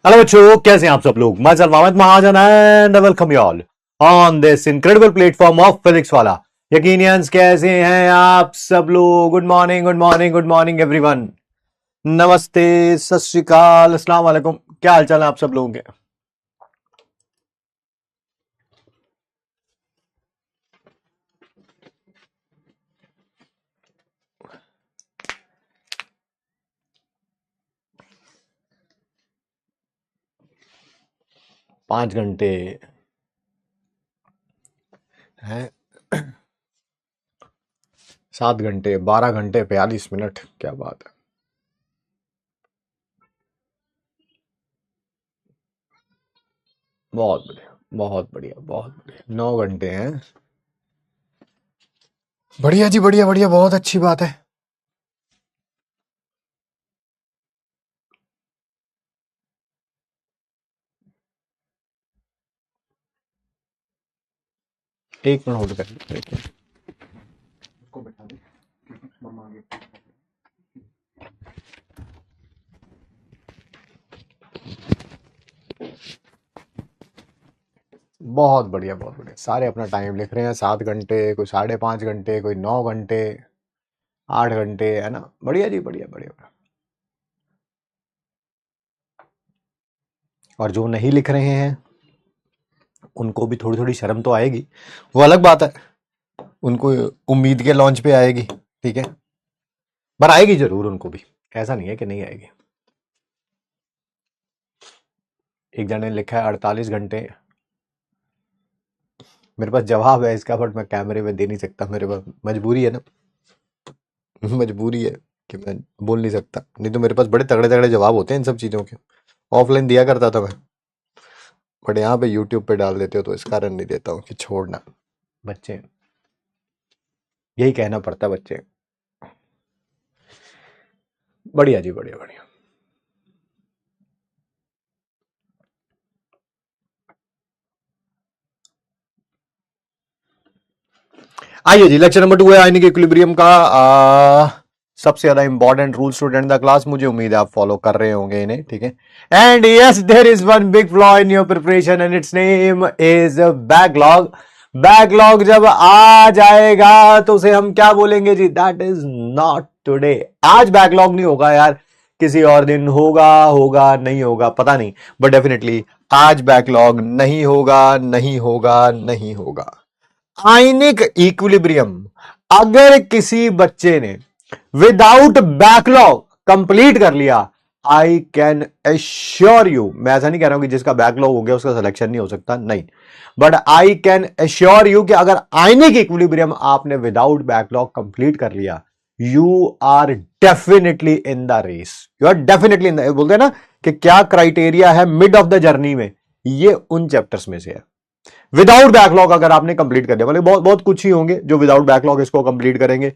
Hello बच्चों, कैसे हैं आप सब लोग। मैं Mohammad Mahajan and welcome you all on this incredible platform of Physics Wallah. यकीनियंस कैसे हैं आप सब लोग। Good morning, good morning, good morning everyone. नमस्ते, सत श्री अकाल, अस्सलाम वालेकुम। क्या हाल चाल है आप सब लोगों के। 5 घंटे हैं, 7 घंटे, 12 घंटे 42 मिनट, क्या बात है। बहुत बढ़िया, बहुत बढ़िया, बहुत बढ़िया। 9 घंटे हैं। बढ़िया जी, बढ़िया बढ़िया, बहुत अच्छी बात है। एक मिनट होल्ड कर, एक मिनट उसको बैठा दे, मम्मा आ गई। बहुत बढ़िया, बहुत बढ़िया। सारे अपना टाइम लिख रहे हैं। 7 घंटे, कोई 5.5 घंटे, कोई 9 घंटे, 8 घंटे, है ना। बढ़िया जी, बढ़िया बढ़िया। और जो नहीं लिख रहे हैं उनको भी थोड़ी थोड़ी शर्म तो आएगी, वो अलग बात है। उनको उम्मीद के लॉन्च पे आएगी, ठीक है, पर आएगी जरूर उनको भी। ऐसा नहीं है कि नहीं आएगी। एक जने ने लिखा है 48 घंटे। मेरे पास जवाब है इसका, बट मैं कैमरे में दे नहीं सकता। मेरे पास मजबूरी है ना, मजबूरी है कि मैं बोल नहीं सकता। नहीं तो मेरे पास बड़े तगड़े तगड़े जवाब होते हैं इन सब चीजों के। ऑफलाइन दिया करता था मैं, बट यहाँ पे यूट्यूब पे डाल देते हो तो इस कारण नहीं देता हूँ कि छोड़ना। बच्चे, यही कहना पड़ता है बच्चे। बढ़िया जी, बढ़िया बढ़िया। आइए जी, लेक्चर नंबर 2 है आयनिक इक्विलिब्रियम का। सबसे ज्यादा important rule student the class. मुझे उम्मीद है आप फॉलो कर रहे होंगे इन्हें, ठीक है। And yes, there is one big flaw in your preparation and its name is backlog. Backlog जब आ जाएगा तो उसे हम क्या बोलेंगे जी, दैट इज नॉट टुडे। आज बैकलॉग नहीं होगा यार, किसी और दिन होगा, होगा नहीं होगा पता नहीं, बट डेफिनेटली आज बैकलॉग नहीं होगा, नहीं होगा, नहीं होगा। आयनिक इक्विलिब्रियम अगर किसी बच्चे ने विदाउट बैकलॉग कंप्लीट कर लिया, आई कैन एश्योर यू, मैं ऐसा नहीं कह रहा हूं कि जिसका बैकलॉग हो गया उसका सिलेक्शन नहीं हो सकता, नहीं, but I can assure you कि अगर आयनिक इक्विलिब्रियम आपने विदाउट बैकलॉग कंप्लीट कर लिया, you are definitely in the race. You are definitely in the, बोलते हैं ना कि क्या क्राइटेरिया है मिड ऑफ द जर्नी में, ये उन चैप्टर्स में से है। विदाउट बैकलॉग अगर आपने कंप्लीट कर दिया, मतलब बहुत बहुत कुछ ही होंगे जो विदाउट बैकलॉग इसको कंप्लीट करेंगे।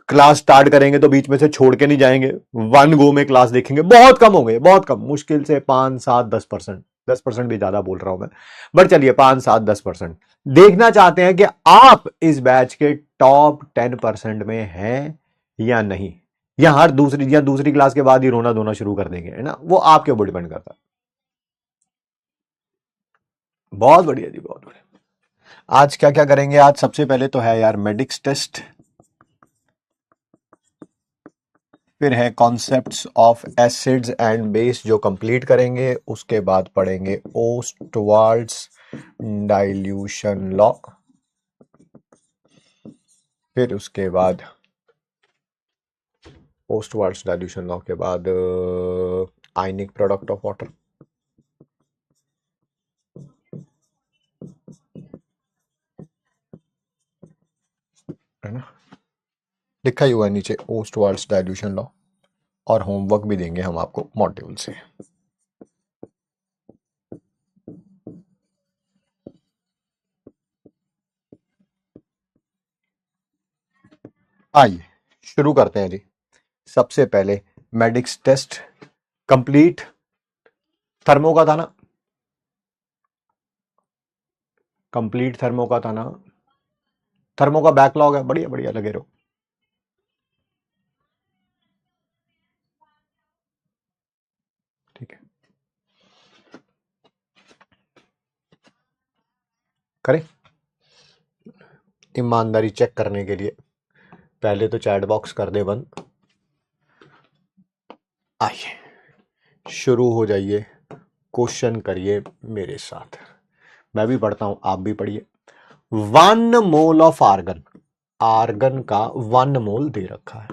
क्लास स्टार्ट करेंगे तो बीच में से छोड़ के नहीं जाएंगे, वन गो में क्लास देखेंगे। बहुत कम होंगे, बहुत कम, मुश्किल से 5, 7, 10%। 10% भी ज्यादा बोल रहा हूं मैं, बट चलिए 5, 7, 10% देखना चाहते हैं कि आप इस बैच के टॉप 10% में हैं या नहीं, या दूसरी क्लास के बाद ही रोना धोना शुरू कर देंगे, है ना। वो आपके ऊपर डिपेंड करता है। बहुत बढ़िया जी, बहुत बढ़िया। आज क्या क्या करेंगे। आज सबसे पहले तो है यार मेडिक्स टेस्ट, फिर है concepts of acids and base जो कंप्लीट करेंगे। उसके बाद पढ़ेंगे ओस्टवाल्ड्स डाइल्यूशन लॉ, फिर उसके बाद ओस्टवाल्ड्स डाइल्यूशन लॉ के बाद आयनिक प्रोडक्ट ऑफ वाटर, है ना, लिखा ही हुआ है नीचे ओस्टवाल्ड्स डाइल्यूशन लॉ। और होमवर्क भी देंगे हम आपको मॉड्यूल से। आइए शुरू करते हैं जी। सबसे पहले मेडिक्स टेस्ट कंप्लीट थर्मो का था ना, कंप्लीट थर्मो का था ना। थर्मो का बैकलॉग है, बढ़िया बढ़िया लगे रहो। ठीक है, करें ईमानदारी चेक करने के लिए पहले तो चैट बॉक्स कर दे बंद। आइए शुरू हो जाइए, क्वेश्चन करिए मेरे साथ, मैं भी पढ़ता हूं आप भी पढ़िए। 1 मोल ऑफ आर्गन, आर्गन का 1 मोल दे रखा है,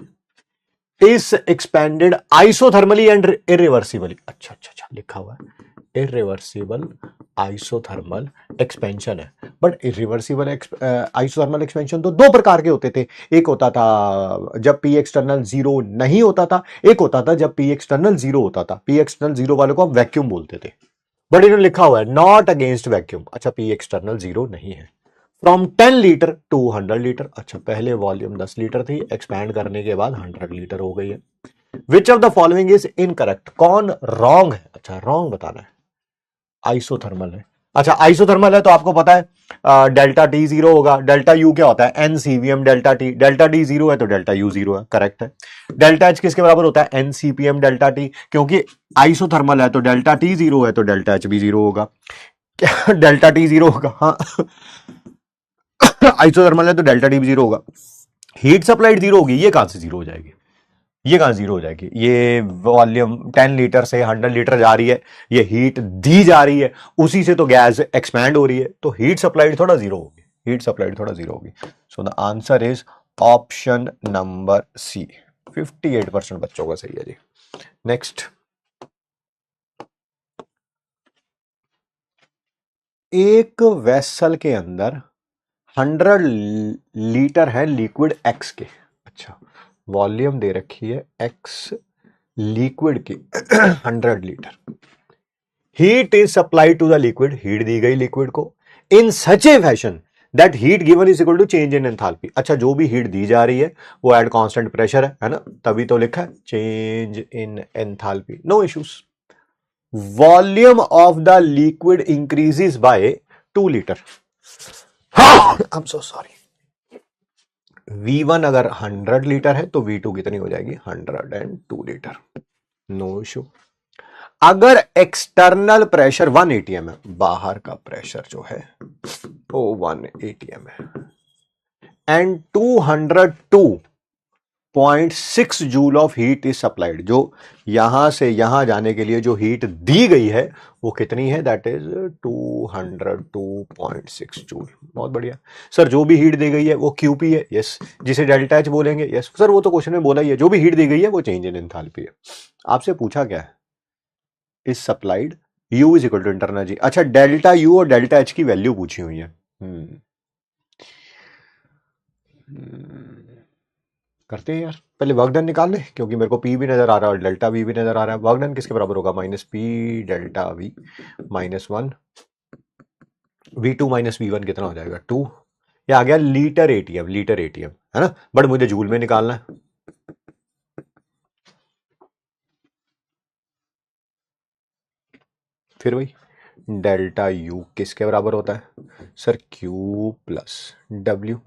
इस एक्सपेंडेड आइसोथर्मली एंड इरिवर्सिबली। अच्छा अच्छा अच्छा लिखा हुआ है इरिवर्सिबल आइसोथर्मल एक्सपेंशन है, बट इरिवर्सिबल आइसोथर्मल एक्सपेंशन तो दो प्रकार के होते थे। एक होता था जब पी एक्सटर्नल जीरो नहीं होता था, एक होता था जब पी एक्सटर्नल जीरो होता था। पी एक्सटर्नल जीरो वाले को हम वैक्यूम बोलते थे, बट इन्होंने लिखा हुआ है नॉट अगेंस्ट वैक्यूम। अच्छा पी एक्सटर्नल जीरो नहीं है। From 10 litre to 100 litre. अच्छा पहले वॉल्यूम 10 लीटर थी, एक्सपैंड करने के बाद 100 लीटर हो गई है। Which of the following is incorrect, कौन रॉन्ग है? अच्छा रॉन्ग बताना है। आइसोथर्मल है, अच्छा आइसोथर्मल है तो आपको पता है डेल्टा टी जीरो होगा। डेल्टा यू क्या होता है? NCVM delta T. Delta T zero है तो डेल्टा यू जीरो है, करेक्ट है। डेल्टा एच किसके बराबर होता है? एनसीपीएम डेल्टा टी, क्योंकि आइसोथर्मल है तो डेल्टा टी जीरो है तो डेल्टा एच भी जीरो होगा। क्या डेल्टा टी जीरो होगा? हाँ आइसोथर्मल है तो डेल्टा टी भी जीरो होगा। हीट सप्लाइड जीरो होगी, ये कहां से जीरो हो जाएगी? ये कहां जीरो हो जाएगी? ये वॉल्यूम 10 लीटर से 100 लीटर जा रही है, ये हीट दी जा रही है, उसी से तो गैस एक्सपैंड हो रही है, तो हीट सप्लाइड थोड़ा जीरो होगी, हीट सप्लाइड थोड़ा जीरो होगी। So the answer is option number C. 58% बच्चों का सही है जी। नेक्स्ट, एक वेसल के अंदर 100 लीटर है लिक्विड एक्स के। अच्छा वॉल्यूम दे रखी है एक्स लिक्विड की 100 litre. Heat is supplied to the liquid, heat दी गई लिक्विड को in such a fashion that heat given is equal to change in enthalpy. अच्छा जो भी हीट दी जा रही है वो एट कांस्टेंट प्रेशर है ना, तभी तो लिखा है change in enthalpy, no issues. Volume of the liquid increases by 2 litre. I am so sorry. V1 अगर 100 लीटर है तो V2 कितनी हो जाएगी? 102 लीटर, नो इशू। अगर एक्सटर्नल प्रेशर 1 एटीएम है, बाहर का प्रेशर जो है वो 1 एटीएम है, and 202.6 joule of heat is supplied, जो यहां से यहां जाने के लिए जो हीट दी गई है वो कितनी है? That is 202.6 joule. बहुत बढ़िया सर, जो भी हीट दी गई है वो क्यूपी है, यस। जिसे डेल्टा एच बोलेंगे, यस सर, वो तो क्वेश्चन में बोला ही है, जो भी हीट दी गई है वो चेंज इन एंथैल्पी है। आपसे पूछा क्या है? Is supplied U is equal to internal G. अच्छा डेल्टा U और डेल्टा एच की वैल्यू पूछी हुई है। करते हैं यार, पहले वर्क डन निकाल ले, क्योंकि मेरे को P भी नजर आ रहा है और डेल्टा V भी नजर आ रहा है। वर्क डन किसके बराबर होगा? Minus P delta V minus 1 V2 minus V1 कितना हो जाएगा? 2। ये आ गया लीटर एटीएम, लीटर एटीएम है ना, बट मुझे जूल में निकालना है। फिर वही डेल्टा U किसके बराबर होता है सर? Q plus W।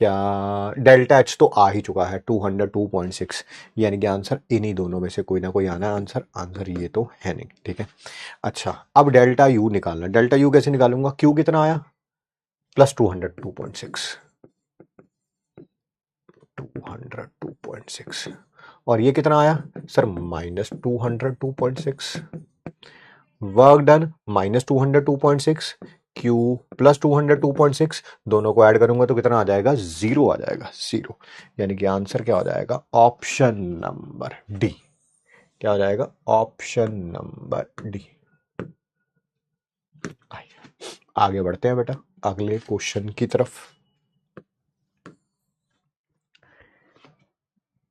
क्या डेल्टा एच तो आ ही चुका है 202.6, यानी कि आंसर इन्हीं दोनों में से कोई ना कोई आना है आंसर। आंसर ये तो है नहीं, ठीक है। अच्छा अब डेल्टा यू निकालना। डेल्टा यू कैसे निकालूंगा? क्यू कितना आया? प्लस 202.6, 202.6, और ये कितना आया sir? Minus 202.6। Work done minus 202.6, Q plus 202.6, दोनों को ऐड करूंगा तो कितना आ जाएगा? 0 आ जाएगा, 0। यानी कि आंसर क्या हो जाएगा? Option number D. क्या हो जाएगा? Option number D. आगे बढ़ते हैं बेटा अगले क्वेश्चन की तरफ।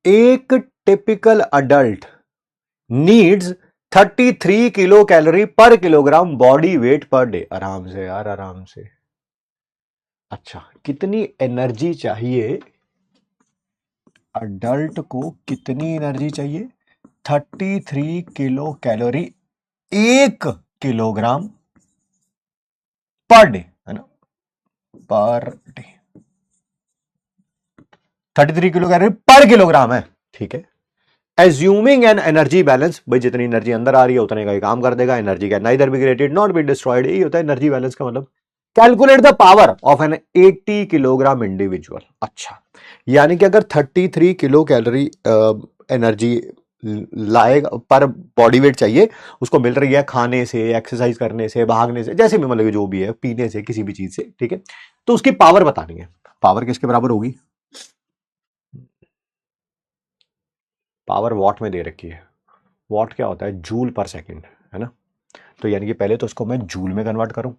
एक typical adult needs 33 kilo calorie per kilogram body weight per day. आराम से यार, आराम से। अच्छा कितनी एनर्जी चाहिए अडल्ट को? कितनी एनर्जी चाहिए? 33 kilo calorie 1 kilogram per day, है ना, per day. 33 kilo calorie per kilogram है, ठीक है। एज्यूमिंग एन एनर्जी बैलेंस, भाई जितनी एनर्जी अंदर आ रही है उतने का ही काम कर देगा। Energy can neither be created not be destroyed, यही होता है एनर्जी बैलेंस का मतलब। Calculate the power of an 80 kilogram individual. अच्छा, यानी कि अगर 33 किलो कैलोरी एनर्जी लाएगा पर बॉडी वेट चाहिए, उसको मिल रही है खाने से, एक्सरसाइज करने से, भागने से, जैसे भी मतलब जो भी है, पीने से, किसी भी चीज से, ठीक है, तो उसकी पावर बतानी है। पावर किसके बराबर होगी? पावर वॉट में दे रखी है। वॉट क्या होता है? जूल पर सेकंड, है ना। तो यानी कि पहले तो इसको मैं जूल में कन्वर्ट करूं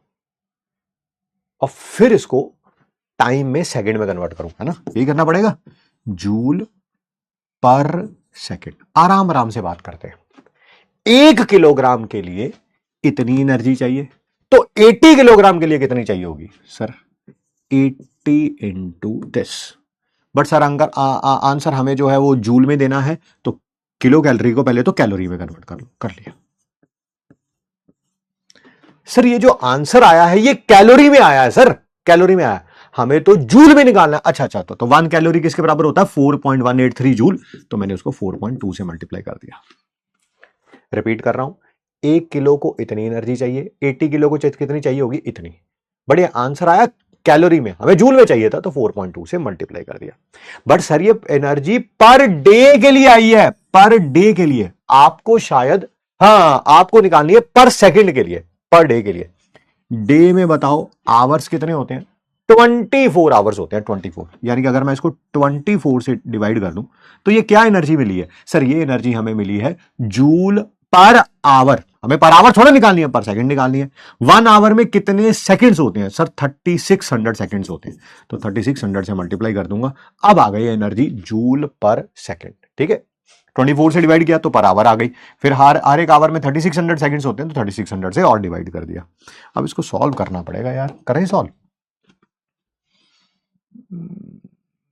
और फिर इसको टाइम में सेकंड में कन्वर्ट करूं, है ना, यही करना पड़ेगा। जूल पर सेकंड, आराम आराम से बात करते हैं। 1 किलोग्राम के लिए इतनी एनर्जी चाहिए, तो 80 किलोग्राम के लिए कितनी चाहिए होगी sir? 80 into this. But sir answer हमें जो है वो जूल में देना है, तो किलो कैलोरी को पहले तो कैलोरी में कन्वर्ट कर लिया। सर ये जो आंसर आया है ये कैलोरी में आया है सर, कैलोरी में आया है, हमें तो जूल में निकालना है। अच्छा, तो 1 कैलोरी किसके बराबर होता है? 4.183 जूल, तो मैंने उसको 4.2 से मल्टीप्लाई कर दिया। रिपीट कर रहा हूं, 1 किलो को इतनी एनर्जी चाहिए, 80 किलो को कितनी चाहिए होगी? इतनी। बढ़िया, आंसर आया कैलोरी में, हमें जूल में चाहिए था, तो 4.2 से मल्टीप्लाई कर दिया। बट सर ये एनर्जी पर डे के लिए आई है, पर डे के लिए। आपको शायद, हाँ, आपको निकालनी है पर सेकंड के लिए, पर डे के लिए। डे में बताओ आवर्स कितने होते हैं? 24 आवर्स होते हैं, 24। यानी कि अगर मैं इसको 24 से डिवाइड कर दूं तो ये क्या एनर्जी मिली है सर? ये एनर्जी हमें मिली है जूल पर आवर। हमें पर आवर थोड़ा निकालनी है, पर सेकंड निकालनी है। 1 आवर में कितने सेकंड्स होते हैं सर? 3600 सेकंड्स होते हैं, तो 3600 से मल्टीप्लाई कर दूंगा। अब आ गई एनर्जी जूल पर सेकंड, ठीक है। 24 से डिवाइड किया तो पर आवर आ गई, फिर हर एक आवर में 3600 सेकंड्स होते हैं, तो 3600 से और डिवाइड कर दिया। अब इसको सॉल्व करना पड़ेगा यार, करें सॉल्व।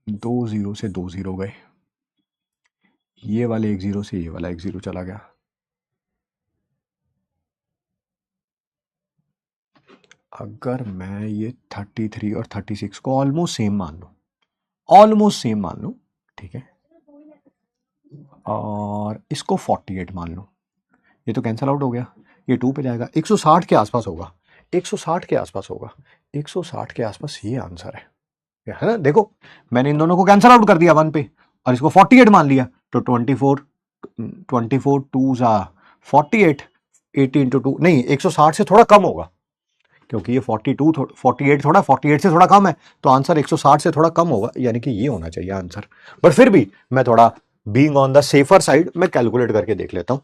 2 0 से 2 0 गए, ये वाले 1 0 से ये वाला 1 0 चला गया। अगर मैं ये 33 और 36 को ऑलमोस्ट सेम मान लूं, ऑलमोस्ट सेम मान लूं, ठीक है, और इसको 48 मान लूं, ये तो कैंसल आउट हो गया, ये 2 पे जाएगा, 160 के आसपास होगा, 160 के आसपास होगा, 160 के आसपास ये आंसर है ना। देखो मैंने इन दोनों को कैंसल आउट कर दिया 1 पे और इसको 48 मान लिया, तो 24 2 जा 48, 80 इंटू 2, नहीं 160 से थोड़ा कम होगा, क्योंकि ये 48 थोड़ा 48 से थोड़ा कम है, तो आंसर 160 से थोड़ा कम होगा, यानी कि ये होना चाहिए आंसर। बट फिर भी मैं थोड़ा being on the safer side, मैं कैलकुलेट करके देख लेता हूं,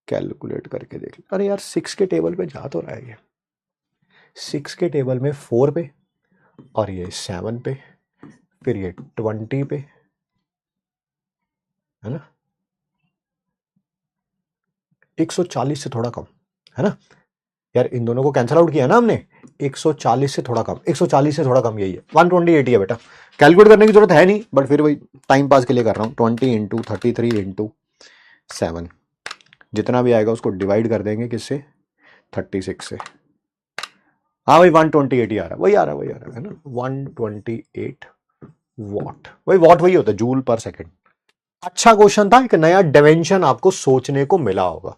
कैलकुलेट करके देख ले। अरे यार 6 के टेबल पे जा तो रहा है ये, 6 के टेबल में 4 पे और ये 7 पे, फिर ये 20 पे, है ना, 140 से थोड़ा कम, है ना यार। इन दोनों को कैंसिल आउट किया ना हमने, 140 से थोड़ा कम, 140 से थोड़ा कम यही है, 128 है बेटा। कैलकुलेट करने की जरूरत है नहीं, बट फिर वही टाइम पास के लिए कर रहा हूँ। 20 इंटू 33 इंटू 7, जितना भी आएगा उसको डिवाइड कर देंगे किससे? 36 से। हाँ भाई 128 ही आ रहा है, वही आ रहा है, वही आ रहा है ना, 128 वॉट। वही वॉट वही होता है, जूल पर सेकंड। अच्छा क्वेश्चन था, एक नया डिमेंशन आपको सोचने को मिला होगा।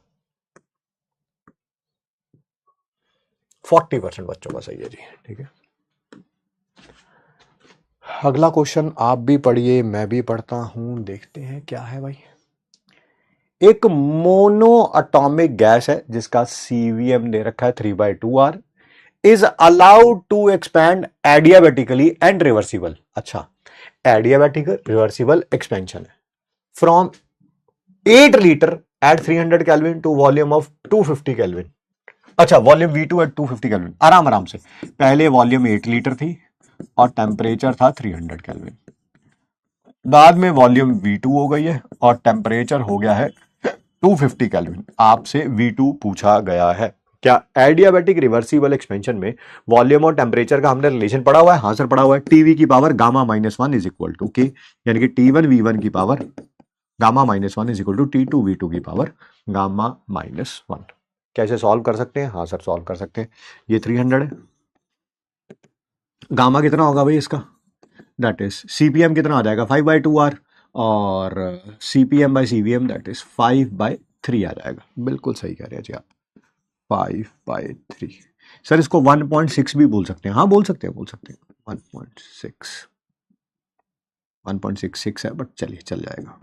40% बच्चों का सही है जी, ठीक है। अगला क्वेश्चन आप भी पढ़िए, मैं भी पढ़ता हूं, देखते हैं क्या है भाई। एक मोनो अटोमिक गैस है जिसका सीवीएम दे रखा है 3/2R, is allowed to expand adiabatically and reversible. अच्छा, एडियाबेटिकल रिवर्सिबल एक्सपेंशन है from 8 litre at 300 kelvin to volume of 250 kelvin. अच्छा, वॉल्यूम V2 एट 250 केल्विन, आराम आराम से। पहले वॉल्यूम 8 लीटर थी और टेम्परेचर था 300 केल्विन, बाद में वॉल्यूम V2 हो गई है और टेम्परेचर हो गया है 250 केल्विन। आपसे V2 पूछा गया है। क्या एडियाबेटिक रिवर्सिबल एक्सपेंशन में वॉल्यूम और टेम्परेचर का हमने रिलेशन पढ़ा हुआ है? हाँ सर पढ़ा हुआ है। टीवी की power gamma -1 is equal to K, यानी कि T1V1 की power gamma -1 is equal to T2V2 की पावर गामा -1। कैसे सॉल्व कर सकते हैं? हाँ सर सॉल्व कर सकते हैं। ये 300 है, गामा कितना होगा भाई इसका? दैट इज CPM कितना आ जाएगा? 5/2R, और CPM/CVM दैट इज 5/3 आ जाएगा। बिल्कुल सही कह रहे हैं जी आप, 5/3। सर इसको 1.6 भी बोल सकते हैं, हाँ बोल सकते हैं 1.6, 1.66 है बट चलिए चल जाएगा।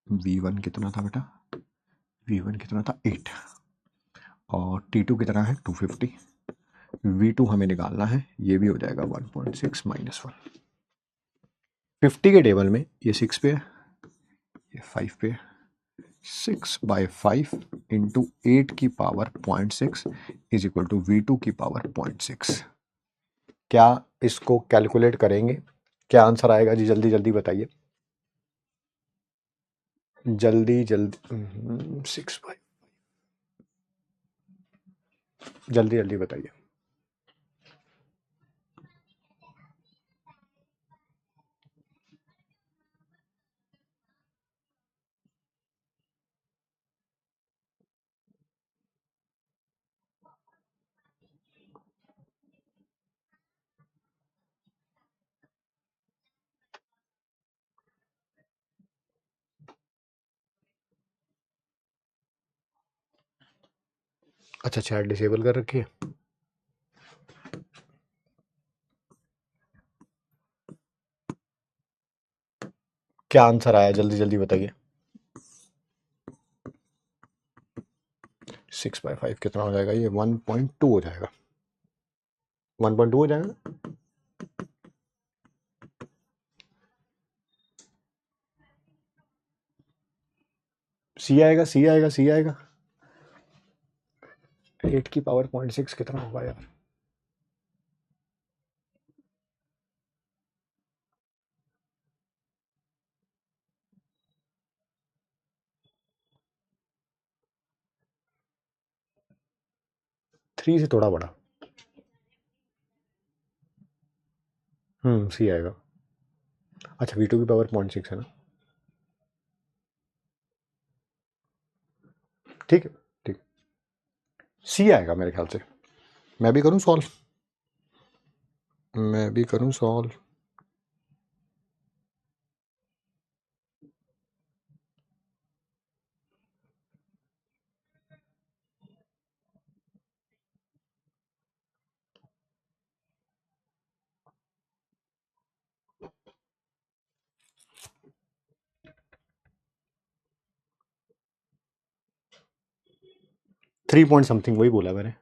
V1 कितना था बेटा, V1 कितना था 8, और T2 कितना है 250, V2 हमें निकालना है, ये भी हो जाएगा 1.6 - 1। 50 के टेबल में ये 6 पे है, ये 5 पे है। 6/5 इंटू 8 की power 0.6 is equal to V2 की पावर 0.6। क्या इसको कैलकुलेट करेंगे, क्या आंसर आएगा जी, जल्दी जल्दी बताइए, जल्दी जल्दी 6/, जल्दी जल्दी बताइए। अच्छा चैट डिसेबल कर रखी है, क्या आंसर आया जल्दी जल्दी बताइए। 6/5 कितना हो जाएगा, ये 1.2 हो जाएगा, 1.2 हो जाएगा। सी आएगा, सी आएगा, सी आएगा। 8 की पावर 0.6 कितना होगा यार, थ्री से थोड़ा बड़ा। सी आएगा। अच्छा V2 की पावर 0.6 है ना, ठीक है ठीक, सी आएगा मेरे ख्याल से। मैं भी करूं सॉल्व, मैं भी करूं सॉल्व। 3 पॉइंट समथिंग वही बोला मैंने।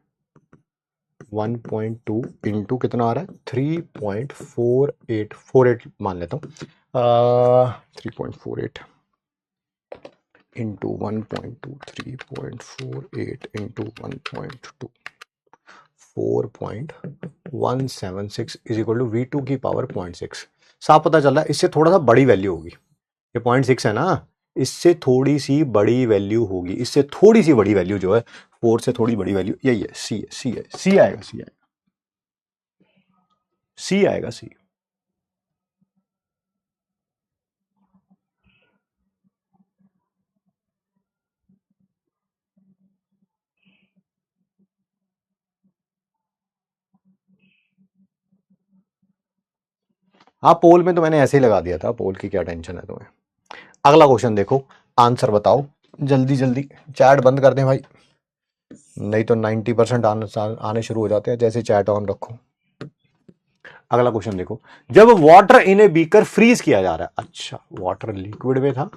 1.2 इंटू कितना आ रहा है, 3.4848 मान लेता हूँ, 3.48 into 1.2, 3.48 into 1.2, 4.176 is equal to V2 की पावर 0.6। साफ पता चल रहा है, इससे थोड़ा सा बड़ी वैल्यू होगी, ये 0.6 है ना, इससे थोड़ी सी बड़ी वैल्यू होगी, इससे थोड़ी सी बड़ी वैल्यू जो है 4 से थोड़ी बड़ी वैल्यू यही है, सी है, सी है, सी आएगा, सी आएगा, सी आएगा, सी। हाँ पोल में तो मैंने ऐसे ही लगा दिया था, पोल की क्या टेंशन है तुम्हें। अगला क्वेश्चन देखो, आंसर बताओ जल्दी जल्दी, चैट बंद कर दें भाई, नहीं तो 90% आने शुरू हो जाते हैं जैसे चैट ऑन रखो। अगला क्वेश्चन देखो, जब water in a beaker freeze किया जा रहा है, अच्छा वाटर लिक्विड में था,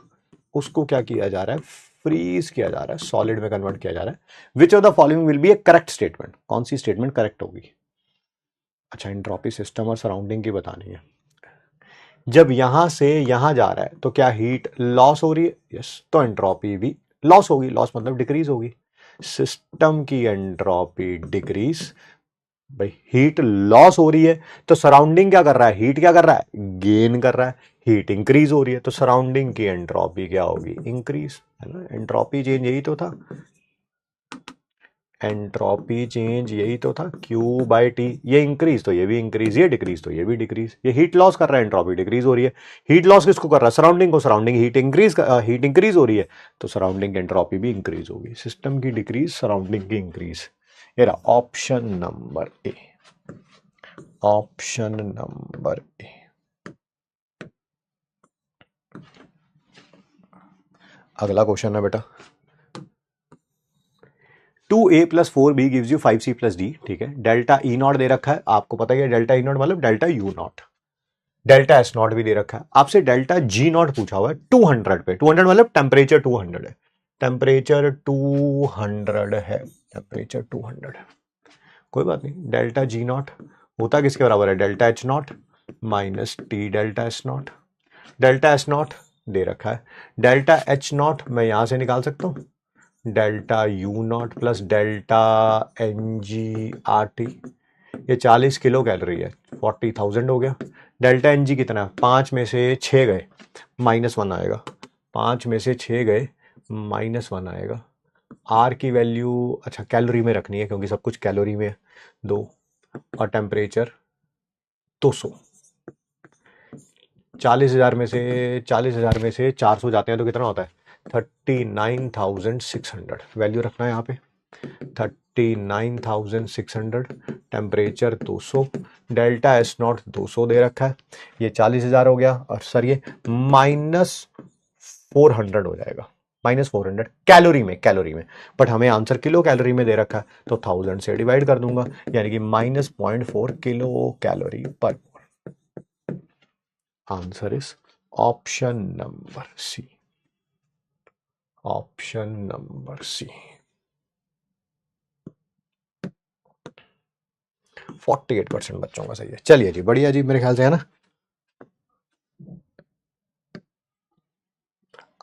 उसको क्या किया जा रहा है, फ्रीज किया जा रहा है, सॉलिड में कन्वर्ट किया जा रहा है, which of the following will be A correct statement, कौन सी स्टेटमेंट करेक्ट होगी। अच्छा एंट्रोपी सिस्टम और सराउंडिंग की बतानी है। जब यहां से यहां जा रहा है तो क्या हीट लॉस हो रही है, यस, तो एंट्रोपी भी लॉस होगी, लॉस मतलब डिक्रीज होगी, सिस्टम की एंट्रोपी डिक्रीज, भाई हीट लॉस हो रही है तो सराउंडिंग क्या कर रहा है, हीट क्या कर रहा है, गेन कर रहा है, हीट इंक्रीज हो रही है तो सराउंडिंग की एंट्रोपी क्या होगी, इंक्रीज, है ना, एंट्रोपी चेंज यही तो था, एंट्रोपी चेंज यही तो था, Q/T, ये इंक्रीज तो ये भी इंक्रीज, ये डिक्रीज तो ये भी डिक्रीज, ये हीट लॉस कर रहा है, एंट्रोपी डिक्रीज हो रही है, हीट लॉस किसको कर रहा है, सराउंडिंग को, सराउंडिंग हीट इंक्रीज हो रही है तो सराउंडिंग एंट्रोपी भी इंक्रीज होगी, सिस्टम की डिक्रीज, सराउंडिंग की इंक्रीज। ये रहा option number A, option number A. अगला क्वेश्चन है बेटा, 2a plus 4b gives you 5c plus D, ठीक है। डेल्टा ई नॉट दे रखा है, आपको पता ही है डेल्टा ई नॉट मतलब delta U not. Delta S not भी दे रखा है, आपसे डेल्टा जी नॉट पूछा हुआ है 200 पे। 200 मतलब टेम्परेचर 200 है, टेम्परेचर 200 है, टेम्परेचर 200 है, कोई बात नहीं। डेल्टा जी नॉट होता किसके बराबर है, delta H not minus T delta S not. Delta S not they रखा है, डेल्टा एच नॉट मैं यहां से निकाल सकता हूं, delta U naught plus delta N G R T. ये 40 किलो कैलोरी है, 40,000 हो गया। डेल्टा एन जी कितना, 5 में से 6 गए -1 आएगा, 5 में से 6 गए -1 आएगा। आर की वैल्यू अच्छा कैलोरी में रखनी है क्योंकि सब कुछ कैलोरी में है, 2 और टेम्परेचर 200। 40,000 में से 400 जाते हैं तो कितना होता है, 39,600 वैल्यू रखना है यहाँ पे, 39,600, टेम्परेचर 200, डेल्टा एस नॉट 200 दे रखा है, ये 40,000 हो गया। और सर ये -400 हो जाएगा, -400 कैलोरी में, बट हमें आंसर किलो कैलोरी में दे रखा है तो 1000 से डिवाइड कर दूंगा, यानी कि -0.4 किलो कैलोरी पर। Answer is option number C, option number C. 48% बच्चों का सही है। चलिए जी, बढ़िया जी, मेरे ख्याल से है ना।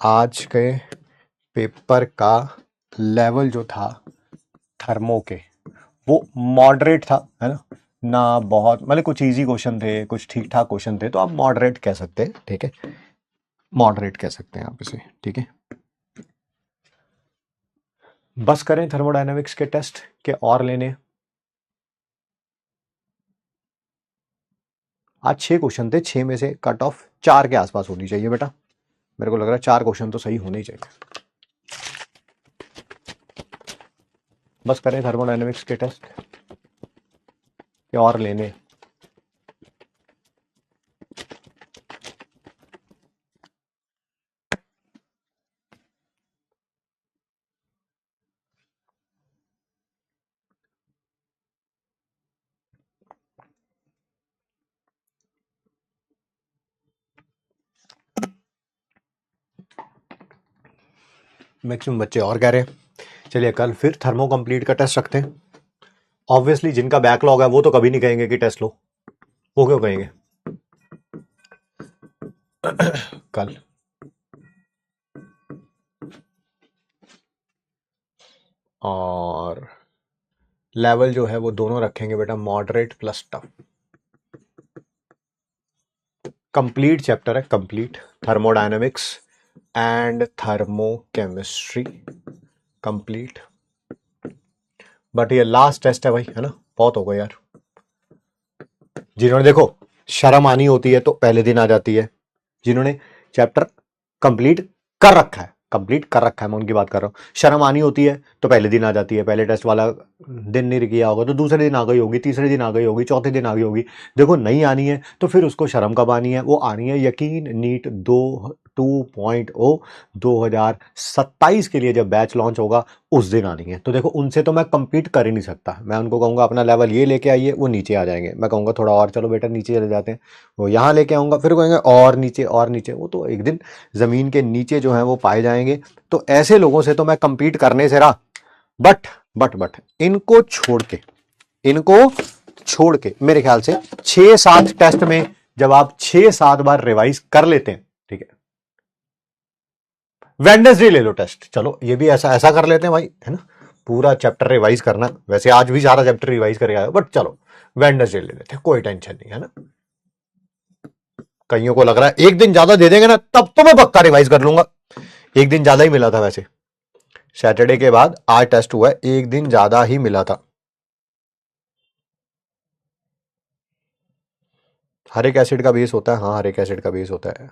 आज के पेपर का लेवल जो था थर्मो के, वो मॉडरेट था, है ना। ना बहुत मतलब कुछ इजी क्वेश्चन थे, कुछ ठीक ठाक क्वेश्चन थे, तो आप मॉडरेट कह सकते हैं, ठीक है, मॉडरेट कह सकते हैं आप इसे, ठीक है। बस करें थर्मोडायनेमिक्स के टेस्ट के और लेने। आज 6 क्वेश्चन थे, 6 में से कट ऑफ 4 के आसपास होनी चाहिए बेटा, मेरे को लग रहा है 4 क्वेश्चन तो सही होने ही चाहिए। बस करें थर्मोडायनेमिक्स के टेस्ट के और लेने। मैक्सिमम बच्चे और कह रहे हैं। चलिए कल फिर थर्मो कंप्लीट का टेस्ट रखते हैं। ऑब्वियसली जिनका बैकलॉग है वो तो कभी नहीं कहेंगे कि टेस्ट लो, वो क्यों कहेंगे कल। और लेवल जो है वो दोनों रखेंगे बेटा, moderate plus tough. Complete chapter है, complete thermodynamics and thermochemistry complete. But ये लास्ट टेस्ट है भाई, है ना, बहुत हो गया यार। जिन्होंने देखो शर्म आनी होती है तो पहले दिन आ जाती है, जिन्होंने चैप्टर कंप्लीट कर रखा है, कंप्लीट कर रखा है, मैं उनकी बात कर रहा हूँ। शर्म आनी होती है तो पहले दिन आ जाती है, पहले टेस्ट वाला दिन नहीं किया होगा तो दूसरे दिन आ गई होगी, तीसरे दिन आ गई होगी, चौथे दिन आ गई होगी। देखो नहीं आनी है तो फिर उसको शर्म कब आनी है, वो आनी है यकीन नीट 2.0 2027 के लिए जब बैच लॉन्च होगा उस दिन आनी है। तो देखो उनसे तो मैं कंपीट कर ही नहीं सकता, मैं उनको कहूंगा अपना लेवल ये लेके आइए, वो नीचे आ जाएंगे, मैं कहूंगा थोड़ा और चलो बेटा नीचे चले जाते हैं, वो यहाँ लेके आऊंगा, फिर कहेंगे और नीचे और नीचे, वो तो एक दिन जमीन के नीचे जो है वो पाए जाएंगे। तो ऐसे लोगों से तो मैं कंपीट करने से रहा। बट इनको छोड़ के, इनको छोड़ के मेरे ख्याल से 6-7 टेस्ट में जब आप 6-7 बार रिवाइज कर लेते हैं, ठीक है, वेडनेसडे ले लो टेस्ट, चलो ये भी ऐसा ऐसा कर लेते हैं भाई, है ना, पूरा चैप्टर रिवाइज करना, वैसे आज भी सारा चैप्टर रिवाइज करके आया, बट चलो वेडनेसडे ले लेते हैं, कोई टेंशन नहीं है ना। कईयों को लग रहा है एक दिन ज्यादा दे देंगे ना तब तो मैं पक्का रिवाइज कर लूंगा। एक दिन ज्यादा ही मिला था वैसे, सैटरडे के बाद आज टेस्ट हुआ है, एक दिन ज्यादा ही मिला था। हर एक एसिड का बेस होता है, हाँ हर एक एसिड का बेस होता है।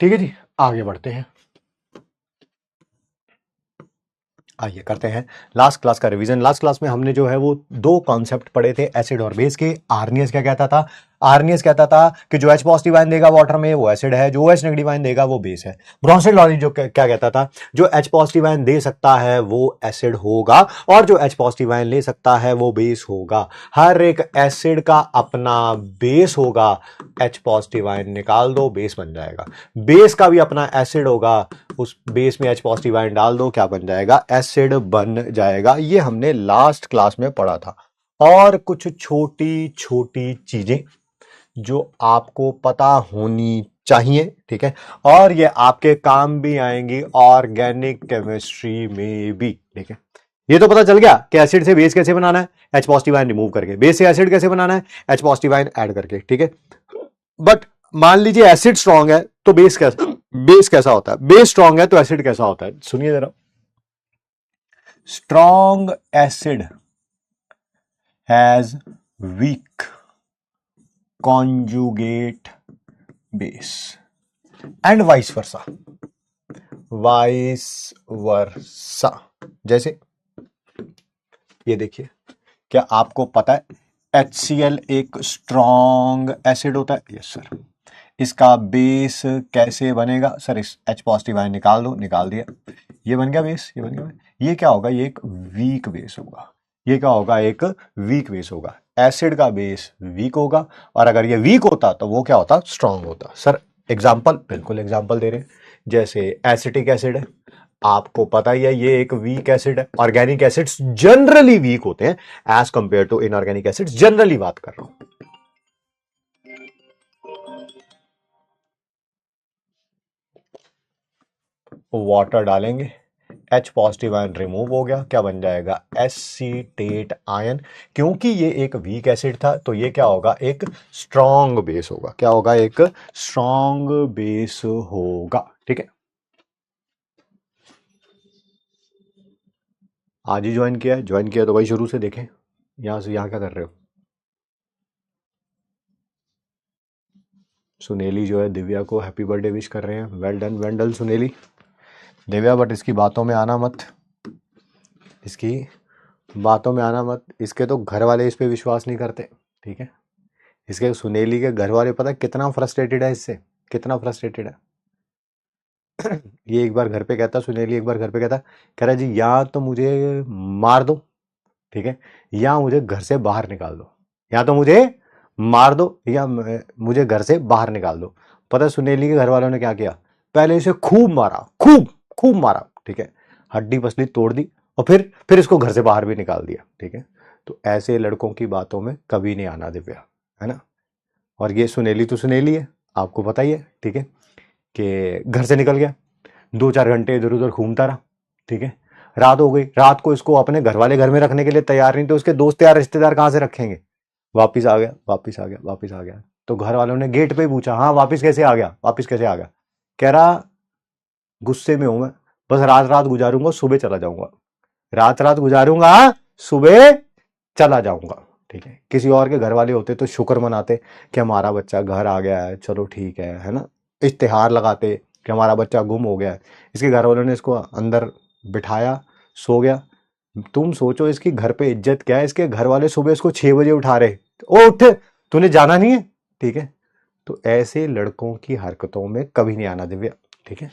ठीक है जी, आगे बढ़ते हैं। आइए करते हैं लास्ट क्लास का रिवीजन। लास्ट क्लास में हमने जो है वो दो कॉन्सेप्ट पढ़े थे एसिड और बेस के। आर्नियस क्या कहता था? आर्नियस कहता था कि जो H पॉजिटिव आयन देगा वाटर में वो एसिड है, जो OH नेगेटिव आयन देगा वो बेस है। ब्रोंस्टेड लॉरेंज जो क्या कहता था? जो H पॉजिटिव आयन दे सकता है वो एसिड होगा और जो H पॉजिटिव आयन ले सकता है वो बेस होगा। हर एक एसिड का अपना बेस होगा, H पॉजिटिव आयन निकाल दो बेस बन जाएगा। बेस का भी अपना एसिड होगा, उस बेस में H पॉजिटिव आयन डाल दो, क्या बन जाएगा? एसिड बन जाएगा। ये हमने लास्ट क्लास में पढ़ा था। और कुछ छोटी छोटी चीजें जो आपको पता होनी चाहिए, ठीक है, और ये आपके काम भी आएंगी ऑर्गेनिक केमिस्ट्री में भी, ठीक है। ये तो पता चल गया कि एसिड से बेस कैसे बनाना है, H पॉजिटिव आयन रिमूव करके। बेस से एसिड कैसे बनाना है, H पॉजिटिव आयन ऐड करके, ठीक है। बट मान लीजिए एसिड स्ट्रांग है तो बेस कैसा होता है? बेस स्ट्रांग है तो एसिड कैसा होता है? सुनिए जरा। Strong acid has week conjugate base and vice versa. Vice versa जैसे ये देखिए, क्या आपको पता है HCl एक स्ट्रॉन्ग एसिड होता है? Yes sir. इसका बेस कैसे बनेगा? सर इस H पॉजिटिव आयन निकाल दो, निकाल दिया, ये बन गया बेस, ये बन गया। ये क्या होगा? ये एक वीक बेस होगा। ये क्या होगा? एक वीक बेस होगा। एसिड का बेस वीक होगा, और अगर ये वीक होता तो वो क्या होता? स्ट्रांग होता। Sir example? बिल्कुल एग्जाम्पल दे रहे हैं। जैसे एसिटिक एसिड है, आपको पता ही है ये एक वीक एसिड है। ऑर्गेनिक एसिड्स जनरली वीक होते हैं as compare to inorganic acids, generally बात कर रहा हूं। वाटर डालेंगे, H पॉजिटिव आयन रिमूव हो गया, क्या बन जाएगा? Acetate ion. क्योंकि ये एक वीक एसिड था तो ये क्या होगा? एक स्ट्रॉन्ग बेस होगा। क्या होगा? एक स्ट्रॉन्ग बेस होगा, ठीक है। आज ही ज्वाइन किया है? ज्वाइन किया तो भाई शुरू से देखें। यहां से यहां क्या कर रहे हो? सुनेली जो है दिव्या को हैप्पी बर्थडे विश कर रहे हैं। Well done, well done Suneli. Divya but इसकी बातों में आना मत, इसकी बातों में आना मत। इसके तो घर वाले इस पे विश्वास नहीं करते, ठीक है। इसके सुनेली के घर वाले पता कितना फ्रस्ट्रेटेड है इससे, कितना फ्रस्ट्रेटेड है। ये एक बार घर पे कहता, सुनेली एक बार घर पे कहता, कह रहा जी या तो मुझे मार दो, ठीक है, या मुझे घर से बाहर निकाल दो। या तो मुझे मार दो या मुझे घर से बाहर निकाल दो। पता है सुनेली के घर वालों ने क्या किया? पहले इसे खूब मारा, खूब खूब मारा, ठीक है, हड्डी पसली तोड़ दी, और फिर इसको घर से बाहर भी निकाल दिया, ठीक है। तो ऐसे लड़कों की बातों में कभी नहीं आना दिव्या, है ना। और ये सुनेली तो सुनेली है, आपको पता ही है, ठीक है, कि घर से निकल गया, 2-4 घंटे इधर उधर घूमता रहा, ठीक है। रात हो गई, रात को इसको अपने घर वाले घर में रखने के लिए तैयार नहीं, तो उसके दोस्त यार रिश्तेदार कहां से रखेंगे? वापिस आ गया, वापिस आ गया, वापिस आ गया। तो घर वालों ने गेट पे ही पूछा, हाँ वापिस कैसे आ गया, वापिस कैसे आ गया? कह रहा गुस्से में हूं मैं, बस रात रात गुजारूंगा, सुबह चला जाऊंगा। रात रात गुजारूंगा, सुबह चला जाऊंगा, ठीक है। किसी और के घर वाले होते तो शुक्र मनाते कि हमारा बच्चा घर आ गया है, चलो ठीक है ना। इश्तिहार लगाते कि हमारा बच्चा गुम हो गया है। इसके घर वालों ने इसको अंदर बिठाया, सो गया। तुम सोचो इसकी घर पे इज्जत क्या है। इसके घर वाले सुबह इसको 6 बजे उठा रहे, ओ उठ, तूने जाना नहीं है, ठीक है। तो ऐसे लड़कों की हरकतों में कभी नहीं आना दिव्या, ठीक है।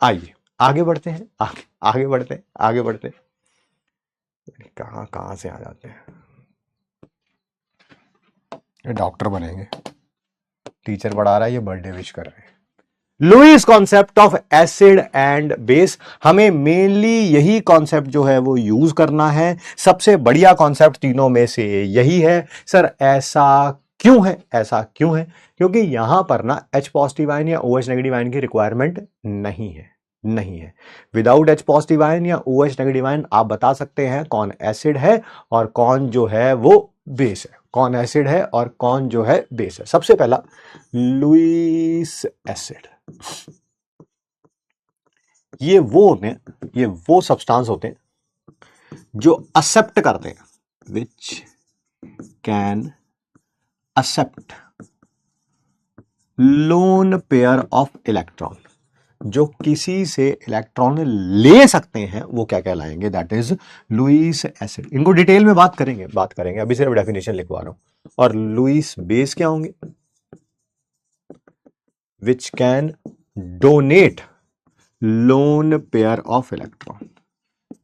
आइए आगे बढ़ते हैं, आगे आगे बढ़ते हैं, आगे बढ़ते हैं। कहां कहां से आ जाते हैं। ये डॉक्टर बनेंगे, टीचर पढ़ा रहा है, ये बर्थडे विश कर रहे हैं। Lewis concept of acid and base, हमें मेनली यही कॉन्सेप्ट जो है वो यूज करना है। सबसे बढ़िया कॉन्सेप्ट तीनों में से यही है। सर ऐसा क्यों है? ऐसा क्यों है? क्योंकि यहां पर ना H पॉजिटिव आयन या OH नेगेटिव आयन की रिक्वायरमेंट नहीं है, नहीं है। विदाउट H पॉजिटिव आयन या OH नेगेटिव आयन आप बता सकते हैं कौन एसिड है और कौन जो है वो बेस है, कौन एसिड है और कौन जो है बेस है। सबसे पहला लुईस एसिड, ये वो सब्सटेंस होते हैं जो एक्सेप्ट करते हैं, which can accept lone pair of electron, जो किसी से इलेक्ट्रॉन ले सकते हैं वो क्या कहलाएंगे, दैट इज लुईस एसिड। इनको डिटेल में बात करेंगे, अभी सिर्फ डेफिनेशन लिखवा रहा हूं। और लुईस बेस क्या होंगे, which can donate loan pair of electron,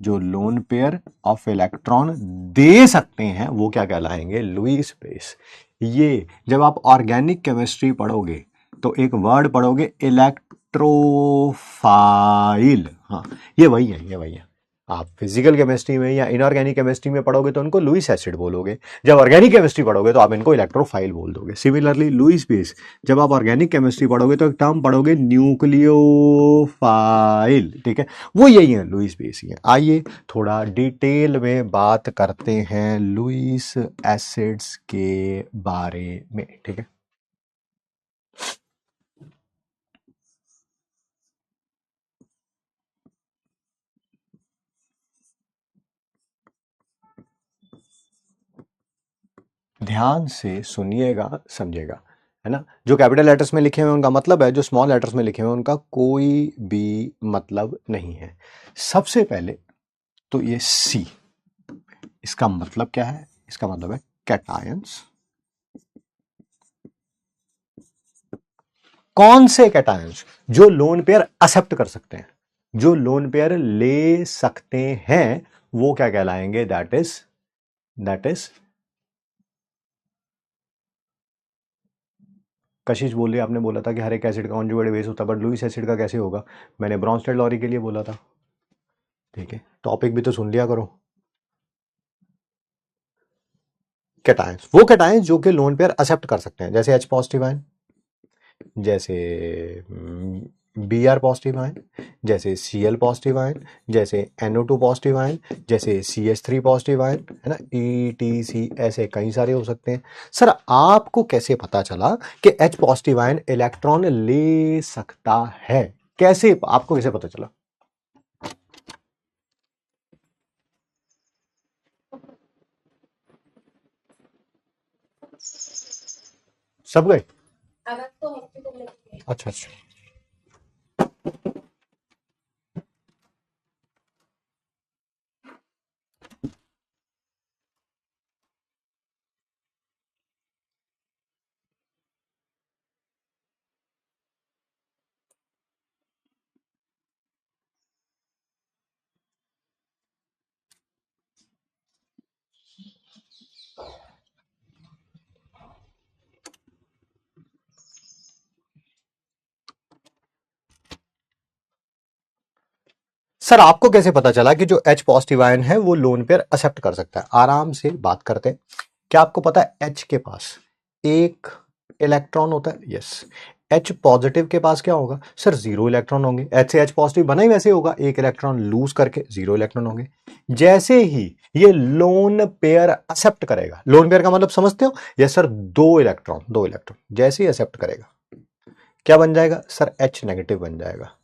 जो लोन पेयर ऑफ इलेक्ट्रॉन दे सकते हैं वो क्या कहलाएंगे, लुईस बेस। ये जब आप ऑर्गेनिक केमिस्ट्री पढ़ोगे तो एक वर्ड पढ़ोगे इलेक्ट्रोफाइल, हाँ ये वही है। आप फिजिकल केमिस्ट्री में या इनऑर्गेनिक केमिस्ट्री में पढ़ोगे तो उनको लुईस एसिड बोलोगे, जब ऑर्गेनिक केमिस्ट्री पढ़ोगे तो आप इनको इलेक्ट्रोफाइल बोल दोगे। सिमिलरली लुईस बेस, जब आप ऑर्गेनिक केमिस्ट्री पढ़ोगे तो एक टर्म पढ़ोगे न्यूक्लियोफाइल, ठीक है, वो यही है, लुईस बेस ही है। आइए थोड़ा डिटेल में बात करते हैं लुईस एसिड्स के बारे में, ठीक है। ध्यान से सुनिएगा, समझिएगा, है ना। जो कैपिटल लेटर्स में लिखे हुए उनका मतलब है, जो स्मॉल लेटर्स में लिखे हुए उनका कोई भी मतलब नहीं है। सबसे पहले तो ये सी, इसका मतलब क्या है, इसका मतलब है कैटायंस। कौन से कैटायंस, जो लोन पेयर एक्सेप्ट कर सकते हैं, जो लोन पेयर ले सकते हैं, वो क्या कहलाएंगे, दैट इज कशिश बोल रही, आपने बोला था कि हर एक एसिड का कॉन्जुगेट बेस होता है, बट लुईस एसिड का कैसे होगा, मैंने ब्रॉन्स्टेड लॉरी के लिए बोला था, ठीक है। टॉपिक भी तो सुन लिया करो। कैटायंस, वो कैटायंस जो कि लोन पेयर एक्सेप्ट कर सकते हैं, जैसे एच पॉजिटिव आयन, जैसे बी आर पॉजिटिव आयन, जैसे सी एल पॉजिटिव आयन, जैसे NO2 पॉजिटिव आयन, जैसे CH3 पॉजिटिव आयन, है ना, ETC, ऐसे कई सारे हो सकते हैं। सर आपको कैसे पता चला कि H पॉजिटिव आयन इलेक्ट्रॉन ले सकता है, कैसे, आपको कैसे पता चला? सब गए? अच्छा अच्छा। सर आपको कैसे पता चला कि जो H पॉजिटिव आयन है वो लोन पेयर एक्सेप्ट कर सकता है? आराम से बात करते हैं। क्या आपको पता है H के पास एक इलेक्ट्रॉन होता है? यस। H पॉजिटिव के पास क्या होगा सर? जीरो इलेक्ट्रॉन होंगे। H से H पॉजिटिव बना ही वैसे होगा, एक इलेक्ट्रॉन लूज करके जीरो इलेक्ट्रॉन होंगे। जैसे ही ये लोन पेयर एक्सेप्ट करेगा, लोन पेयर का मतलब समझते हो? यस सर, दो इलेक्ट्रॉन जैसे ही एक्सेप्ट करेगा क्या बन जाएगा सर? H नेगेटिव बन जाएगा।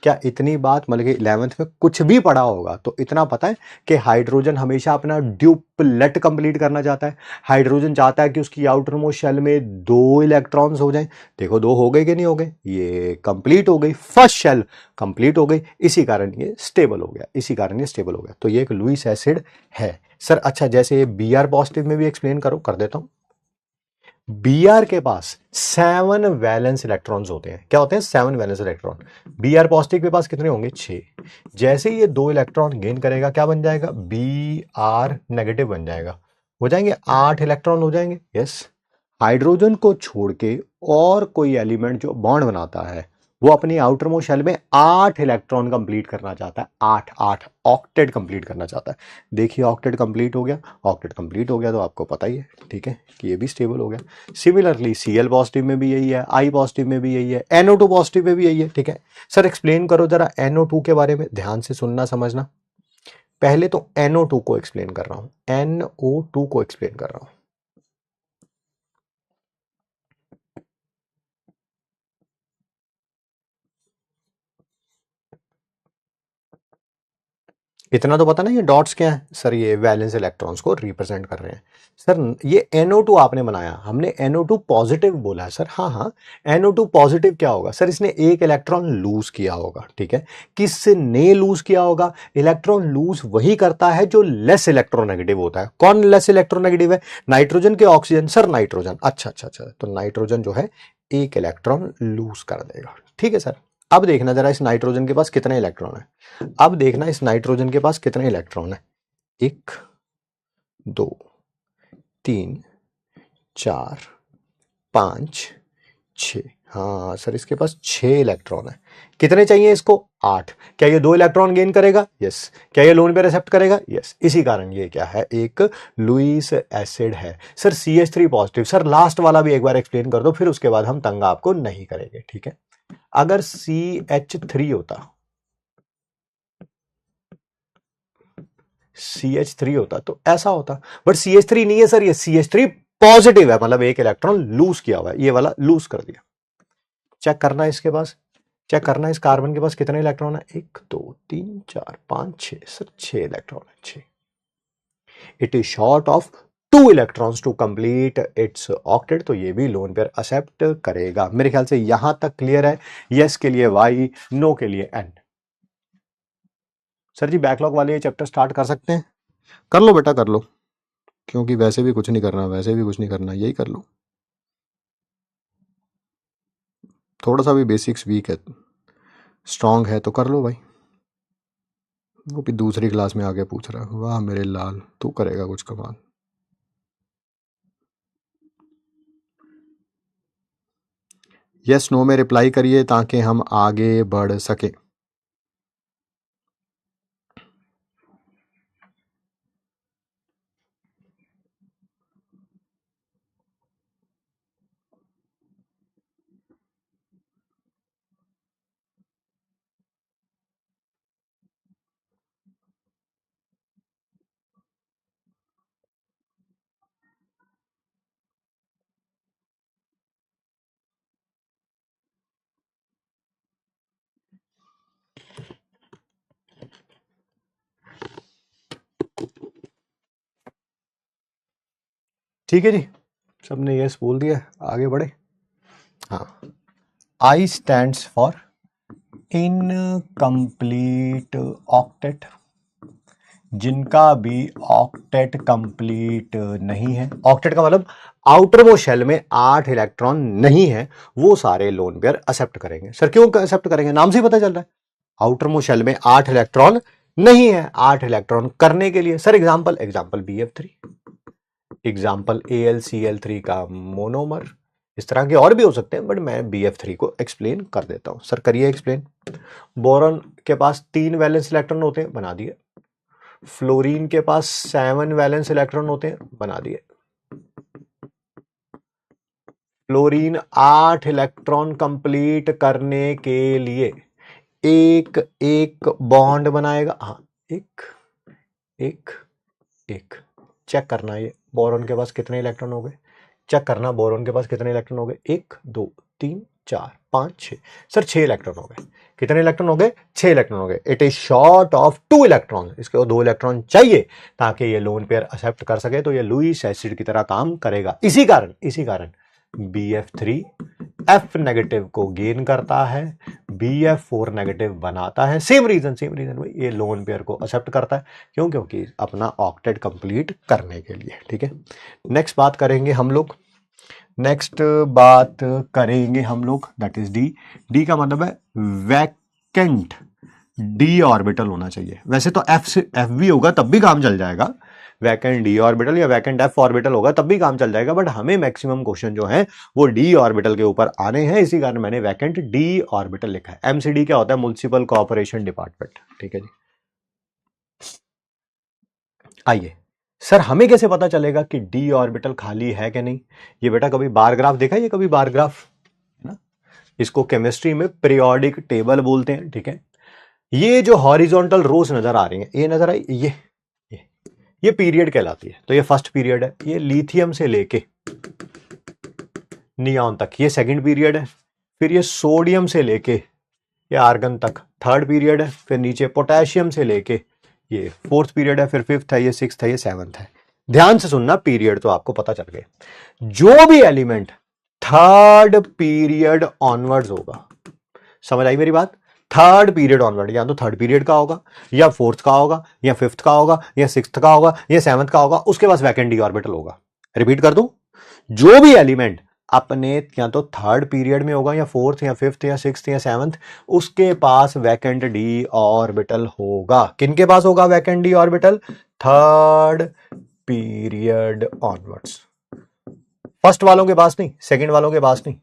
क्या इतनी बात मतलब कि 11th में कुछ भी पढ़ा होगा तो इतना पता है कि हाइड्रोजन हमेशा अपना ड्यूपलेट कंप्लीट करना चाहता है। हाइड्रोजन चाहता है कि उसकी आउटर मोस्ट शेल में दो इलेक्ट्रॉन्स हो जाएं। देखो दो हो गए कि नहीं हो गए? ये कंप्लीट हो गई, फर्स्ट शेल कंप्लीट हो गई, इसी कारण ये स्टेबल हो गया, इसी कारण ये स्टेबल हो गया। तो ये एक लुईस एसिड है। सर अच्छा, जैसे Br पॉजिटिव में भी एक्सप्लेन करो, कर देता हूं। Br के पास 7 वैलेंस इलेक्ट्रॉन्स होते हैं। क्या होते हैं? 7 वैलेंस इलेक्ट्रॉन। Br पॉजिटिव के पास कितने होंगे? 6। जैसे ही ये दो इलेक्ट्रॉन गेन करेगा क्या बन जाएगा? Br नेगेटिव बन जाएगा। हो जाएंगे 8 इलेक्ट्रॉन हो जाएंगे। यस। हाइड्रोजन को छोड़ के और कोई एलिमेंट जो बॉन्ड बनाता है वो अपनी आउटर मोस्ट शेल में 8 इलेक्ट्रॉन कंप्लीट करना चाहता है। 8 8 ऑक्टेट कंप्लीट करना चाहता है। देखिए ऑक्टेट कंप्लीट हो गया, ऑक्टेट कंप्लीट हो गया तो आपको पता ही है, ठीक है, कि ये भी स्टेबल हो गया। सिमिलरली Cl पॉजिटिव में भी यही है, I पॉजिटिव में भी यही है, NO2 पॉजिटिव में भी यही है, ठीक है। सर एक्सप्लेन करो जरा NO2 के बारे में, ध्यान से सुनना समझना। पहले तो NO2 को एक्सप्लेन कर रहा हूं, NO2 को एक्सप्लेन कर रहा हूं। इतना तो पता ना ये डॉट्स क्या है सर, ये वैलेंस इलेक्ट्रॉन्स को रिप्रेजेंट कर रहे हैं सर। ये NO2 आपने बनाया, हमने NO2 पॉजिटिव बोला है सर। हाँ हाँ, NO2 पॉजिटिव क्या होगा सर, इसने एक इलेक्ट्रॉन लूज किया होगा, ठीक है। किसने लूज किया होगा? इलेक्ट्रॉन लूज वही करता है जो लेस इलेक्ट्रोनेगेटिव होता है। कौन लेस इलेक्ट्रोनेगेटिव है? नाइट्रोजन के ऑक्सीजन? Sir nitrogen. अच्छा अच्छा अच्छा, तो नाइट्रोजन जो है एक इलेक्ट्रॉन लूज कर देगा, ठीक है सर। अब देखना जरा इस नाइट्रोजन के पास कितने इलेक्ट्रॉन है। अब देखना इस नाइट्रोजन के पास कितने इलेक्ट्रॉन है। 1 2 3 4 5 6। हाँ सर, इसके पास 6 इलेक्ट्रॉन है। कितने चाहिए इसको? 8। क्या ये 2 इलेक्ट्रॉन गेन करेगा? यस। क्या ये लोन पेयर एक्सेप्ट करेगा? यस। इसी कारण ये क्या है, एक लुईस एसिड है sir. CH3 positive. Sir last वाला भी एक बार एक्सप्लेन कर दो, फिर उसके बाद हम तंग आपको नहीं करेंगे, ठीक है। अगर CH3 होता, CH3 होता तो ऐसा होता, बट CH3 नहीं है सर, ये CH3 पॉजिटिव है, मतलब एक इलेक्ट्रॉन लूज किया हुआ है, ये वाला लूज कर दिया। चेक करना है इसके पास, चेक करना है इस कार्बन के पास कितने इलेक्ट्रॉन है। 1 2 3 4 5 6 सर, 6 इलेक्ट्रॉन है, 6। It is short of 2 electrons to complete its octet, तो ये भी लोन पेयर एक्सेप्ट करेगा। मेरे ख्याल से यहां तक क्लियर है। यस के लिए Y, नो के लिए N। सर जी बैकलॉग वाले ये चैप्टर स्टार्ट कर सकते हैं? कर लो बेटा कर लो, क्योंकि वैसे भी कुछ नहीं करना, वैसे भी कुछ नहीं करना, यही कर लो। थोड़ा सा भी बेसिक्स वीक है, स्ट्रांग है तो कर लो भाई। वो भी दूसरी क्लास में आके पूछ रहा है, वाह मेरे लाल तू करेगा कुछ कमाल। यस नो में रिप्लाई करिए ताकि हम आगे बढ़ सके। ठीक है जी, सबने यस बोल दिया, आगे बढ़े। हाँ, I stands for incomplete octet. जिनका भी ऑक्टेट कंप्लीट नहीं है, ऑक्टेट का मतलब आउटर वो शेल में 8 इलेक्ट्रॉन नहीं है, वो सारे लोन पेयर एक्सेप्ट करेंगे। सर क्यों एक्सेप्ट करेंगे? नाम से ही पता चल रहा है, आउटर मोस्ट शेल में 8 इलेक्ट्रॉन नहीं है। 8 इलेक्ट्रॉन करने के लिए sir example BF3, example AlCl3 का मोनोमर, इस तरह के और भी हो सकते हैं, बट मैं BF3 को एक्सप्लेन कर देता हूं। सर करिए एक्सप्लेन। बोरॉन के पास 3 वैलेंस इलेक्ट्रॉन होते हैं, बना दिए। फ्लोरीन के पास 7 वैलेंस इलेक्ट्रॉन होते हैं, बना दिए। फ्लोरीन 8 इलेक्ट्रॉन कंप्लीट करने के लिए एक एक बॉन्ड बनाएगा। हाँ, एक एक एक। चेक करना ये बोरॉन के पास कितने इलेक्ट्रॉन हो गए, चेक करना बोरॉन के पास कितने इलेक्ट्रॉन हो गए। 1 2 3 4 5 6 सर 6 इलेक्ट्रॉन हो गए। कितने इलेक्ट्रॉन हो गए? 6 इलेक्ट्रॉन हो गए। It is short of 2 electron, इसके 2 इलेक्ट्रॉन चाहिए ताकि ये लोन पेयर एक्सेप्ट कर सके, तो ये लुईस एसिड की तरह काम करेगा। इसी कारण BF3 F नेगेटिव को गेन करता है, BF4 नेगेटिव बनाता है। सेम रीजन भाई, ये लोन पेयर को एक्सेप्ट करता है। क्यों? क्योंकि अपना ऑक्टेट कंप्लीट करने के लिए, ठीक है। नेक्स्ट बात करेंगे हम लोग, दैट इज डी का मतलब है वैकेंट डी ऑर्बिटल होना चाहिए। वैसे तो एफ भी होगा तब भी काम चल जाएगा, वैकेंट डी ऑर्बिटल या वैकेंट एफ ऑर्बिटल होगा तब भी काम चल जाएगा, बट हमें मैक्सिमम क्वेश्चन जो है वो डी ऑर्बिटल के ऊपर आने हैं, इसी कारण मैंने वैकेंट डी ऑर्बिटल लिखा है। MCD क्या होता है? म्युनिसिपल कोऑपरेशन डिपार्टमेंट, ठीक है जी। आइए सर, हमें कैसे पता चलेगा कि डी ऑर्बिटल खाली है कि नहीं? ये बेटा कभी बार ग्राफ देखा है? ये कभी बार ग्राफ ना, इसको केमिस्ट्री में पीरियोडिक टेबल बोलते हैं, ठीक है। ये जो हॉरिजॉन्टल रोज नजर आ रही है, ये नजर आई, ये पीरियड कहलाती है। तो ये फर्स्ट पीरियड है, ये लिथियम से लेके नियॉन तक, ये सेकंड पीरियड है। फिर ये सोडियम से लेके ये आर्गन तक थर्ड पीरियड है। फिर नीचे पोटेशियम से लेके ये फोर्थ पीरियड है, फिर फिफ्थ है, ये सिक्स्थ है, ये सेवंथ है। ध्यान से सुनना, पीरियड तो आपको पता चल गए। जो भी एलिमेंट थर्ड पीरियड ऑनवर्ड्स होगा, समझ आई मेरी बात? थर्ड पीरियड ऑनवर्ड, या तो थर्ड पीरियड का होगा, या फोर्थ का होगा, या फिफ्थ का होगा, या सिक्स्थ का होगा, या सेवंथ का होगा, उसके पास वैकेंट डी ऑर्बिटल होगा। रिपीट कर दूं, जो भी एलिमेंट अपने या तो थर्ड पीरियड में होगा, या फोर्थ, या फिफ्थ, या सिक्स्थ, या सेवंथ, उसके पास वैकेंट डी ऑर्बिटल होगा। किनके पास होगा vacant D orbital? Third period onwards. First वालों के पास नहीं, सेकंड वालों के पास नहीं।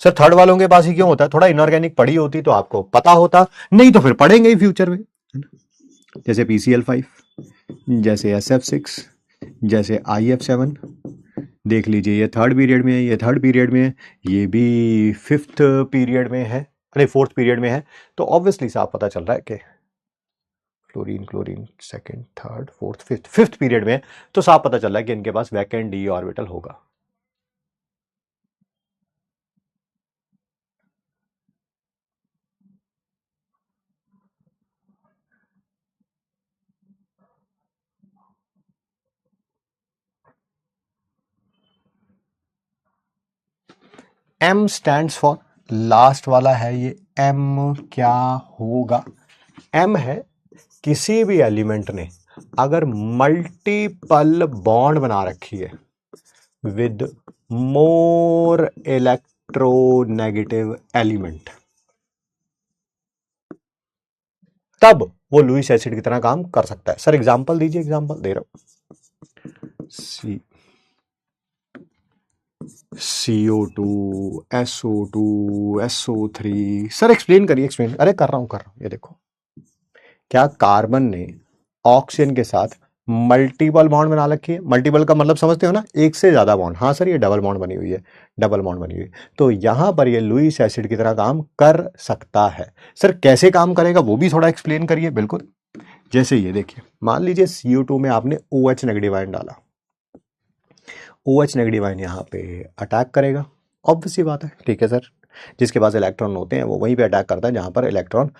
सर थर्ड वालों के पास ही क्यों होता है? थोड़ा इनऑर्गेनिक पढ़ी होती तो आपको पता होता, नहीं तो फिर पढ़ेंगे ही फ्यूचर में। जैसे PCl5, जैसे SF6, जैसे IF7, देख लीजिए ये थर्ड पीरियड में है, ये थर्ड पीरियड में है, ये भी फिफ्थ पीरियड में है, अरे फोर्थ पीरियड में है। तो ऑब्वियसली साफ पता चल रहा है कि chlorine chlorine second, third, fourth, fifth period में है, तो साफ पता चल रहा है कि इनके पास वैकेंट डी ऑर्बिटल होगा। M स्टैंड्स फॉर, लास्ट वाला है ये M, क्या होगा? M है किसी भी एलिमेंट ने अगर मल्टीपल बॉन्ड बना रखी है विद मोर इलेक्ट्रोनेगेटिव एलिमेंट, तब वो लुईस एसिड की तरह काम कर सकता है। सर एग्जांपल दीजिए। एग्जांपल दे रहा हूं, CO2, SO2, SO3। Sir explain करिए, एक्सप्लेन। अरे कर रहा हूं। ये देखो, क्या कार्बन ने ऑक्सीजन के साथ मल्टीपल बॉन्ड बना रखी है? मल्टीपल का मतलब समझते हो ना, एक से ज्यादा बॉन्ड। हाँ सर, ये डबल बॉन्ड बनी हुई है, डबल बॉन्ड बनी हुई है। तो यहां पर ये लुईस एसिड की तरह काम कर सकता है। सर कैसे काम करेगा वो भी थोड़ा एक्सप्लेन करिए। बिल्कुल, जैसे ये देखिए, मान लीजिए CO2 में आपने OH नेगेटिव आयन डाला, OH नेगेटिव आयन यहाँ पे अटैक करेगा, ऑब्वियस सी बात है, ठीक है सर। जिसके पास इलेक्ट्रॉन होते हैं वो वहीं पे अटैक करता है जहां पर इलेक्ट्रॉन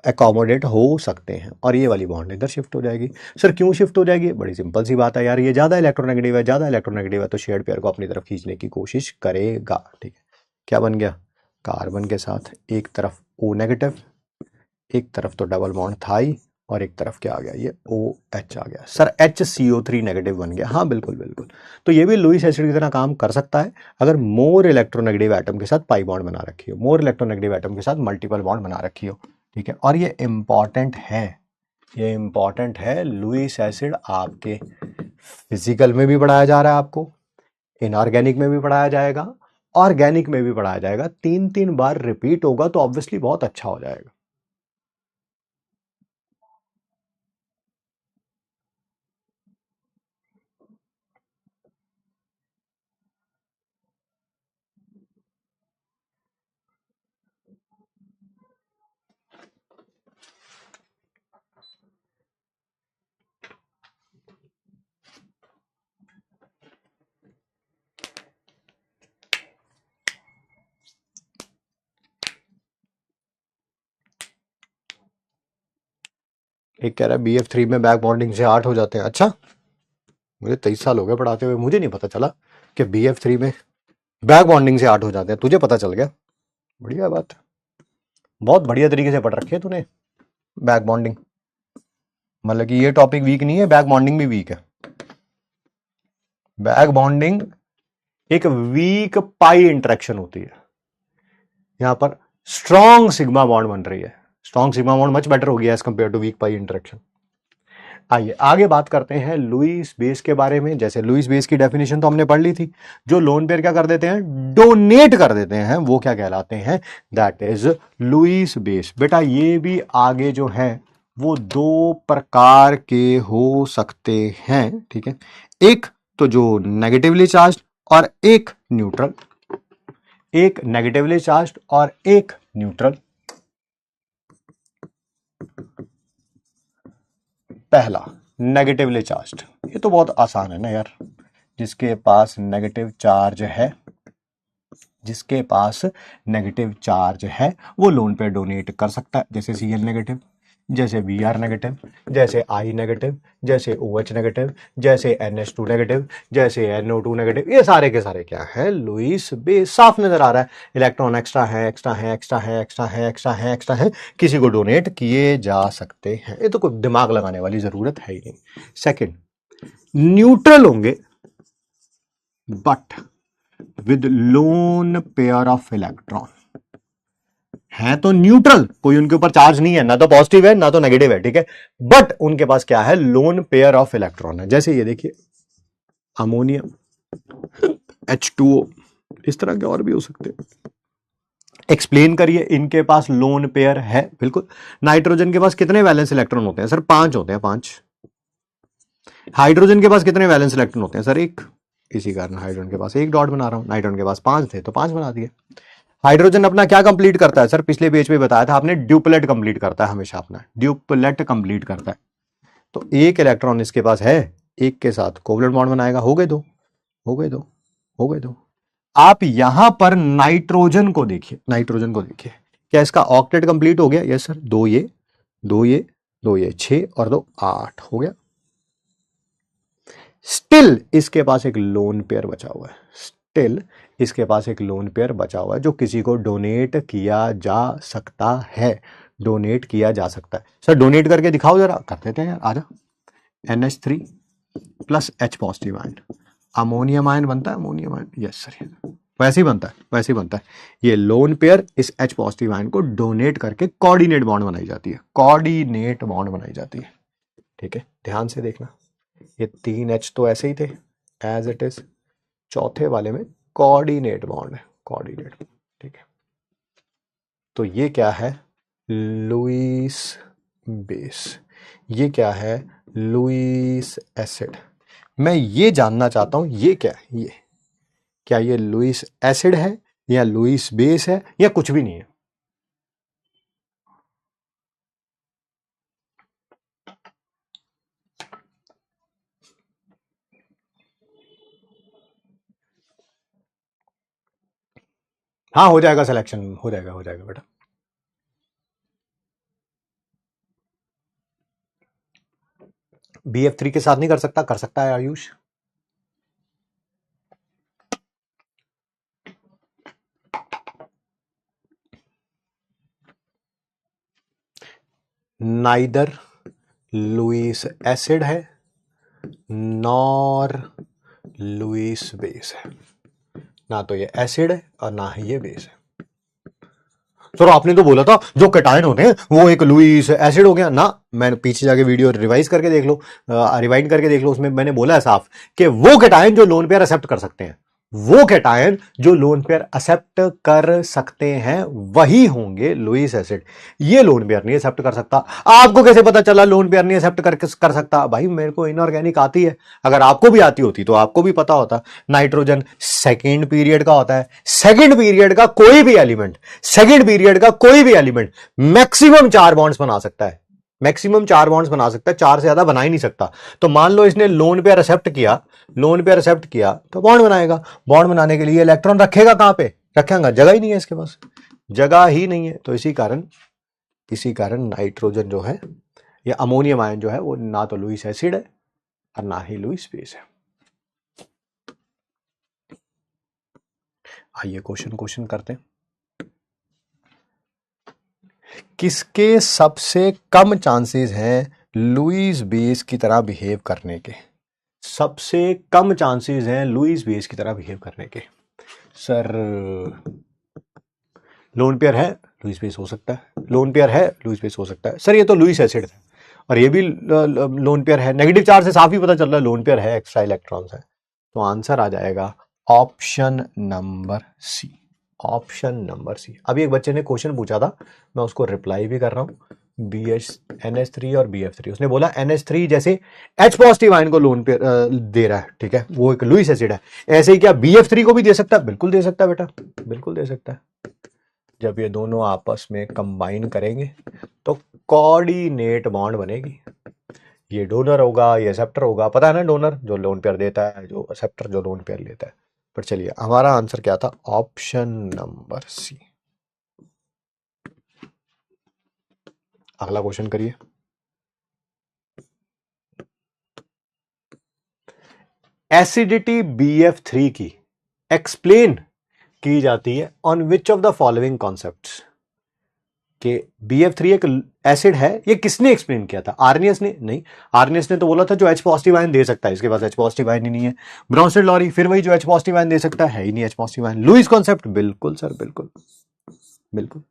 एकोमोडेट हो सकते हैं, और ये वाली बॉन्ड इधर शिफ्ट हो जाएगी। सर क्यों शिफ्ट हो जाएगी? बड़ी सिंपल सी बात है यार, ये ज़्यादा इलेक्ट्रोनेगेटिव है, ज़्यादा इलेक्ट्रोनेगेटिव है तो शेयर्ड पेयर को अपनी तरफ खींचने की कोशिश करेगा। ठीक है, क्या बन गया? कार्बन के साथ एक तरफ O नेगेटिव, एक तरफ तो डबल बॉन्ड था ही, और एक तरफ क्या आ गया? ये OH आ गया। सर HCO3 नेगेटिव बन गया। हाँ बिल्कुल बिल्कुल। तो ये भी लुईस एसिड की तरह काम कर सकता है अगर मोर इलेक्ट्रोनेगेटिव एटम के साथ पाई बॉन्ड बना रखी हो, मोर इलेक्ट्रोनेगेटिव एटम के साथ मल्टीपल बॉन्ड बना रखी हो। ठीक है, और ये इंपॉर्टेंट है, ये इंपॉर्टेंट है। लुईस एसिड आपके फिजिकल में भी पढ़ाया जा रहा है, आपको इनऑर्गेनिक में भी पढ़ाया जाएगा, ऑर्गेनिक में भी पढ़ाया जाएगा। 3-3 बार रिपीट होगा तो ऑब्वियसली बहुत अच्छा हो जाएगा। एक कह रहा है BF3 में बैक बॉन्डिंग से 8 हो जाते हैं। अच्छा, मुझे 23 साल हो गए पढ़ाते हुए, मुझे नहीं पता चला कि BF3 में बैक बॉन्डिंग से 8 हो जाते हैं। तुझे पता चल गया, बढ़िया बात, बहुत बढ़िया तरीके से पढ़ रखे है तूने बैक बॉन्डिंग। मतलब कि ये टॉपिक वीक नहीं है, बैक बॉन्डिंग भी वीक है। बैक बॉन्डिंग एक वीक पाई इंटरेक्शन होती है, यहां पर स्ट्रॉन्ग सिग्मा बॉन्ड बन रही है। Strong sigma bond much better हो गया as compare to weak pi interaction. आइए आगे बात करते हैं लुईस बेस के बारे में। जैसे लुईस बेस की डेफिनेशन तो हमने पढ़ ली थी। जो लोन पेयर क्या कर देते हैं? डोनेट कर देते हैं, वो क्या कहलाते हैं? That is Lewis base. बेटा ये भी आगे जो है वो 2 प्रकार के हो सकते हैं, ठीक है। एक तो जो नेगेटिवली चार्ज और एक न्यूट्रल, एक नेगेटिवली चार्ज और एक न्यूट्रल। पहला नेगेटिवली चार्ज, ये तो बहुत आसान है ना यार। जिसके पास नेगेटिव चार्ज है, जिसके पास नेगेटिव चार्ज है वो लोन पे डोनेट कर सकता है, जैसे Cl नेगेटिव। जैसे Br नेगेटिव, जैसे I नेगेटिव, जैसे OH नेगेटिव, जैसे NH2 नेगेटिव, जैसे NO2 नेगेटिव, ये सारे के सारे क्या है, लुईस बेस। साफ नजर आ रहा है, इलेक्ट्रॉन एक्स्ट्रा है, एक्स्ट्रा है, एक्स्ट्रा है, एक्स्ट्रा है, एक्स्ट्रा है, एक्स्ट्रा है, किसी को डोनेट किए जा सकते हैं। ये तो कोई दिमाग लगाने वाली जरूरत है ही नहीं। सेकंड, न्यूट्रल होंगे but with loan pair of electron. है तो न्यूट्रल, कोई उनके ऊपर चार्ज नहीं है, ना तो पॉजिटिव है ना तो नेगेटिव है, ठीक है, बट उनके पास क्या है, लोन पेयर ऑफ इलेक्ट्रॉन है। जैसे ये देखिए अमोनियम, H2O, इस तरह के और भी हो सकते हैं। एक्सप्लेन करिए, इनके पास लोन पेयर है, बिल्कुल। नाइट्रोजन के पास कितने वैलेंस इलेक्ट्रॉन होते हैं सर? 5 होते हैं, 5। हाइड्रोजन के पास कितने वैलेंस इलेक्ट्रॉन होते हैं सर? 1। इसी कारण हाइड्रोजन के पास 1 डॉट बना रहा हूं, नाइट्रोजन के पास 5 थे तो 5 बना दिए। हाइड्रोजन अपना क्या कंप्लीट करता है सर? पिछले पेज पे बताया था आपने, ड्यूपलेट कंप्लीट करता है हमेशा, अपना ड्यूपलेट कंप्लीट करता है। तो 1 इलेक्ट्रॉन इसके पास है, 1 के साथ कोवलेंट बॉन्ड बनाएगा, हो गए 2, हो गए 2, हो गए 2। आप यहां पर नाइट्रोजन को देखिए, नाइट्रोजन को देखिए, क्या इसका ऑक्टेट कंप्लीट हो गया? यस सर, 2 ये 2 ये 2 ये 6 और 2 8 हो गया। स्टिल इसके पास एक लोन पेयर बचा हुआ है, स्टिल इसके पास एक लोन पेयर बचा हुआ है जो किसी को डोनेट किया जा सकता है, डोनेट किया जा सकता है। सर डोनेट करके दिखाओ जरा, कर देते हैं यार, आजा। NH3 plus H positive ion, ammonium ion बनता है, अमोनियम आयन, यस सर, वैसे ही बनता है, वैसे ही बनता है। ये लोन पेयर इस H पॉजिटिव आयन को डोनेट करके कोऑर्डिनेट बॉन्ड बनाई जाती है, कोऑर्डिनेट बॉन्ड बनाई जाती है, ठीक है, ध्यान से देखना। ये 3 H तो ऐसे ही थे एज इट इज, चौथे वाले में कोऑर्डिनेट बॉन्ड है, कोऑर्डिनेट, ठीक है। तो ये क्या है, लुईस बेस, ये क्या है, लुईस एसिड। मैं ये जानना चाहता हूं ये क्या है, ये क्या ये लुईस एसिड है या लुईस बेस है या कुछ भी नहीं है? हाँ हो जाएगा सिलेक्शन, हो जाएगा, हो जाएगा बेटा। BF3 के साथ नहीं कर सकता? कर सकता है आयुष। नाइदर लुईस एसिड है नॉर लुईस बेस है, ना तो ये एसिड है और ना ही ये बेस है। सर आपने तो बोला था जो कैटायन होते हैं वो एक लुईस एसिड हो गया ना, मैंने पीछे जाके वीडियो रिवाइज करके देख लो, रिवाइंड करके देख लो, उसमें मैंने बोला है साफ कि वो कैटायन जो लोन पेयर एक्सेप्ट कर सकते हैं, वो कैटायन जो लोन पेयर एक्सेप्ट कर सकते हैं वही होंगे लुईस एसिड। ये लोन पेयर नहीं एक्सेप्ट कर सकता। आपको कैसे पता चला लोन पेयर नहीं एक्सेप्ट कर सकता? भाई मेरे को इनऑर्गेनिक आती है, अगर आपको भी आती होती तो आपको भी पता होता। नाइट्रोजन सेकेंड पीरियड का होता है, सेकेंड पीरियड का कोई भी एलिमेंट, सेकेंड पीरियड का कोई भी एलिमेंट मैक्सिमम 4 बॉन्ड्स बना सकता है, मैक्सिमम 4 बॉन्ड्स बना सकता है, 4 से ज्यादा बना ही नहीं सकता। तो मान लो इसने लोन पेयर एक्सेप्ट किया, लोन पेयर एक्सेप्ट किया तो बॉन्ड बनाएगा, बॉन्ड बनाने के लिए इलेक्ट्रॉन रखेगा कहां पे? रखेगा, जगह ही नहीं है इसके पास, जगह ही नहीं है। तो इसी कारण नाइट्रोजन जो है या अमोनियम आयन जो है वो ना तो लुईस एसिड है और ना ही लुईस बेस है। आइए क्वेश्चन करते हैं। किसके सबसे कम चांसेस हैं लुईस बेस की तरह बिहेव करने के? सबसे कम चांसेस हैं लुईस बेस की तरह बिहेव करने के। सर लोन पेयर है, लुईस बेस हो सकता है, लोन पेयर है, लुईस बेस हो सकता है। सर ये तो लुईस एसिड है और ये भी लोन पेयर है, नेगेटिव चार्ज से साफ ही पता चल रहा है लोन पेयर है, एक्स्ट्रा इलेक्ट्रॉन्स है। तो आंसर आ जाएगा option number C, option number C. अभी एक बच्चे ने क्वेश्चन पूछा था, मैं उसको रिप्लाई भी कर रहा हूं। NH3 और BF3, उसने बोला NH3 जैसे H पॉजिटिव आयन को लोन पे दे रहा है, ठीक है, वो एक लुईस एसिड है, ऐसे ही क्या BF3 को भी दे सकता है? बिल्कुल दे सकता है बेटा, बिल्कुल दे सकता है। जब ये दोनों आपस में कंबाइन करेंगे तो कोऑर्डिनेट बॉन्ड बनेगी। ये डोनर होगा, ये एक्सेप्टर होगा, पता है ना, डोनर जो लोन पेयर देता है, जो एक्सेप्टर जो लोन पेयर लेता है। पर चलिए हमारा आंसर क्या था, ऑप्शन नंबर सी। अगला क्वेश्चन करिए। एसिडिटी BF3 की एक्सप्लेन की जाती है on which of the following concepts. कि BF3 एक एसिड है, ये किसने एक्सप्लेन किया था? आर्नियस ने? नहीं, आर्नियस ने तो बोला था जो H पॉजिटिव आयन दे सकता है, इसके पास H पॉजिटिव आयन ही नहीं है। ब्राउनस्टेड लॉरी, फिर वही जो H पॉजिटिव आयन दे सकता है ही नहीं H positive ion. Lewis concept, बिल्कुल सर, बिल्कुल बिल्कुल।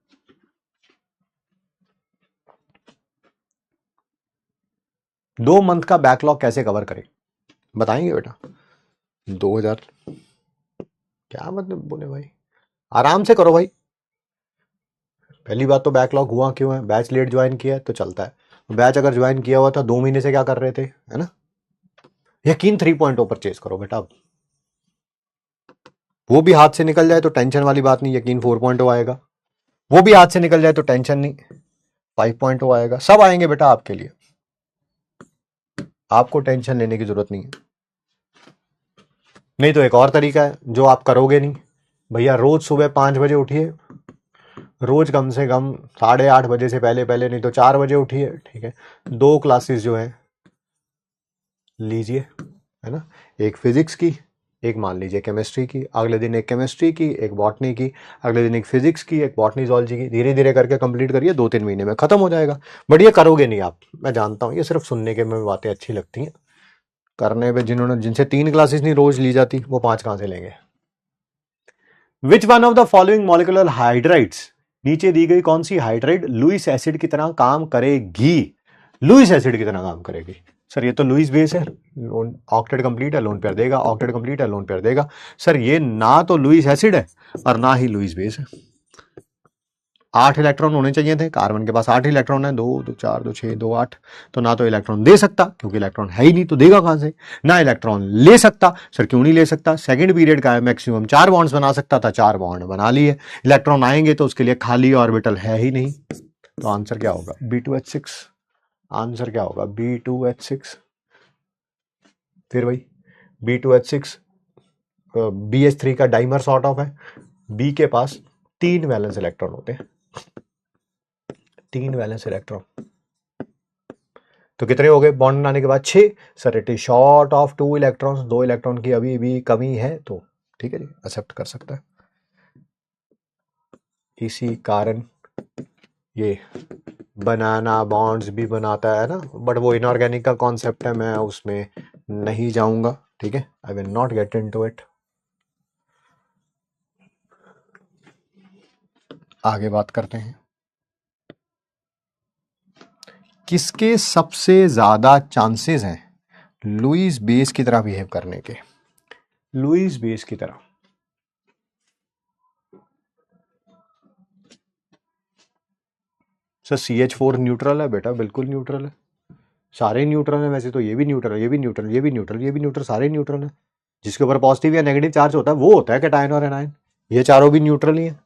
दो मंथ का बैकलॉग कैसे कवर करें, बताएंगे बेटा? 2000 क्या मतलब बोले भाई, आराम से करो भाई। पहली बात तो बैकलॉग हुआ क्यों है? बैच लेट ज्वाइन किया है तो चलता है। बैच अगर ज्वाइन किया हुआ था 2 महीने से क्या कर रहे थे, है ना? यकीन 3.0 परचेज करो बेटा। अब वो भी हाथ से निकल जाए तो टेंशन वाली बात नहीं, यकीन 4.0 आएगा। वो भी हाथ से निकल जाए तो टेंशन नहीं, 5.0 आएगा। सब आएंगे बेटा आपके लिए, आपको टेंशन लेने की जरूरत नहीं है। नहीं तो एक और तरीका है जो आप करोगे नहीं भैया, रोज सुबह 5 बजे उठिए, रोज कम से कम 8:30 बजे से पहले पहले, नहीं तो 4 बजे उठिए, ठीक है? 2 क्लासेस जो है लीजिए, है ना? एक फिजिक्स की, एक मान लीजिए केमिस्ट्री की, अगले दिन एक केमिस्ट्री की, एक बॉटनी की, अगले दिन एक फिजिक्स की, एक बॉटनी जूलॉजी की। धीरे धीरे करके कंप्लीट करिए, 2-3 महीने में खत्म हो जाएगा। बट ये करोगे नहीं आप, मैं जानता हूँ, ये सिर्फ सुनने के में बातें अच्छी लगती हैं, करने पे जिनसे 3 क्लासेस नहीं रोज ली जाती, वो 5 कहां से लेंगे? Which one of the following molecular hydrides, नीचे दी गई कौन सी हाइड्राइड लुईस एसिड की तरह काम करेगी? लुईस एसिड की तरह काम करेगी। सर ये तो लुईस बेस है, ऑक्टेट कंप्लीट है, लोन पेयर देगा, ऑक्टेट कंप्लीट है, लोन पेयर देगा। सर ये ना तो लुईस एसिड है और ना ही लुईस बेस है। 8 इलेक्ट्रॉन होने चाहिए थे, कार्बन के पास 8 इलेक्ट्रॉन है, 2 2 4 2 6 2 8, तो ना तो इलेक्ट्रॉन दे सकता, क्योंकि इलेक्ट्रॉन है ही नहीं, तो देगा कहां से? ना इलेक्ट्रॉन ले सकता, सर क्यों नहीं ले सकता? सेकंड पीरियड का है, मैक्सिमम 4 बॉन्ड्स बना सकता था, 4 बॉन्ड बना लिए। इलेक्ट्रॉन आएंगे तो उसके लिए खाली ऑर्बिटल है ही नहीं, तो आंसर क्या होगा? B2H6। आंसर क्या होगा? B2H6। फिर वही B2H6 BH3 का डाइमर सॉर्ट ऑफ है। बी के पास 3 वैलेंस इलेक्ट्रॉन होते हैं, 3 वैलेंस इलेक्ट्रॉन, तो कितने हो गए बॉन्ड बनाने के बाद? 6। Sir it is short of 2 electrons, 2 electron की अभी भी कमी है, तो ठीक है जी, एक्सेप्ट कर सकता है। इसी कारण ये बनाना बॉन्ड्स भी बनाता है ना, बट वो इनऑर्गेनिक का कॉन्सेप्ट है, मैं उसमें नहीं जाऊंगा, ठीक है? I will not get into it. आगे बात करते हैं, किसके सबसे ज्यादा चांसेस हैं लुईस बेस की तरह बिहेव करने के? लुईस बेस की तरह सर CH4 न्यूट्रल है बेटा, बिल्कुल न्यूट्रल है, सारे न्यूट्रल है। वैसे तो ये भी न्यूट्रल है, ये भी न्यूट्रल, ये भी न्यूट्रल, ये भी न्यूट्रल, सारे न्यूट्रल है। जिसके ऊपर पॉजिटिव या नेगेटिव चार्ज होता है वो होता है कैटायन और एनायन, ये चारों भी न्यूट्रल ही है।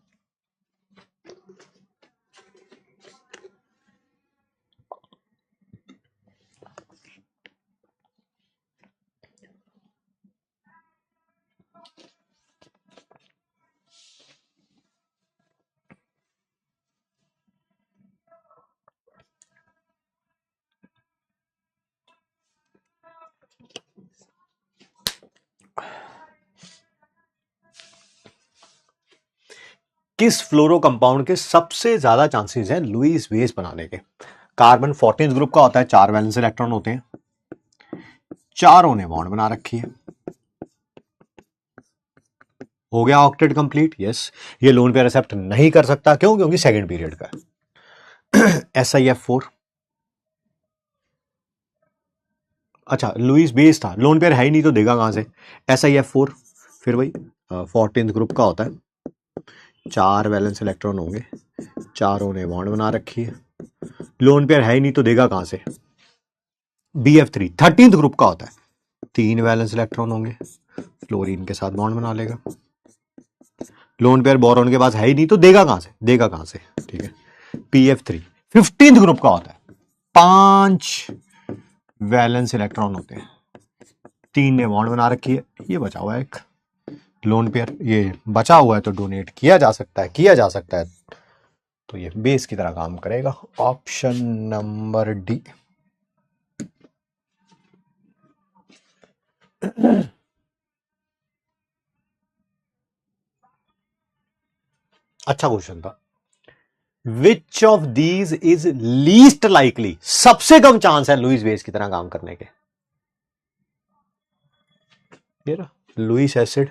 किस फ्लोरो कंपाउंड के सबसे ज्यादा चांसेस हैं लुईस बेस बनाने के? कार्बन 14th ग्रुप का होता है, 4 वैलेंस इलेक्ट्रॉन होते हैं, चारों ने बॉन्ड बना रखी है। हो गया ऑक्टेट कंप्लीट, यस। ये लोन पेयर एक्सेप्ट नहीं कर सकता, क्यों? क्योंकि सेकंड पीरियड का है। SiF4, अच्छा लुईस बेस था, लोन पेयर है ही नहीं तो देगा कहां से? SiF4, फिर वही 14th ग्रुप का होता है, 4 वैलेंस इलेक्ट्रॉन होंगे, चारों ने बॉन्ड बना रखी है, लोन पेयर है ही नहीं तो देगा कहां से? BF3 13th ग्रुप का होता है, 3 वैलेंस इलेक्ट्रॉन होंगे, फ्लोरीन के साथ बॉन्ड बना लेगा, लोन पेयर बोरॉन के पास है ही नहीं तो देगा कहां से? देगा कहां से, ठीक है? PF3 15th ग्रुप का होता है, 5 वैलेंस इलेक्ट्रॉन होते हैं, 3 ने बॉन्ड बना रखी है, ये बचा हुआ है एक लोन पेयर, ये बचा हुआ है तो डोनेट किया जा सकता है, किया जा सकता है। तो ये बेस की तरह काम करेगा। Option number D. अच्छा क्वेश्चन था। Which of these is least likely, सबसे कम चांस है लुईस बेस की तरह काम करने के। लुईस एसिड,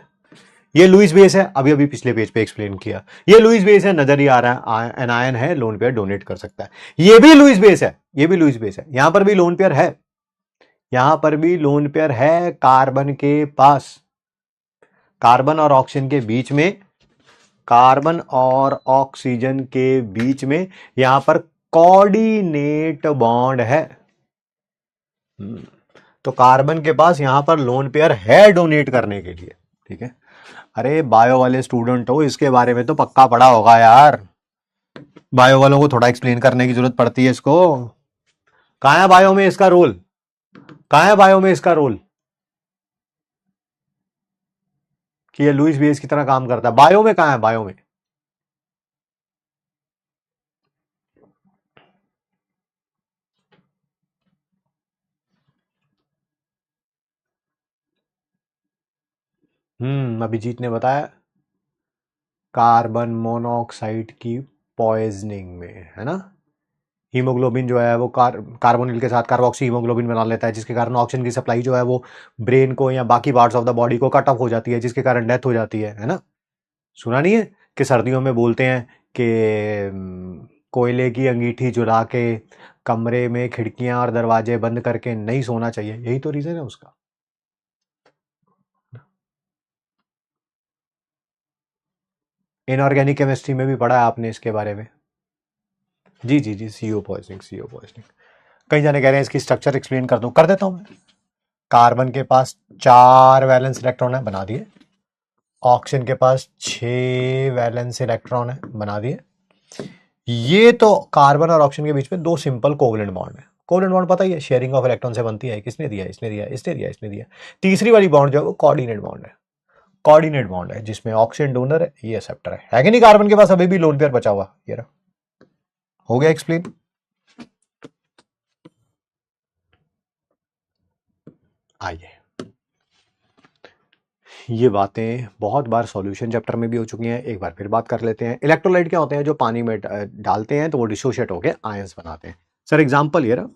ये लुईस बेस है, अभी अभी पिछले पेज पे एक्सप्लेन किया। ये लुईस बेस है, नजर ही आ रहा है, एनायन है, लोन पेयर डोनेट कर सकता है। ये भी लुईस बेस है, ये भी लुईस बेस है, यहां पर भी लोन पेयर है, यहां पर भी लोन पेयर है कार्बन के पास। कार्बन और ऑक्सीजन के बीच में, कार्बन और ऑक्सीजन के बीच में यहां पर कोऑर्डिनेट बॉन्ड है। तो कार्बन के पास यहां पर लोन पेयर है डोनेट करने के लिए, ठीक है। अरे बायो वाले स्टूडेंट हो, इसके बारे में तो पक्का पढ़ा होगा यार, बायो वालों को थोड़ा एक्सप्लेन करने की जरूरत पड़ती है इसको। कहां है बायो में इसका रोल, कहां है बायो में इसका रोल कि ये लुईस बेस की तरह काम करता है? बायो में कहां है, बायो में? अभिजीत ने बताया कार्बन मोनोऑक्साइड की पॉइजनिंग में, है ना। हीमोग्लोबिन जो है वो कार्बोनिल के साथ कार्बोक्सी हीमोग्लोबिन बना लेता है, जिसके कारण ऑक्सीजन की सप्लाई जो है वो ब्रेन को या बाकी पार्ट्स ऑफ द बॉडी को कट ऑफ हो जाती है, जिसके कारण डेथ हो जाती है ना। सुना नहीं है कि सर्दियों में बोलते हैं कि कोयले की अंगीठी जुला के कमरे में खिड़कियां और दरवाजे बंद करके नहीं सोना चाहिए, यही तो रीजन है उसका। इनऑर्गेनिक केमिस्ट्री में भी पढ़ा है आपने इसके बारे में। जी जी जी, सीओ पॉइजनिंग, सीओ पॉइजनिंग। कई जाने कह रहे हैं इसकी स्ट्रक्चर एक्सप्लेन कर दूं, कर देता हूं मैं। कार्बन के पास 4 वैलेंस इलेक्ट्रॉन है, बना दिए। ऑक्सीजन के पास 6 वैलेंस इलेक्ट्रॉन है, बना दिए। ये तो कार्बन और ऑक्सीजन के बीच में 2 सिंपल कोवलेंट बॉन्ड है। कोवलेंट बॉन्ड पता ही है, शेयरिंग ऑफ इलेक्ट्रॉन से बनती है। किसने दिया? इसने दिया, इसने दिया, इसने दिया। तीसरी वाली बॉन्ड जो है वो कोऑर्डिनेट बॉन्ड है। कोऑर्डिनेट बॉन्ड है जिसमें ऑक्सीजन डोनर है, ये एक्सेप्टर है कि नहीं? कार्बन के पास अभी भी लोन पेयर बचा हुआ, ये रहा। हो गया एक्सप्लेन। आइए, ये बातें बहुत बार सॉल्यूशन चैप्टर में भी हो चुकी हैं, एक बार फिर बात कर लेते हैं। इलेक्ट्रोलाइट क्या होते हैं? जो पानी में डालते हैं तो वो डिसोशिएट होकर आयंस बनाते हैं। सर एग्जांपल ये रहा,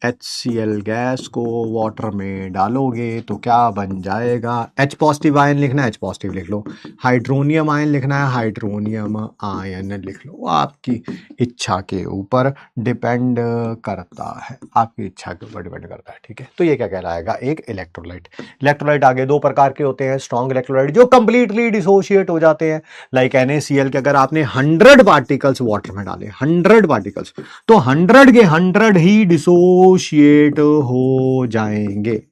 HCl गैस को वाटर में डालोगे तो क्या बन जाएगा? H पॉजिटिव आयन लिखना है, H पॉजिटिव लिख लो। हाइड्रोनियम आयन लिखना है, हाइड्रोनियम आयन लिख लो। आपकी इच्छा के ऊपर डिपेंड करता है, आपकी इच्छा के ऊपर डिपेंड करता है, ठीक है। तो ये क्या कहलाएगा? एक इलेक्ट्रोलाइट। इलेक्ट्रोलाइट आगे 2 प्रकार के होते हैं। स्ट्रॉन्ग इलेक्ट्रोलाइट जो कंप्लीटली डिसोशिएट हो जाते हैं, लाइक NaCl के अगर आपने 100 पार्टिकल्स वाटर में डाले, 100 पार्टिकल्स, तो 100 के 100 ही डिसोशिएट हो जाएंगे।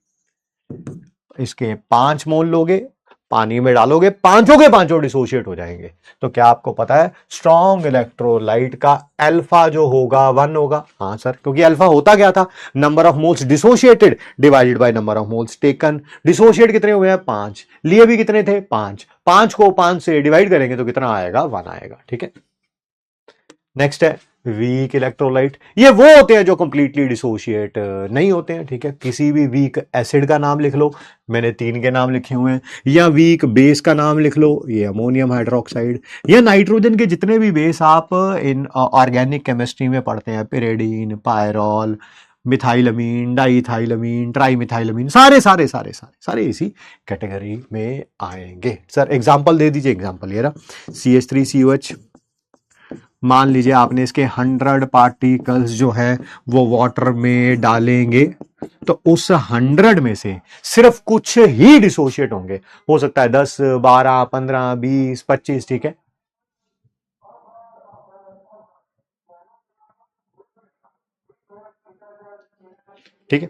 इसके 5 मोल लोगे, पानी में डालोगे, पांचों के पांचों डिसोशिएट हो जाएंगे। तो क्या आपको पता है स्ट्रॉन्ग इलेक्ट्रोलाइट का अल्फा जो होगा 1 होगा? हाँ सर, क्योंकि अल्फा होता क्या था? Number of moles dissociated divided by number of moles taken. Dissociate कितने हुए हैं? 5। लिए भी कितने थे? 5। 5 को 5 से डिवाइड करेंगे तो कितना आएगा? 1 आएगा, ठीक है। नेक्स्ट है वीक इलेक्ट्रोलाइट। ये वो होते हैं जो कंप्लीटली डिसोशिएट नहीं होते हैं, ठीक है। किसी भी वीक एसिड का नाम लिख लो, मैंने 3 के नाम लिखे हुए हैं, या वीक बेस का नाम लिख लो, ये अमोनियम हाइड्रोक्साइड, या नाइट्रोजन के जितने भी बेस आप इन ऑर्गेनिक केमिस्ट्री में पढ़ते हैं, पिरिडीन, पायरॉल, मिथाइलमीन, डाइथाइलमीन, ट्राईमिथाइलमीन, सारे सारे सारे सारे सारे इसी कैटेगरी में आएंगे। सर एग्जाम्पल दे दीजिए। एग्जाम्पल ये रहा, CH3COH। मान लीजिए आपने इसके 100 पार्टिकल्स जो है वो वाटर में डालेंगे, तो उस 100 में से सिर्फ कुछ ही डिसोशिएट होंगे। हो सकता है 10, 12, 15, 20, 25, ठीक है। ठीक है,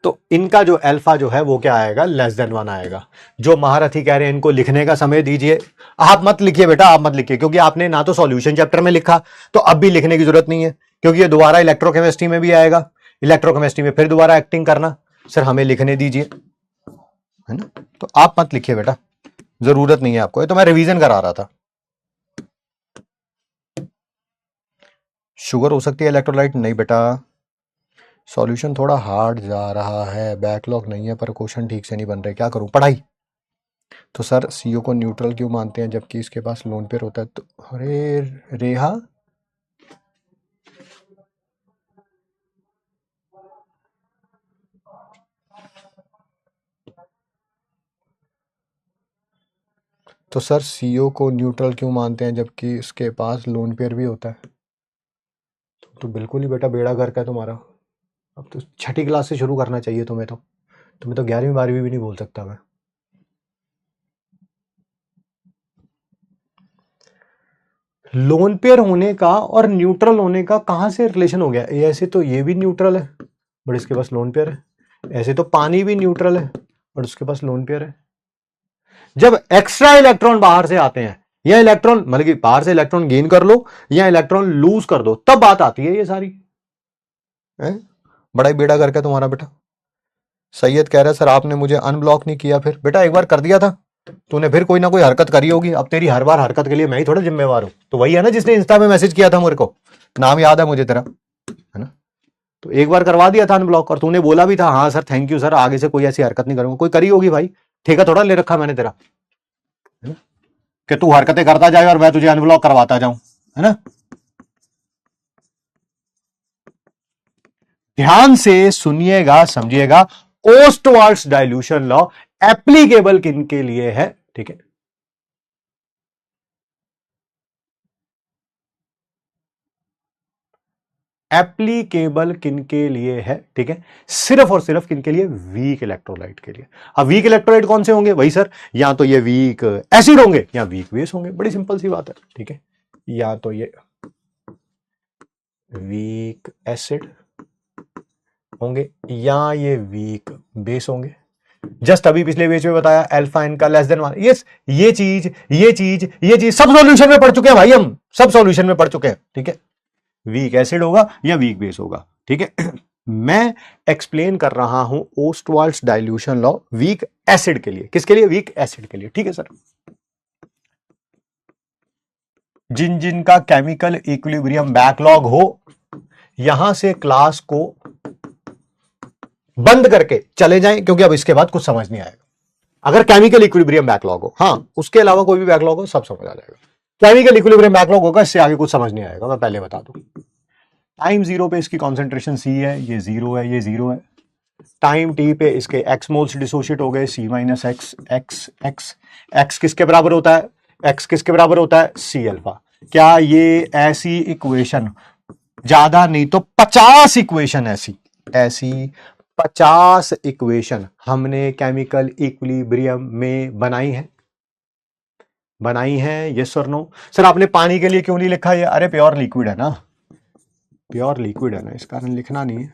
तो इनका जो अल्फा जो है वो क्या आएगा? <1 आएगा। जो महारथी कह रहे हैं इनको लिखने का समय दीजिए। आप मत लिखिए बेटा, आप मत लिखिए, क्योंकि आपने ना तो सॉल्यूशन चैप्टर में लिखा, तो अब भी लिखने की जरूरत नहीं है, क्योंकि ये दोबारा इलेक्ट्रोकेमिस्ट्री में भी आएगा। इलेक्ट्रोकेमिस्ट्री में फिर दोबारा एक्टिंग करना। सर हमें लिखने दीजिए, है ना। तो आप मत लिखिए बेटा, जरूरत नहीं है आपको, ये तो मैं रिवीजन करा रहा था। शुगर हो सकती है इलेक्ट्रोलाइट? नहीं बेटा, सॉल्यूशन थोड़ा हार्ड जा रहा है, बैकलॉग नहीं है पर क्वेश्चन ठीक से नहीं बन रहे, क्या करूं? पढ़ाई। तो सर सीओ को न्यूट्रल क्यों मानते हैं जबकि इसके पास लोन पेयर होता है? तो अरे रेहा, तो सर सीओ को न्यूट्रल क्यों मानते हैं जबकि इसके पास लोन पेयर भी होता है? तो बिल्कुल ही बेटा बेड़ा गर्क है तुम्हारा। अब तो छठी क्लास से शुरू करना चाहिए तुम्हें तो। तुम्हें तो 11वीं 12वीं भी नहीं बोल सकता मैं। लोन पेयर होने का और न्यूट्रल होने का कहां से रिलेशन हो गया? ऐसे तो ये भी न्यूट्रल है बट इसके पास लोन पेयर है, ऐसे तो पानी भी न्यूट्रल है बट उसके पास लोन पेयर है। जब एक्स्ट्रा इलेक्ट्रॉन बाहर से आते हैं या इलेक्ट्रॉन मतलब कि बाहर से इलेक्ट्रॉन गेन कर लो या इलेक्ट्रॉन लूज कर दो, तब बात आती है ये सारी है? बड़ा ही बेड़ा करके तुम्हारा बेटा। सैयद कह रहा है सर आपने मुझे अनब्लॉक नहीं किया। फिर बेटा एक बार कर दिया था तूने, फिर कोई ना कोई हरकत करी होगी। अब तेरी हर बार हरकत के लिए मैं ही थोड़ा जिम्मेवार हूं। तो वही है ना जिसने इंस्टा में मैसेज किया था मेरे को, नाम याद है मुझे तेरा, है ना? तो एक बार करवा दिया था अनब्लॉक और तूने बोला भी था हाँ सर थैंक यू सर, आगे से कोई ऐसी हरकत नहीं करूंगा। कोई करी होगी भाई, ठेका थोड़ा ले रखा मैंने तेरा, है ना? कि तू हरकतें करता जाए और मैं तुझे अनब्लॉक करवाता जाऊं, है ना? ध्यान से सुनिएगा, समझिएगा। ओस्टवाल्ड्स डाइल्यूशन लॉ एप्लीकेबल किन के लिए है? ठीक है, एप्लीकेबल किन के लिए है? ठीक है, सिर्फ और सिर्फ किन के लिए? वीक इलेक्ट्रोलाइट के लिए। अब वीक इलेक्ट्रोलाइट कौन से होंगे? वही सर, या तो ये वीक एसिड होंगे या वीक बेस होंगे। बड़ी सिंपल सी बात है, ठीक है? या तो ये वीक एसिड होंगे या ये वीक बेस होंगे। जस्ट अभी पिछले पेज में बताया अल्फा इनका लेस देन 1। यस, ये चीज सब सॉल्यूशन में पढ़ चुके हैं भाई, हम सब सॉल्यूशन में पढ़ चुके हैं, ठीक है? वीक एसिड होगा या वीक बेस होगा, ठीक है? मैं एक्सप्लेन कर रहा हूं ओस्टवाल्ड्स डाइल्यूशन लॉ वीक एसिड के लिए। किसके लिए? वीक एसिड के लिए, ठीक है सर? जिन जिन का केमिकल इक्विलिब्रियम बैकलॉग हो, यहां से क्लास को बंद करके चले जाएं, क्योंकि अब इसके बाद कुछ समझ नहीं आएगा। अगर केमिकल इक्विलिब्रियम बैकलॉग हो, हाँ उसके अलावा कोई भी बैकलॉग हो सब समझ आ जाएगा। केमिकल इक्विलिब्रियम बैकलॉग होगा, इससे आगे कुछ समझ नहीं आएगा, मैं पहले बता दूं। टाइम जीरो पे इसकी कॉन्सेंट्रेशन सी है, ये जीरो है, ये जीरो है। टाइम टी पे इसके एक्स मोल्स डिसोशिएट हो गए, C minus X X X. X किसके बराबर होता है? एक्स किसके बराबर होता है? C alpha. क्या ये ऐसी इक्वेशन, ज्यादा नहीं तो 50 इक्वेशन ऐसी 50 इक्वेशन हमने केमिकल इक्विलिब्रियम में बनाई है, यस और नो? सर आपने पानी के लिए क्यों नहीं लिखा ये? अरे प्योर लिक्विड है ना, प्योर लिक्विड है ना, इस कारण लिखना नहीं है।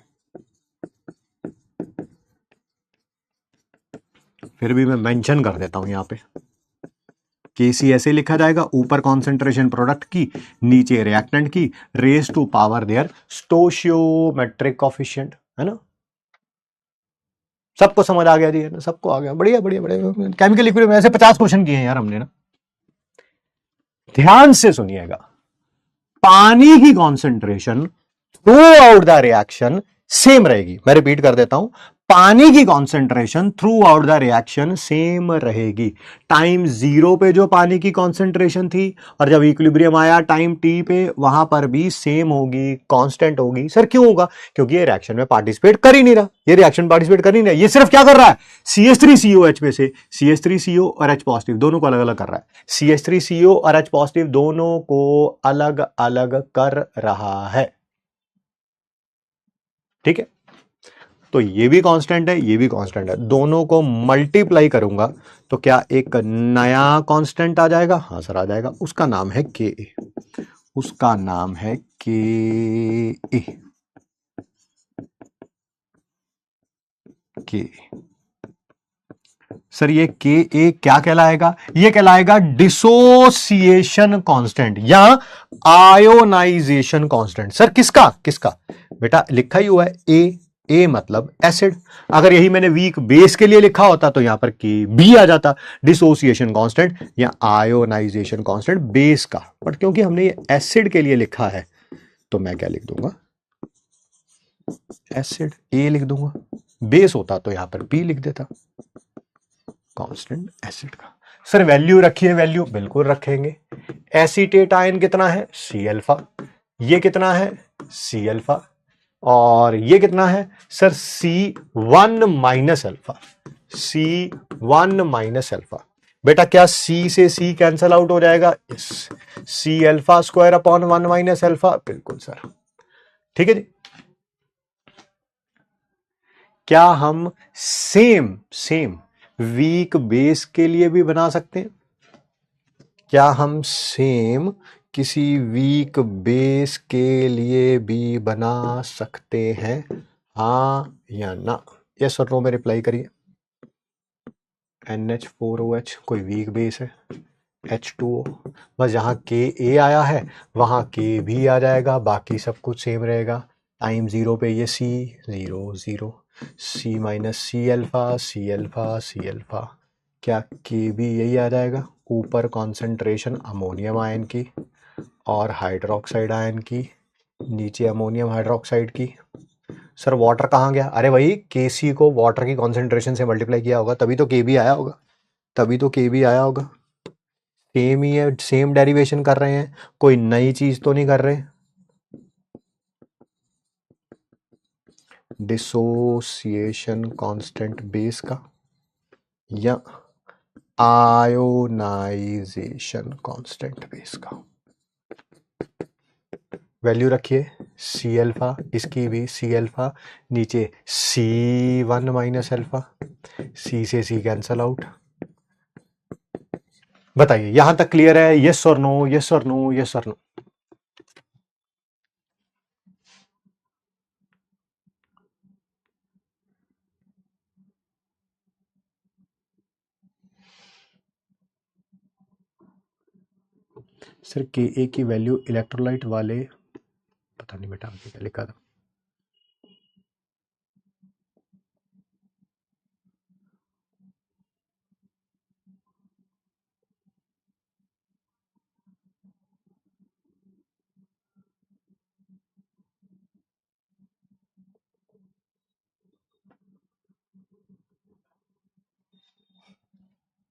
फिर भी मैं मेंशन कर देता हूं यहां पे, केसी ऐसे लिखा जाएगा, ऊपर कॉन्सेंट्रेशन प्रोडक्ट की, नीचे रिएक्टेंट की, raise to power their stoichiometric coefficient, है ना? सबको समझ आ गया जी, है ना? सबको आ गया, बढ़िया बढ़िया बढ़िया। केमिकल इक्विलिब्रियम में ऐसे 50 क्वेश्चन किए हैं यार हमने ना। ध्यान से सुनिएगा, पानी की concentration through out the reaction same रहेगी। मैं रिपीट कर देता हूं, पानी की concentration through out the reaction same रहेगी। टाइम जीरो पे जो पानी की कॉन्सेंट्रेशन थी और जब इक्विलिब्रियम आया टाइम टी पे, वहां पर भी सेम होगी, कांस्टेंट होगी। सर क्यों होगा? क्योंकि ये रिएक्शन में पार्टिसिपेट कर ही नहीं रहा, ये रिएक्शन पार्टिसिपेट कर ही नहीं रहा, ये सिर्फ क्या कर रहा है? CH3COH पे से CH3CO और H पॉजिटिव दोनों को अलग अलग कर रहा है। CH3CO और H पॉजिटिव दोनों को अलग अलग कर रहा है, ठीक है? तो ये भी कांस्टेंट है, ये भी कांस्टेंट है, दोनों को मल्टीप्लाई करूंगा तो क्या एक नया कांस्टेंट आ जाएगा? हाँ सर आ जाएगा, उसका नाम है के, उसका नाम है के। के सर ये के ए क्या कहलाएगा? ये कहलाएगा डिसोसिएशन कांस्टेंट या आयोनाइजेशन कांस्टेंट। सर किसका किसका? बेटा लिखा ही हुआ है ए मतलब एसिड। अगर यही मैंने वीक बेस के लिए लिखा होता तो यहां पर के बी आ जाता, डिसोसिएशन कांस्टेंट या आयोनाइजेशन कांस्टेंट बेस का। बट क्योंकि हमने ये एसिड के लिए लिखा है तो मैं क्या लिख दूंगा, एसिड ए लिख दूंगा, बेस होता तो यहां पर बी लिख देता, कांस्टेंट एसिड का। सर वैल्यू रखिए, वैल्यू बिल्कुल रखेंगे। एसीटेट आयन कितना है, सी अल्फा, ये कितना है सी अल्फा, और ये कितना है sir C1 - alpha, C1 - alpha. बेटा क्या C से C कैंसल आउट हो जाएगा, yes, C alpha square upon 1 - alpha, बिल्कुल सर, ठीक है जी। क्या हम सेम सेम वीक बेस के लिए भी बना सकते हैं, क्या हम सेम किसी वीक बेस के लिए भी बना सकते हैं, हाँ या ना, यस और नो में रिप्लाई करिए। NH4OH कोई वीक बेस है, H2O, बस जहां Ka आया है वहां K भी आ जाएगा, बाकी सब कुछ सेम रहेगा। टाइम 0 पे ये C 0 0, C minus C alpha C alpha C alpha, क्या K भी यही आ जाएगा। ऊपर कॉन्सेंट्रेशन अमोनियम आयन की और हाइड्रोक्साइड आयन की, नीचे अमोनियम हाइड्रोक्साइड की। सर वाटर कहाँ गया, अरे भाई Kc को वाटर की कॉन्सेंट्रेशन से मल्टीप्लाई किया होगा, तभी तो Kb आया होगा, तभी तो Kb आया होगा। सेम ही है, सेम डेरिवेशन कर रहे हैं, कोई नई चीज तो नहीं कर रहे। डिसोसिएशन कांस्टेंट बेस का या आयोनाइजेशन कांस्टेंट बेस का, वैल्यू रखिए सी अल्फा, इसकी भी सी अल्फा, नीचे C1 - अल्फा, सी से सी कैंसल आउट। बताइए यहां तक क्लियर है, यस और नो, यस और नो, यस और नो। सर Ka की वैल्यू इलेक्ट्रोलाइट वाले, पता नहीं बेटा आपने क्या लिखा था,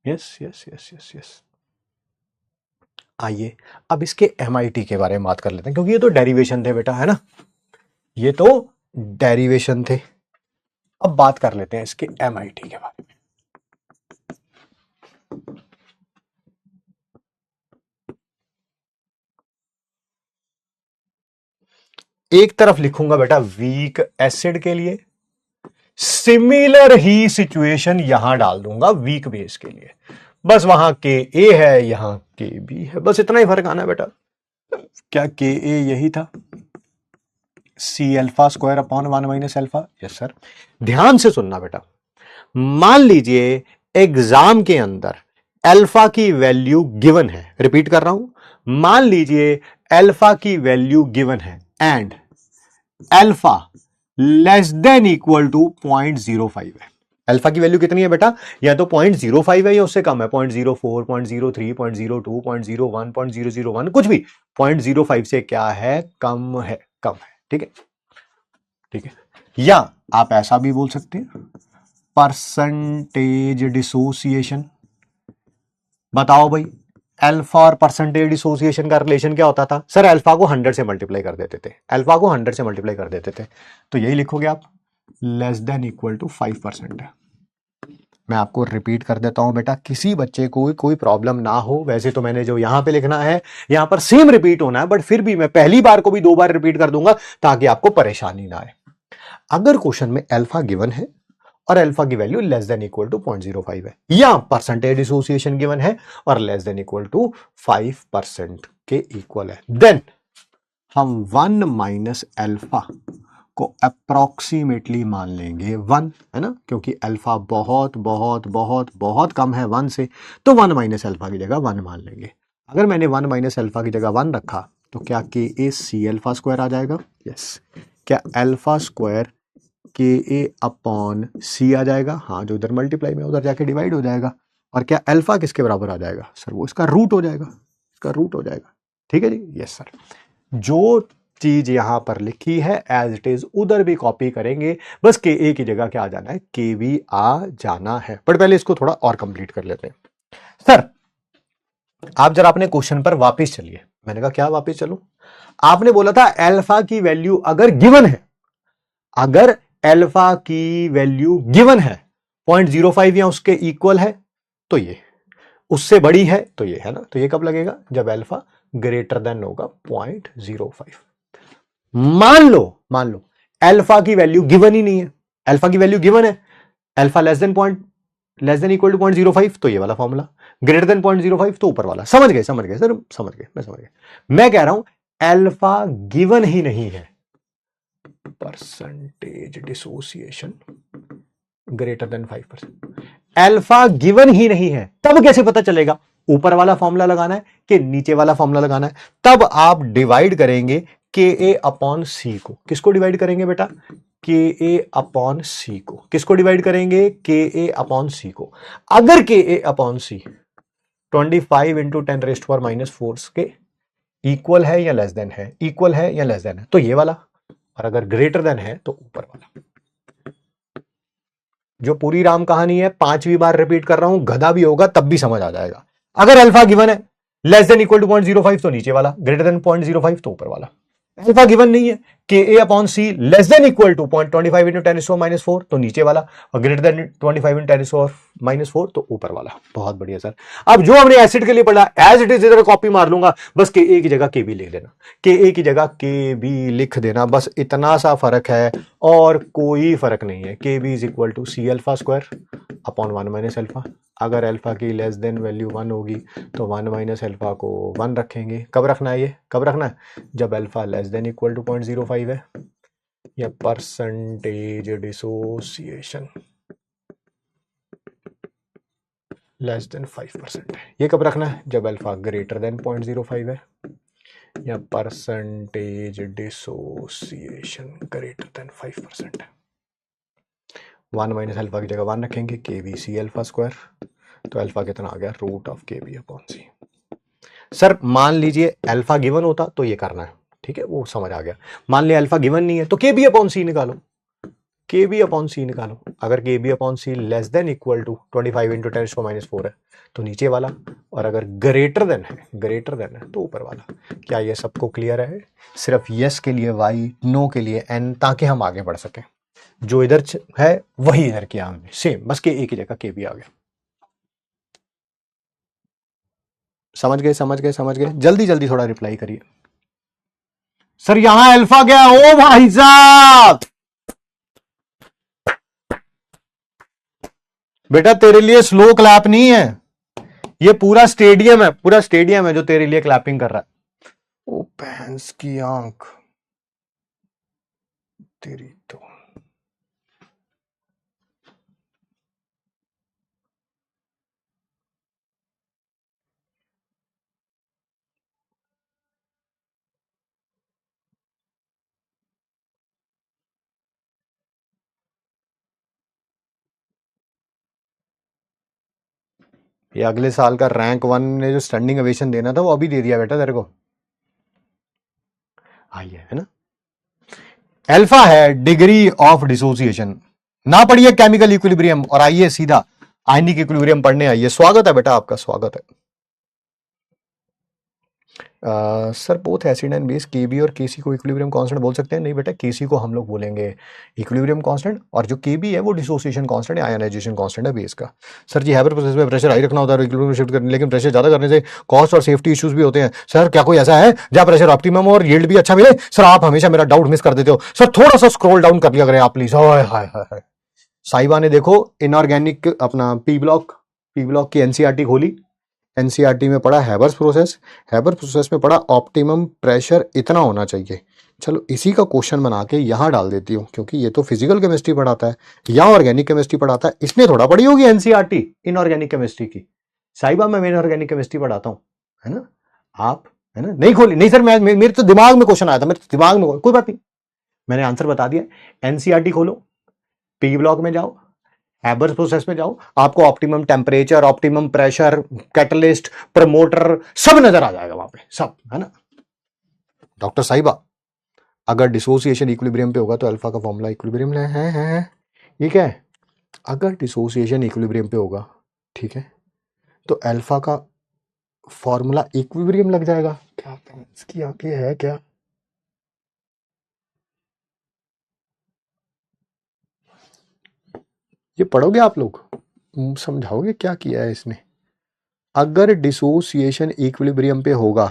yes yes yes yes yes. आइए अब इसके MIT के बारे में बात कर लेते हैं, क्योंकि ये तो डेरिवेशन थे बेटा, है ना, ये तो डेरिवेशन थे। अब बात कर लेते हैं इसके MIT के बारे में। एक तरफ लिखूंगा बेटा वीक एसिड के लिए, सिमिलर ही सिचुएशन यहां डाल दूंगा वीक बेस के लिए, बस वहां Ka है यहां Kb है, बस इतना ही फर्क आना बेटा। क्या Ka यही था, C alpha square upon 1 - alpha, yes sir. ध्यान से सुनना बेटा, मान लीजिए एग्जाम के अंदर अल्फा की वैल्यू गिवन है, रिपीट कर रहा हूं, मान लीजिए अल्फा की वैल्यू गिवन है and alpha less than equal to 0.05 है। अल्फा की वैल्यू कितनी है बेटा, या तो 0.05 है या उससे कम है, 0.04, 0.03, 0.02, 0.01, 0.001, कुछ भी 0.05 से क्या है, कम है, कम है, ठीक है, ठीक है। या आप ऐसा भी बोल सकते हैं, परसेंटेज डिसोसिएशन। बताओ भाई अल्फा और परसेंटेज डिसोसिएशन का रिलेशन क्या होता था, सर अल्फा को 100 से मल्टीप्लाई कर देते थे, अल्फा को 100 से मल्टीप्लाई कर देते थे, तो यही लिखोगे आप, लेस देन इक्वल टू 5% है। मैं आपको रिपीट कर देता हूं बेटा, किसी बच्चे को कोई प्रॉब्लम ना हो, वैसे तो मैंने जो यहां पे लिखना है यहां पर सेम रिपीट होना है, बट फिर भी मैं पहली बार को भी 2 बार रिपीट कर दूंगा ताकि आपको परेशानी ना आए। अगर क्वेश्चन में अल्फा गिवन है और अल्फा की value less than equal to 0.05 है, या परसेंटेज डिसोसिएशन गिवन है और लेस देन इक्वल टू 5% के इक्वल है, देन हम 1 - अल्फा को अप्रोक्सीमेटली मान लेंगे 1, है ना, क्योंकि अल्फा बहुत बहुत बहुत बहुत कम है 1 से, तो 1 - अल्फा की जगह 1 मान लेंगे। अगर मैंने 1 - अल्फा की जगह 1 रखा तो क्या Ka C अल्फा स्क्वायर आ जाएगा, यस। क्या alpha square Ka upon C आ जाएगा, हाँ, जो इधर मल्टीप्लाई में उधर जाके डिवाइड हो जाएगा। और क्या अल्फा किसके बराबर आ जाएगा, सर वो इसका रूट हो जाएगा, इसका रूट हो जाएगा, ठीक है जी, यस सर। जो चीज यहां पर लिखी है एज इट इज उधर भी कॉपी करेंगे, बस के ए की जगह क्या आ जाना है, के बी आ जाना है। बट पहले इसको थोड़ा और कंप्लीट कर लेते हैं। सर आप जरा अपने क्वेश्चन पर वापस चलिए। मैंने कहा क्या वापस चलूं? आपने बोला था अल्फा की वैल्यू अगर गिवन है, अगर अल्फा की वैल्यू गिवन है 0.05 या उसके इक्वल है तो ये, उससे बड़ी है तो ये, है ना। तो ये कब लगेगा? जब अल्फा ग्रेटर देन होगा 0.05। मान लो अल्फा की वैल्यू गिवन ही नहीं है, अल्फा की वैल्यू गिवन है, alpha less than equal to 0.05 तो ये वाला फॉर्मूला, ग्रेटर देन 0.05 तो ऊपर वाला। समझ गए सर? मैं समझ गया। मैं कह रहा हूं अल्फा गिवन ही नहीं है, percentage dissociation greater than 5%। Alpha given ही नहीं है, तब कैसे पता चलेगा? ऊपर वाला फॉर्मूला लगाना है कि नीचे वाला फॉर्मूला लगाना है? तब आप डिवाइड करेंगे के ए अपॉन सी को। किसको डिवाइड करेंगे बेटा? के ए अपॉन सी को। किसको डिवाइड करेंगे? के ए अपॉन सी को। अगर के ए अपॉन सी 25 इंटू 10⁻⁻⁴ के इक्वल है या लेस देन है, इक्वल है या लेस देन है तो ये वाला, और अगर ग्रेटर देन है तो ऊपर वाला। जो पूरी राम कहानी है 5वीं बार रिपीट कर रहा हूं, गधा भी होगा तब भी समझ आ जाएगा। अगर अल्फा गिवन है लेस देन इक्वल टू 0.05 तो नीचे वाला, ग्रेटर देन 0.05 तो ऊपर वाला। अल्फा गिवन नहीं है, K A upon C less than equal to 0.25 into 10⁻⁻⁴ तो नीचे वाला, और ग्रेटर देन 25 इंटू 10⁻⁻⁴ तो ऊपर वाला। बहुत बढ़िया सर। अब जो हमने एसिड के लिए पढ़ा एज इट इज इधर कॉपी मार लूंगा, बस के ए की जगह के बी लिख देना, के ए की जगह के बी लिख देना, बस इतना सा फर्क है और कोई फर्क नहीं है। K B is equal to C alpha square upon 1 minus alpha. अगर अल्फा की लेस देन वैल्यू 1 होगी तो 1 माइनस अल्फा को 1 रखेंगे। कब रखना है ये? कब रखना है? जब alpha less than equal to 0.05 है, या परसेंटेज डिसोसिएशन लेस देन 5% है। ये कब रखना है? जब अल्फा ग्रेटर देन 0.05 है, या परसेंटेज डिसोसिएशन ग्रेटर देन 5% है। 1 माइनस अल्फा की जगह 1 रखेंगे, के बी सी अल्फा स्क्वायर, तो अल्फा कितना आ गया? रूट ऑफ के बी अपॉन सी। सर मान लीजिए अल्फा गिवन होता तो ये करना है, ठीक है, वो समझ आ गया। मान लिया अल्फा गिवन नहीं है तो के बी अपॉन सी निकालो, के बी अपॉन सी निकालो। अगर K B upon C less than equal to 25 into 10⁻⁴ है तो नीचे वाला, और अगर ग्रेटर देन है तो ऊपर वाला। क्या ये सबको क्लियर है? सिर्फ यस के लिए वाई, नो के लिए एन, ताकि हम आगे बढ़ सकें। जो इधर है वही इधर किया हमने, सेम, बस के ए की जगह के बी आ गया। समझ गए? जल्दी जल्दी थोड़ा रिप्लाई करिए। सर यहां अल्फा गया। ओ भाई साहब, बेटा तेरे लिए स्लो क्लैप नहीं है, ये पूरा स्टेडियम है जो तेरे लिए क्लैपिंग कर रहा है। ओ भैंस की आंख तेरी तो। ये अगले साल का रैंक 1 ने जो स्टैंडिंग ओवेशन देना था वो अभी दे दिया बेटा तेरे को। आइए, है ना। अल्फा है डिग्री ऑफ डिसोसिएशन। ना पढ़िए केमिकल इक्विलिब्रियम और आइए सीधा आयनिक इक्विलिब्रियम पढ़ने आइए। स्वागत है बेटा आपका, स्वागत है। Sir both acid and base केबी और केसी को इक्विलिब्रियम कांस्टेंट बोल सकते हैं? नहीं बेटा, केसी को हम लोग बोलेंगे इक्विलिब्रियम कांस्टेंट, और जो केबी है वो डिसोसिएशन कांस्टेंट या आयनाइजेशन कांस्टेंट है बेस का। सर जी हाइपर प्रोसेस में प्रेशर हाई रखना होता है इक्विलिब्रियम शिफ्ट करने, लेकिन प्रेशर ज्यादा करने से कॉस्ट और सेफ्टी इश्यूज भी होते हैं। सर क्या कोई ऐसा है जहां प्रेशर ऑप्टिमम और यील्ड भी अच्छा मिले? सर आप हमेशा मेरा डाउट मिस कर देते हो। सर थोड़ा सा स्क्रॉल डाउन कर लिया करें आप प्लीज। हाय साहिबा ने देखो इनऑर्गेनिक अपना पी ब्लॉक की एनसीईआरटी खोली, एनसीईआरटी में पढ़ा हैबर्स प्रोसेस में पढ़ा ऑप्टिमम प्रेशर इतना होना चाहिए। चलो इसी का क्वेश्चन बना के यहाँ डाल देती हूँ, क्योंकि ये तो फिजिकल केमिस्ट्री पढ़ाता है या ऑर्गेनिक केमिस्ट्री पढ़ाता है। इसने थोड़ा पढ़ी होगी एनसीईआरटी इनऑर्गेनिक केमिस्ट्री की। साहिबा मैं इनऑर्गेनिक केमिस्ट्री पढ़ाता हूँ, है ना। आप, है ना, नहीं खोली? नहीं सर, मैं मेरे तो दिमाग में क्वेश्चन आया था, मेरे तो दिमाग में, कोई बात नहीं, मैंने आंसर बता दिया। एनसीईआरटी खोलो, पी ब्लॉक में जाओ, हैबर्स प्रोसेस में जाओ, आपको optimum temperature, optimum pressure, catalyst, promoter सब नजर आ जाएगा वहां पे, सब, है ना। डॉक्टर साहिबा अगर डिसोसिएशन इक्विलिब्रियम पे होगा तो अल्फा का फॉर्मूला इक्विलिब्रियम है ये क्या है? अगर डिसोसिएशन इक्विलिब्रियम पे होगा, ठीक है, तो अल्फा का फॉर्मूला इक्विलिब्रियम लग जाएगा। क्या इसकी आगे है क्या? ये पढ़ोगे आप लोग? समझाओगे क्या किया है इसने? अगर डिसोसिएशन इक्विलिब्रियम पे होगा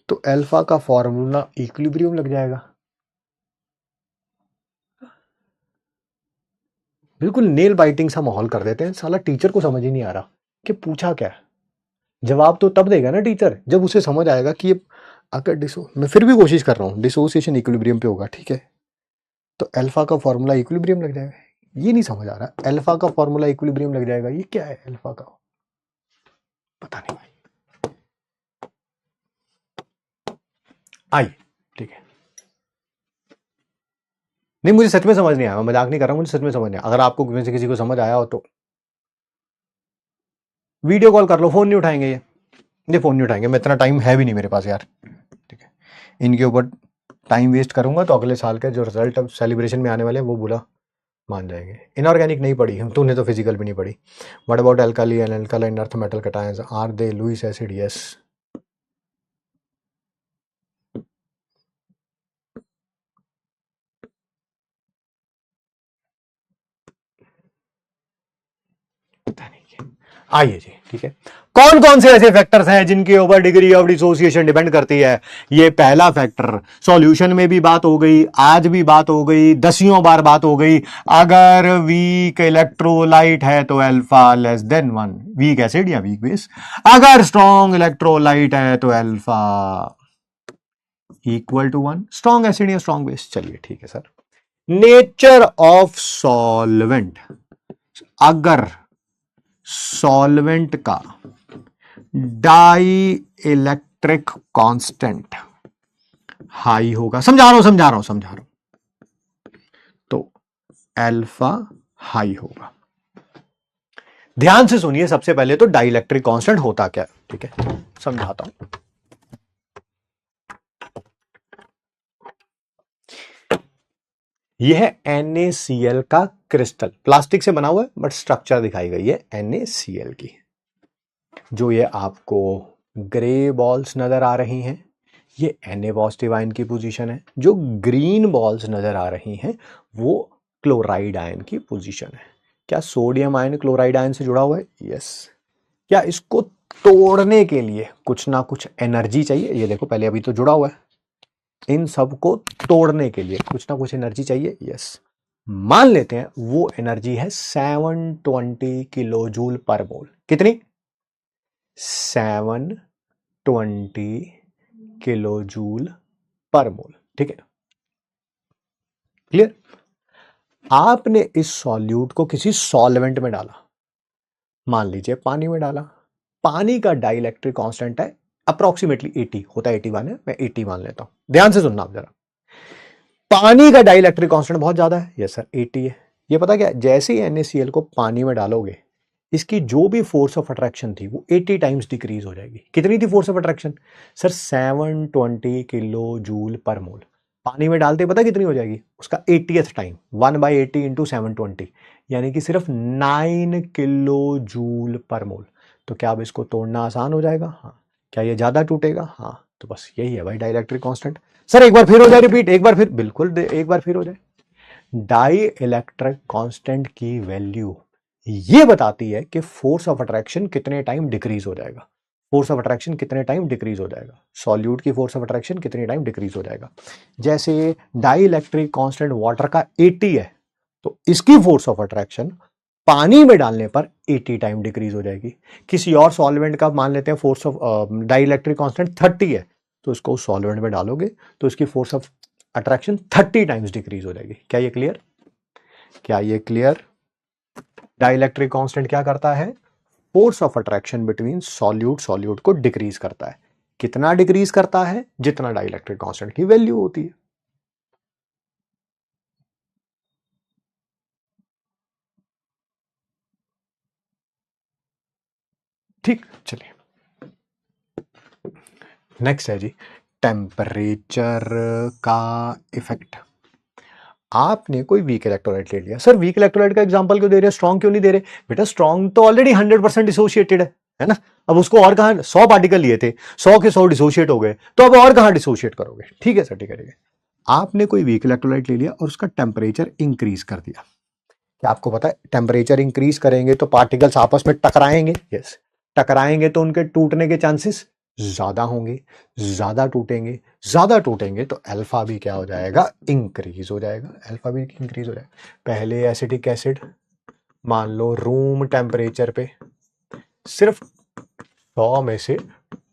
तो अल्फा का फॉर्मूला इक्विलिब्रियम लग जाएगा। बिल्कुल नेल बाइटिंग सा माहौल कर देते हैं, साला टीचर को समझ ही नहीं आ रहा कि पूछा क्या है। जवाब तो तब देगा ना टीचर जब उसे समझ आएगा कि ये अगर मैं फिर भी कोशिश कर रहा हूँ, डिसोसिएशन इक्विलिब्रियम पे होगा, ठीक है, तो अल्फा का फॉर्मूला इक्विलिब्रियम लग जाएगा। ये नहीं समझ आ रहा, अल्फा का फॉर्मूला इक्विलिब्रियम लग जाएगा, ये क्या है अल्फा का? पता नहीं भाई। आई ठीक है, नहीं मुझे सच में समझ नहीं आया, मैं मजाक नहीं कर रहा हूँ, मुझे सच में समझ नहीं आया। अगर आपको किसी को समझ आया हो तो वीडियो कॉल कर लो, फोन नहीं उठाएंगे ये फोन नहीं उठाएंगे, मैं इतना टाइम है भी नहीं मेरे पास यार, ठीक है। इनके ऊपर टाइम वेस्ट करूंगा तो अगले साल के जो रिजल्ट अब सेलिब्रेशन में आने वाले हैं वो बुरा मान जाएंगे। इनऑर्गेनिक नहीं पढ़ी हम, तूने तो फिजिकल भी नहीं पढ़ी। What about alkali and alkaline earth metal cations, are they Lewis acid? Yes. आइए जी, ठीक है। कौन कौन से ऐसे फैक्टर्स हैं जिनके ऊपर डिग्री ऑफ डिसोसिएशन डिपेंड करती है? ये पहला फैक्टर, सॉल्यूशन में भी बात हो गई, आज भी बात हो गई, दसियों बार बात हो गई। अगर वीक इलेक्ट्रोलाइट है तो alpha less than 1, weak acid या वीक बेस। अगर स्ट्रॉन्ग इलेक्ट्रोलाइट है तो alpha equal to 1, strong acid या स्ट्रॉन्ग बेस। चलिए ठीक है सर। नेचर ऑफ सॉल्वेंट, अगर सॉल्वेंट का डाई इलेक्ट्रिक कांस्टेंट हाई होगा, समझा रहा हूं, तो अल्फा हाई होगा। ध्यान से सुनिए, सबसे पहले तो डाई इलेक्ट्रिक कांस्टेंट होता क्या, ठीक है, समझाता हूं। यह NaCl का क्रिस्टल, प्लास्टिक से बना हुआ है बट स्ट्रक्चर दिखाई गई है NaCl की। जो ये आपको ग्रे बॉल्स नजर आ रही हैं, ये Na पॉजिटिव आयन की पोजीशन है। जो ग्रीन बॉल्स नजर आ रही हैं वो क्लोराइड आयन की पोजीशन है। क्या सोडियम आयन क्लोराइड आयन से जुड़ा हुआ है? यस। क्या इसको तोड़ने के लिए कुछ ना कुछ एनर्जी चाहिए? ये देखो पहले अभी तो जुड़ा हुआ है, इन सबको तोड़ने के लिए कुछ ना कुछ एनर्जी चाहिए। यस। मान लेते हैं वो एनर्जी है 720 किलो जूल पर मोल। कितनी? 720 किलो जूल पर मोल, ठीक है, क्लियर। आपने इस सॉल्यूट को किसी सॉल्वेंट में डाला, मान लीजिए पानी में डाला। पानी का डाइलेक्ट्रिक कांस्टेंट है अप्रोक्सीमेटली 80, होता है 81 है, मैं 80 मान लेता हूं। ध्यान से सुनना आप जरा, पानी का डाइलेक्ट्रिक कांस्टेंट बहुत ज्यादा है। यस सर 80 है। ये पता क्या, जैसे ही NaCl को पानी में डालोगे इसकी जो भी फोर्स ऑफ अट्रैक्शन थी वो 80 टाइम्स डिक्रीज हो जाएगी। कितनी थी force of attraction? Sir 720 kilo joule per mole. पानी में डालते पता कितनी हो जाएगी? उसका 80th टाइम, 1/80 इंटू 720, यानी कि सिर्फ 9 किलो जूल पर मोल। तो क्या अब इसको तोड़ना आसान हो जाएगा? हाँ। क्या ये ज्यादा टूटेगा? हाँ। तो बस यही है भाई डाइलेक्ट्रिक कांस्टेंट। सर एक बार फिर हो जाए रिपीट, एक बार फिर, बिल्कुल एक बार फिर हो जाए। डाई इलेक्ट्रिक कांस्टेंट की वैल्यू ये बताती है कि फोर्स ऑफ अट्रैक्शन कितने टाइम डिक्रीज हो जाएगा। फोर्स ऑफ अट्रैक्शन कितने टाइम डिक्रीज हो जाएगा, सॉल्यूट की फोर्स ऑफ अट्रैक्शन कितने टाइम डिक्रीज हो जाएगा। जैसे डाई इलेक्ट्रिक कांस्टेंट वाटर का 80 है तो इसकी फोर्स ऑफ अट्रैक्शन पानी में डालने पर 80 टाइम डिक्रीज हो जाएगी। किसी और सॉल्वेंट का मान लेते हैं force of dielectric constant 30 है, तो इसको सॉल्वेंट में डालोगे तो इसकी force of attraction 30 times decrease हो जाएगी। क्या ये क्लियर? क्या ये क्लियर? डाइलेक्ट्रिक कांस्टेंट क्या करता है? Force of attraction between solute को डिक्रीज करता है। कितना डिक्रीज करता है? जितना डाइलेक्ट्रिक कांस्टेंट की वैल्यू होती है। ठीक, चलिए नेक्स्ट है जी, टेम्परेचर का इफेक्ट। आपने कोई वीक इलेक्ट्रोलाइट ले लिया, सर वीक इलेक्ट्रोलाइट का एग्जांपल क्यों दे रहे हैं, स्ट्रॉन्ग क्यों नहीं दे रहे? बेटा स्ट्रॉन्ग तो ऑलरेडी 100% डिसोशिएटेड है ना। अब उसको और कहां, 100 पार्टिकल लिए थे, 100 के 100 डिसोशिएट हो गए, तो अब और कहां डिसोशिएट करोगे? ठीक है सर, ठीक है ठीक है। आपने कोई वीक इलेक्ट्रोलाइट ले लिया और उसका टेम्परेचर इंक्रीज कर दिया। क्या आपको पता है टेम्परेचर इंक्रीज करेंगे तो पार्टिकल्स आपस में टकराएंगे? यस, टकराएंगे तो उनके टूटने के चांसेस ज्यादा होंगे, ज्यादा टूटेंगे, ज्यादा टूटेंगे तो अल्फा भी क्या हो जाएगा, इंक्रीज हो जाएगा, अल्फा भी इंक्रीज हो जाएगा। पहले एसिटिक एसिड मान लो रूम टेम्परेचर पे सिर्फ 100 में से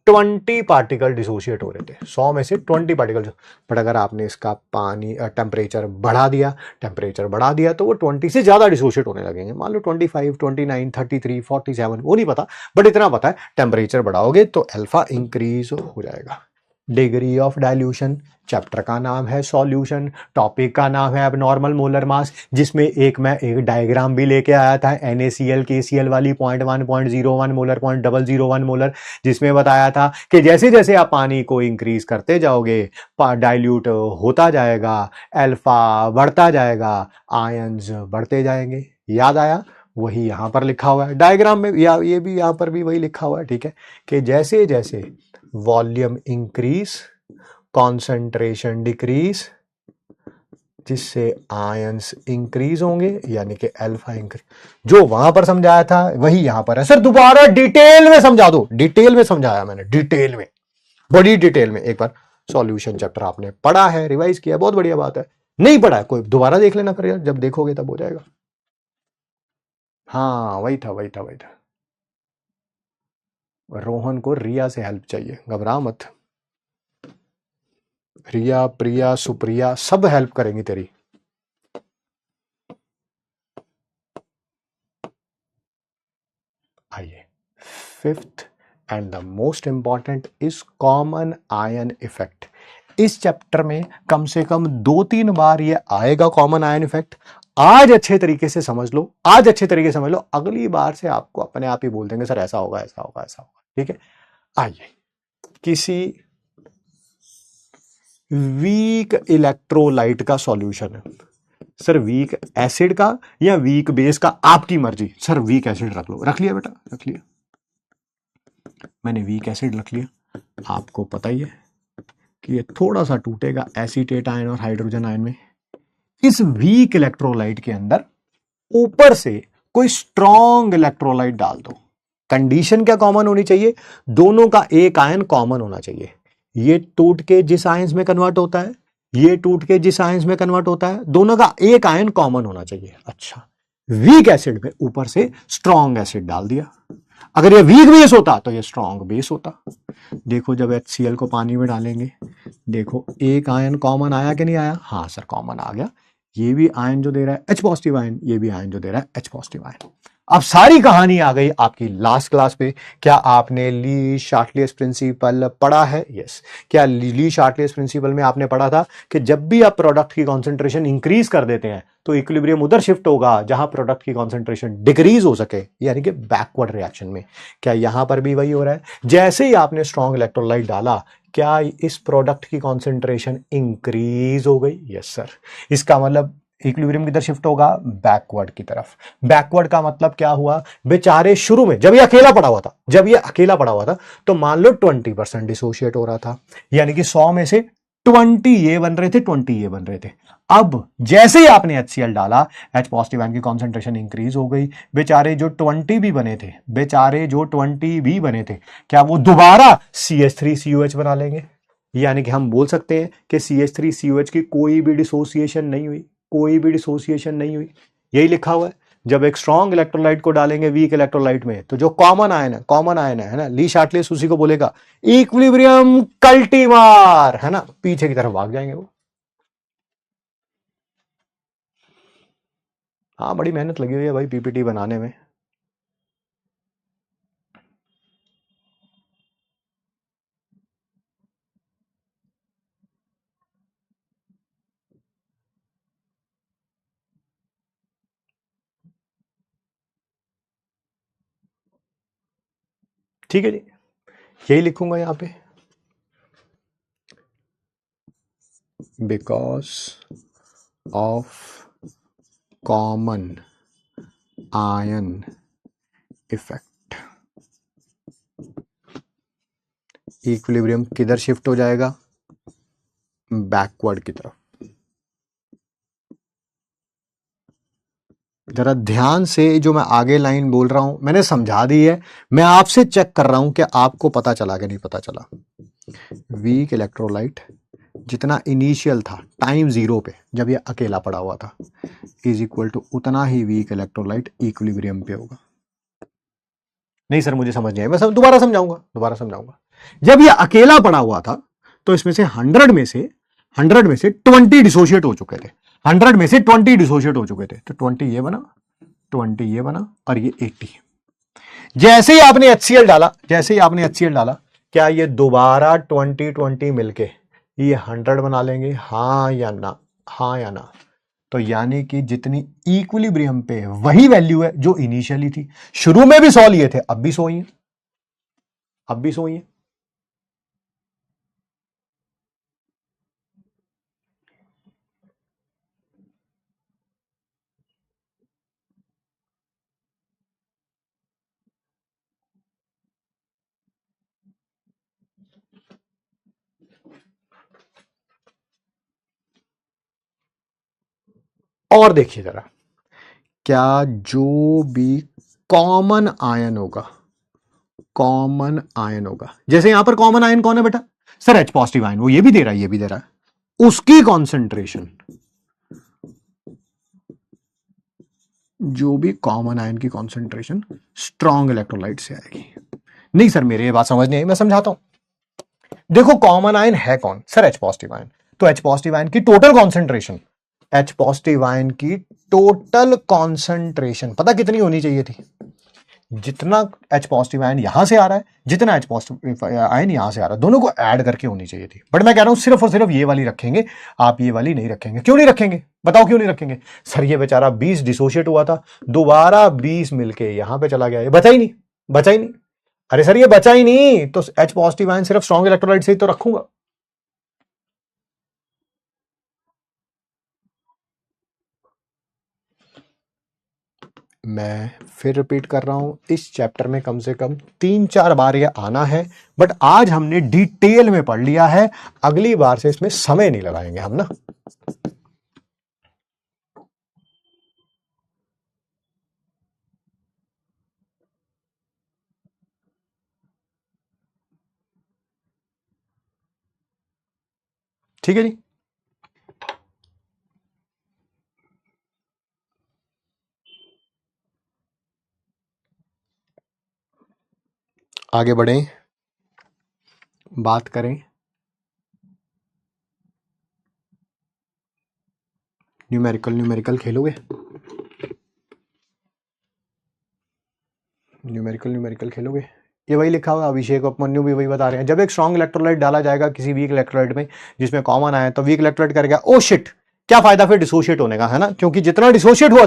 20 पार्टिकल डिसोशिएट हो रहे थे, 100 में से 20 पार्टिकल। बट अगर आपने इसका पानी टेम्परेचर बढ़ा दिया, टेम्परेचर बढ़ा दिया तो वो 20 से ज्यादा डिसोशिएट होने लगेंगे, मान लो 25, 29, 33, 47, वो नहीं पता, बट इतना पता है टेम्परेचर बढ़ाओगे तो अल्फा इंक्रीज हो जाएगा। डिग्री ऑफ डाइल्यूशन, चैप्टर का नाम है सॉल्यूशन, टॉपिक का नाम है एबनॉर्मल मोलर मास, जिसमें मैं एक डायग्राम भी लेके आया था NaCl KCl वाली 0.1 0.01 मोलर 0.001 मोलर, जिसमें बताया था कि जैसे जैसे आप पानी को इंक्रीज करते जाओगे डाइल्यूट होता जाएगा, अल्फा बढ़ता जाएगा, आयंस बढ़ते जाएंगे। याद आया? वही यहां पर लिखा हुआ है डायग्राम में, या ये भी यहां पर भी वही लिखा हुआ है, ठीक है, कि जैसे जैसे वॉल्यूम इंक्रीज कॉन्सेंट्रेशन डिक्रीज, जिससे आयंस इंक्रीज होंगे, यानी कि अल्फा इंक्रीज। जो वहां पर समझाया था वही यहां पर है। सर दोबारा डिटेल में समझा दो, डिटेल में समझाया मैंने, डिटेल में, बड़ी डिटेल में। एक बार सॉल्यूशन चैप्टर आपने पढ़ा है, रिवाइज किया, बहुत बढ़िया बात है। नहीं पढ़ा है कोई दोबारा देख लेना, फिर यार जब देखोगे तब हो जाएगा। हाँ वही था वही था वही था। रोहन को रिया से हेल्प चाहिए, घबरा मत, रिया प्रिया सुप्रिया सब हेल्प करेंगी तेरी। आइए, fifth and the most important is common ion effect. इस चैप्टर में कम से कम 2-3 बार ये आएगा कॉमन आयन इफेक्ट। आज अच्छे तरीके से समझ लो, आज अच्छे तरीके से समझ लो, अगली बार से आपको अपने आप ही बोल देंगे सर ऐसा होगा ऐसा होगा ऐसा होगा, ठीक है। आइए, किसी वीक इलेक्ट्रोलाइट का सॉल्यूशन है, सर वीक एसिड का या वीक बेस का, आपकी मर्जी। सर वीक एसिड रख लो, रख लिया बेटा, रख लिया, मैंने वीक एसिड रख लिया। आपको पता ही है कि ये थोड़ा सा टूटेगा एसीटेट आयन और हाइड्रोजन आयन में। इस वीक इलेक्ट्रोलाइट के अंदर ऊपर से कोई स्ट्रॉन्ग इलेक्ट्रोलाइट डाल दो। कंडीशन क्या कॉमन होनी चाहिए? दोनों का एक आयन कॉमन होना चाहिए। ये टूट के जिस आयंस में कन्वर्ट होता है, ये टूट के जिस आयंस में कन्वर्ट होता है, दोनों का एक आयन कॉमन होना चाहिए। अच्छा, वीक एसिड में ऊपर से स्ट्रॉन्ग एसिड डाल दिया। अगर ये वीक बेस होता तो ये स्ट्रॉन्ग बेस होता। देखो जब HCl को पानी में डालेंगे, देखो एक आयन कॉमन आया कि नहीं आया? हाँ सर कॉमन आ गया। ये भी आयन जो दे रहा है H पॉजिटिव आयन, ये भी आयन जो दे रहा है H पॉजिटिव आयन। अब सारी कहानी आ गई आपकी लास्ट क्लास पे। क्या आपने ली शार्टलियस प्रिंसिपल पढ़ा है? यस। क्या ली शार्टलियस प्रिंसिपल में आपने पढ़ा था कि जब भी आप प्रोडक्ट की कॉन्सेंट्रेशन इंक्रीज कर देते हैं तो इक्विलिब्रियम उधर शिफ्ट होगा जहां प्रोडक्ट की कॉन्सेंट्रेशन डिक्रीज हो सके, यानी कि बैकवर्ड रिएक्शन में। क्या यहां पर भी वही हो रहा है? जैसे ही आपने स्ट्रॉन्ग इलेक्ट्रोलाइट डाला, क्या इस प्रोडक्ट की कॉन्सेंट्रेशन इंक्रीज हो गई? Yes sir. इसका मतलब इक्विलिब्रियम किधर शिफ्ट होगा? बैकवर्ड की तरफ। बैकवर्ड का मतलब क्या हुआ? बेचारे शुरू में जब ये अकेला पड़ा हुआ था, जब ये अकेला पड़ा हुआ था तो मान लो 20% डिसोशिएट हो रहा था, यानी कि 100 में से 20 ये बन रहे थे, 20 ये बन रहे थे। अब जैसे ही आपने HCl डाला, H पॉजिटिव आयन की कॉन्सेंट्रेशन इंक्रीज हो गई। बेचारे जो 20 भी बने थे, बेचारे जो 20 भी बने थे, क्या वो दोबारा CH3COH बना लेंगे? यानी कि हम बोल सकते हैं कि CH3COH की कोई भी डिसोसिएशन नहीं हुई, कोई भी डिसोसिएशन नहीं हुई। यही लिखा हुआ है। जब एक स्ट्रॉन्ग इलेक्ट्रोलाइट को डालेंगे वीक इलेक्ट्रोलाइट में, तो जो कॉमन आयन है, कॉमन आयन है ना, ली शार्टलियस उसी को बोलेगा इक्विलिब्रियम कल्टीमार, है ना, पीछे की तरफ भाग जाएंगे वो। हाँ बड़ी मेहनत लगी हुई है भाई PPT बनाने में। ठीक है जी, यही लिखूंगा यहाँ पे। Because of common ion effect equilibrium किधर शिफ्ट हो जाएगा? बैकवर्ड की तरफ। जरा ध्यान से जो मैं आगे लाइन बोल रहा हूं मैंने समझा दी है, मैं आपसे चेक कर रहा हूं कि आपको पता चला कि नहीं पता चला। वीक इलेक्ट्रोलाइट जितना इनिशियल था टाइम जीरो पे जब ये अकेला पड़ा हुआ था इज इक्वल टू उतना ही वीक इलेक्ट्रोलाइट इक्विलिब्रियम पे होगा। नहीं सर मुझे समझ नहीं आया, मैं दोबारा समझाऊंगा। जब ये अकेला पड़ा हुआ था तो इसमें से 100 में से 20 डिसोशिएट हो चुके थे, 100 में से 20 डिसोशिएट हो चुके थे, तो 20 ये बना, 20 ये बना और ये 80। जैसे ही आपने HCl डाला, क्या ये दोबारा 20 मिलके ये 100 बना लेंगे? हाँ या ना? तो यानी कि जितनी इक्विलिब्रियम पे वही वैल्यू है जो इनिशियली थी। शुरू में भी 100 लिए थे, अब भी 100 ही है। और देखिए जरा, क्या जो भी कॉमन आयन होगा, जैसे यहां पर कॉमन आयन कौन है बेटा? सर H पॉजिटिव आयन, वो ये भी दे रहा है, उसकी कॉन्सेंट्रेशन, जो भी कॉमन आयन की कॉन्सेंट्रेशन स्ट्रॉन्ग इलेक्ट्रोलाइट से आएगी। नहीं सर मेरी ये बात समझ नहीं आई, मैं समझाता हूं। देखो कॉमन आयन है कौन? Sir H positive ion. तो H पॉजिटिव आयन की टोटल कॉन्सेंट्रेशन पता कितनी होनी चाहिए थी? जितना H पॉजिटिव आयन यहां से आ रहा है, जितना H पॉजिटिव आयन यहां से आ रहा है, दोनों को ऐड करके होनी चाहिए थी। बट मैं कह रहा हूं सिर्फ और सिर्फ ये वाली रखेंगे, आप ये वाली नहीं रखेंगे। क्यों नहीं रखेंगे? बताओ क्यों नहीं रखेंगे? सर ये बेचारा 20 डिसोशिएट हुआ था, दोबारा 20 मिलके यहां पे चला गया, ये बचा ही नहीं। अरे सर ये बचा ही नहीं, तो H पॉजिटिव आयन सिर्फ स्ट्रॉन्ग इलेक्ट्रोलाइट से ही तो रखूंगा। मैं फिर रिपीट कर रहा हूं, इस चैप्टर में कम से कम 3-4 बार ये आना है, बट आज हमने डिटेल में पढ़ लिया है, अगली बार से इसमें समय नहीं लगाएंगे हम ना। ठीक है जी, आगे बढ़ें, बात करें न्यूमेरिकल खेलोगे? न्यूमेरिकल खेलोगे? ये वही लिखा हुआ, अभिषेक उपमन्यु भी वही बता रहे हैं। जब एक स्ट्रॉन्ग इलेक्ट्रोलाइट डाला जाएगा किसी वीक इलेक्ट्रोलाइट में जिसमें कॉमन आया, तो वीक इलेक्ट्रोलाइट कर गया, ओ शिट, क्या फायदा फिर डिसोशिएट होने का, है ना? क्योंकि जितना डिसोशिएट हुआ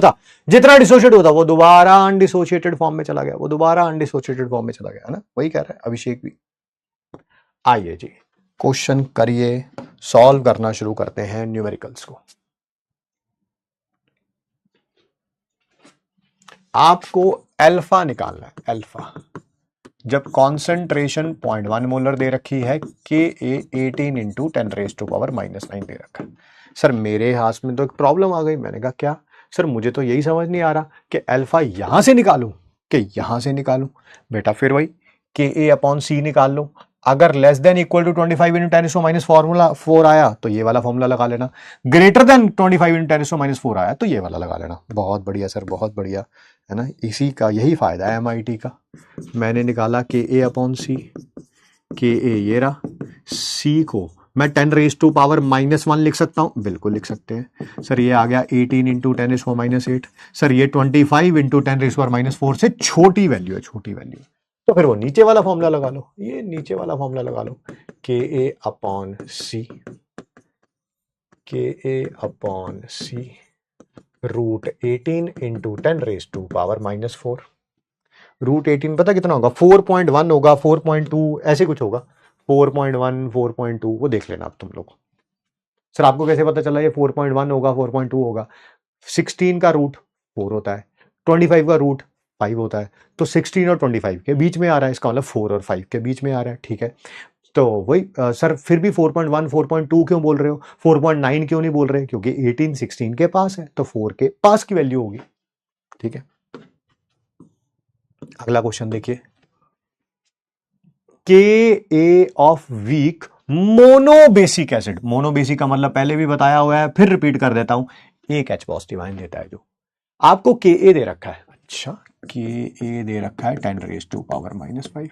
था वो दोबारा अनडिसोशिएटेड फॉर्म में चला गया, है ना? वही कह रहा है अभिषेक भी। आइए जी, क्वेश्चन करिए, सॉल्व करना शुरू करते हैं न्यूमेरिकल्स को। आपको अल्फा निकालना है, अल्फा। जब कॉन्सेंट्रेशन 0.1 मोलर दे रखी है, Ka 18 इंटू 10⁻⁻⁹ दे रखा है। सर मेरे हाथ में तो एक प्रॉब्लम आ गई, मैंने कहा क्या? सर मुझे तो यही समझ नहीं आ रहा कि अल्फा यहां से निकालूं कि यहां से निकालूं। बेटा फिर वही Ka/C निकाल लो, अगर less than equal to 25 into 10⁻⁻⁴ formula 4 आया तो ये वाला फॉर्मूला लगा लेना, ग्रेटर देन 25 इंटू 10⁻⁴ आया तो ये वाला लगा लेना। बहुत बढ़िया सर, बहुत बढ़िया, है ना? इसी का यही फायदा है MIT का। मैंने निकाला Ka/C, Ka ये रहा, C को मैं 10⁻⁻⁻1 लिख सकता हूं, बिल्कुल लिख सकते हैं सर। ये आ गया 18 इंटू 10⁻⁸ सर, ये 25 इंटू 10⁻⁴ से छोटी वैल्यू है, तो फिर वो नीचे वाला फॉर्मूला लगा लो, ये नीचे वाला फॉर्मूला लगा लो, Ka/C √18 इंटू 10⁻⁻⁴। √18 पता कितना होगा? 4.1 होगा, 4.2 ऐसे कुछ होगा, 4.1 4.2 वो देख लेना अब तुम लोग। सर आपको कैसे पता चला ये 4.1 होगा 4.2 होगा? 16 का रूट 4 होता है, 25 का रूट 5 होता है, तो 16 और 25 के बीच में आ रहा है, इसका मतलब 4 और 5 के बीच में आ रहा है, ठीक है। तो वही सर फिर भी 4.1 4.2 क्यों बोल रहे हो, 4.9 क्यों नहीं बोल रहे? क्योंकि 18 16 के पास है, तो 4 के पास की वैल्यू होगी, ठीक है। अगला क्वेश्चन देखिए, K a of weak monobasic acid, monobasic का मतलब पहले भी बताया हुआ है, फिर रिपीट कर देता हूं, एक H पॉजिटिव आयन देता है, जो आपको के ए दे रखा है। अच्छा, के ए दे रखा है 10⁻⁻⁵।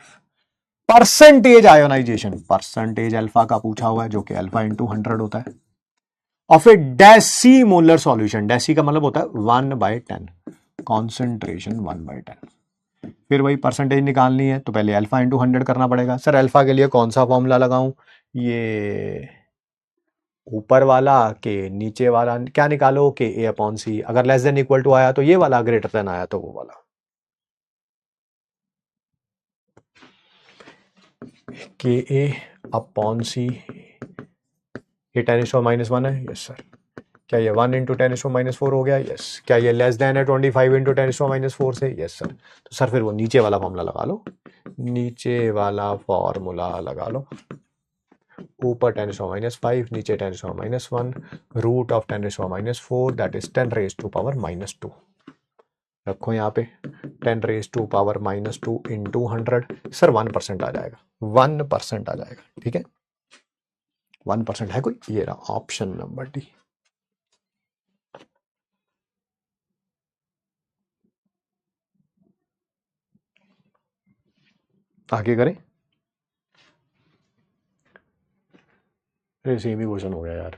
परसेंटेज आयोनाइजेशन, परसेंटेज अल्फा का पूछा हुआ है, जो कि अल्फा इंटू 100 होता है, of a deci molar solution, deci का मतलब होता है 1/10, कॉन्सेंट्रेशन 1/10। फिर वही परसेंटेज निकालनी है, तो पहले अल्फा इंटू 100 करना पड़ेगा। सर अल्फा के लिए कौन सा फॉर्मूला लगाऊं, ये ऊपर वाला के नीचे वाला, क्या निकालो, के ए अपॉन सी, अगर लेस देन इक्वल टू आया तो ये वाला, ग्रेटर देन आया तो वो वाला। के ए अपॉन सी, ये 10⁻⁻1 है, यस सर। क्या ये 1 इंटू 10⁻⁻4 हो गया? यस। क्या ये लेस देन है 25 इंटू 10⁻⁻4 से? Yes sir. तो सर फिर वो नीचे वाला फॉर्मूला लगा लो, नीचे वाला फॉर्मूला लगा लो, ऊपर 10⁻⁵, नीचे 10⁻⁻1, रूट ऑफ 10⁻⁻4, दैट इज 10⁻⁻²। रखो यहाँ पे 10⁻⁻² इंटू 100, सर 1% आ जाएगा, 1% आ जाएगा, ठीक है। 1% है कोई? ये रहा ऑप्शन नंबर डी। आगे करें, सेम ही क्वेश्चन हो गया यार,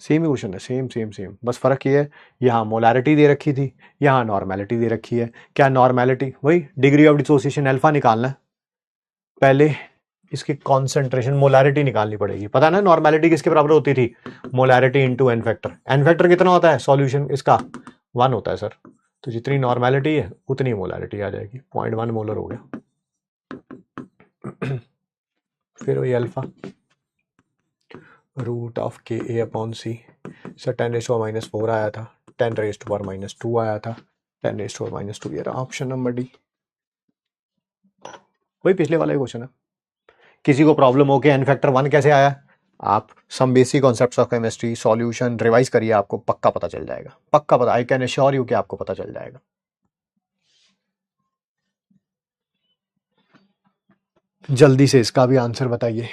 सेम ही क्वेश्चन है, सेम सेम सेम, बस फर्क ये है, यहाँ मोलैरिटी दे रखी थी, यहाँ नॉर्मेलिटी दे रखी है। क्या नॉर्मेलिटी, वही डिग्री ऑफ डिसोसिएशन अल्फा निकालना है, पहले इसकी कॉन्सेंट्रेशन मोलैरिटी निकालनी पड़ेगी। पता ना नॉर्मेलिटी किसके बराबर होती थी, molarity into N factor. N factor कितना होता है सॉल्यूशन इसका? 1 होता है सर, तो जितनी नॉर्मेलिटी है उतनी मोलैरिटी आ जाएगी, 0.1 मोलर हो गया। फिर वही alpha root of K A upon C, sir 10⁻⁻4 आया था, 10⁻⁻2 आया था, 10⁻⁻2, ये रहा ऑप्शन नंबर डी। वही पिछले वाला ही क्वेश्चन है। किसी को प्रॉब्लम हो कि एन फैक्टर 1 कैसे आया, आप some basic concepts of chemistry solution revise करिए, आपको पक्का पता चल जाएगा, पक्का पता, आई कैन एश्योर यू कि आपको पता चल जाएगा। जल्दी से इसका भी आंसर बताइए।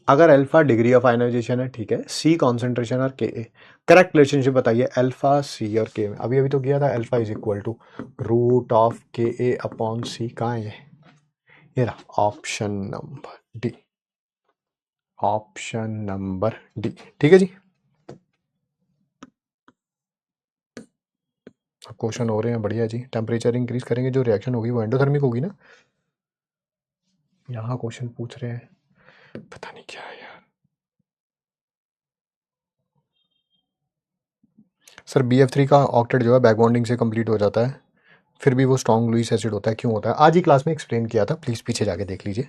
अगर अल्फा डिग्री ऑफ आयनाइजेशन है, ठीक है, सी कॉन्सेंट्रेशन और के ए, करेक्ट रिलेशनशिप बताइए अल्फा सी और के। अभी अभी तो किया था, alpha is equal to root of K A upon C, कहाँ है ये रहा option number D, option number D, ठीक है जी। क्वेश्चन हो रहे हैं बढ़िया जी। टेम्परेचर इंक्रीज करेंगे जो रिएक्शन होगी वो एंडोथर्मिक होगी ना, यहाँ क्वेश्चन पूछ रहे हैं, पता नहीं क्या है यार। सर BF3 का ऑक्टेट जो है बैक बॉन्डिंग से कंप्लीट हो जाता है, फिर भी वो स्ट्रॉन्ग लुईस एसिड होता है, क्यों होता है? आज ही क्लास में एक्सप्लेन किया था, प्लीज़ पीछे जाके देख लीजिए,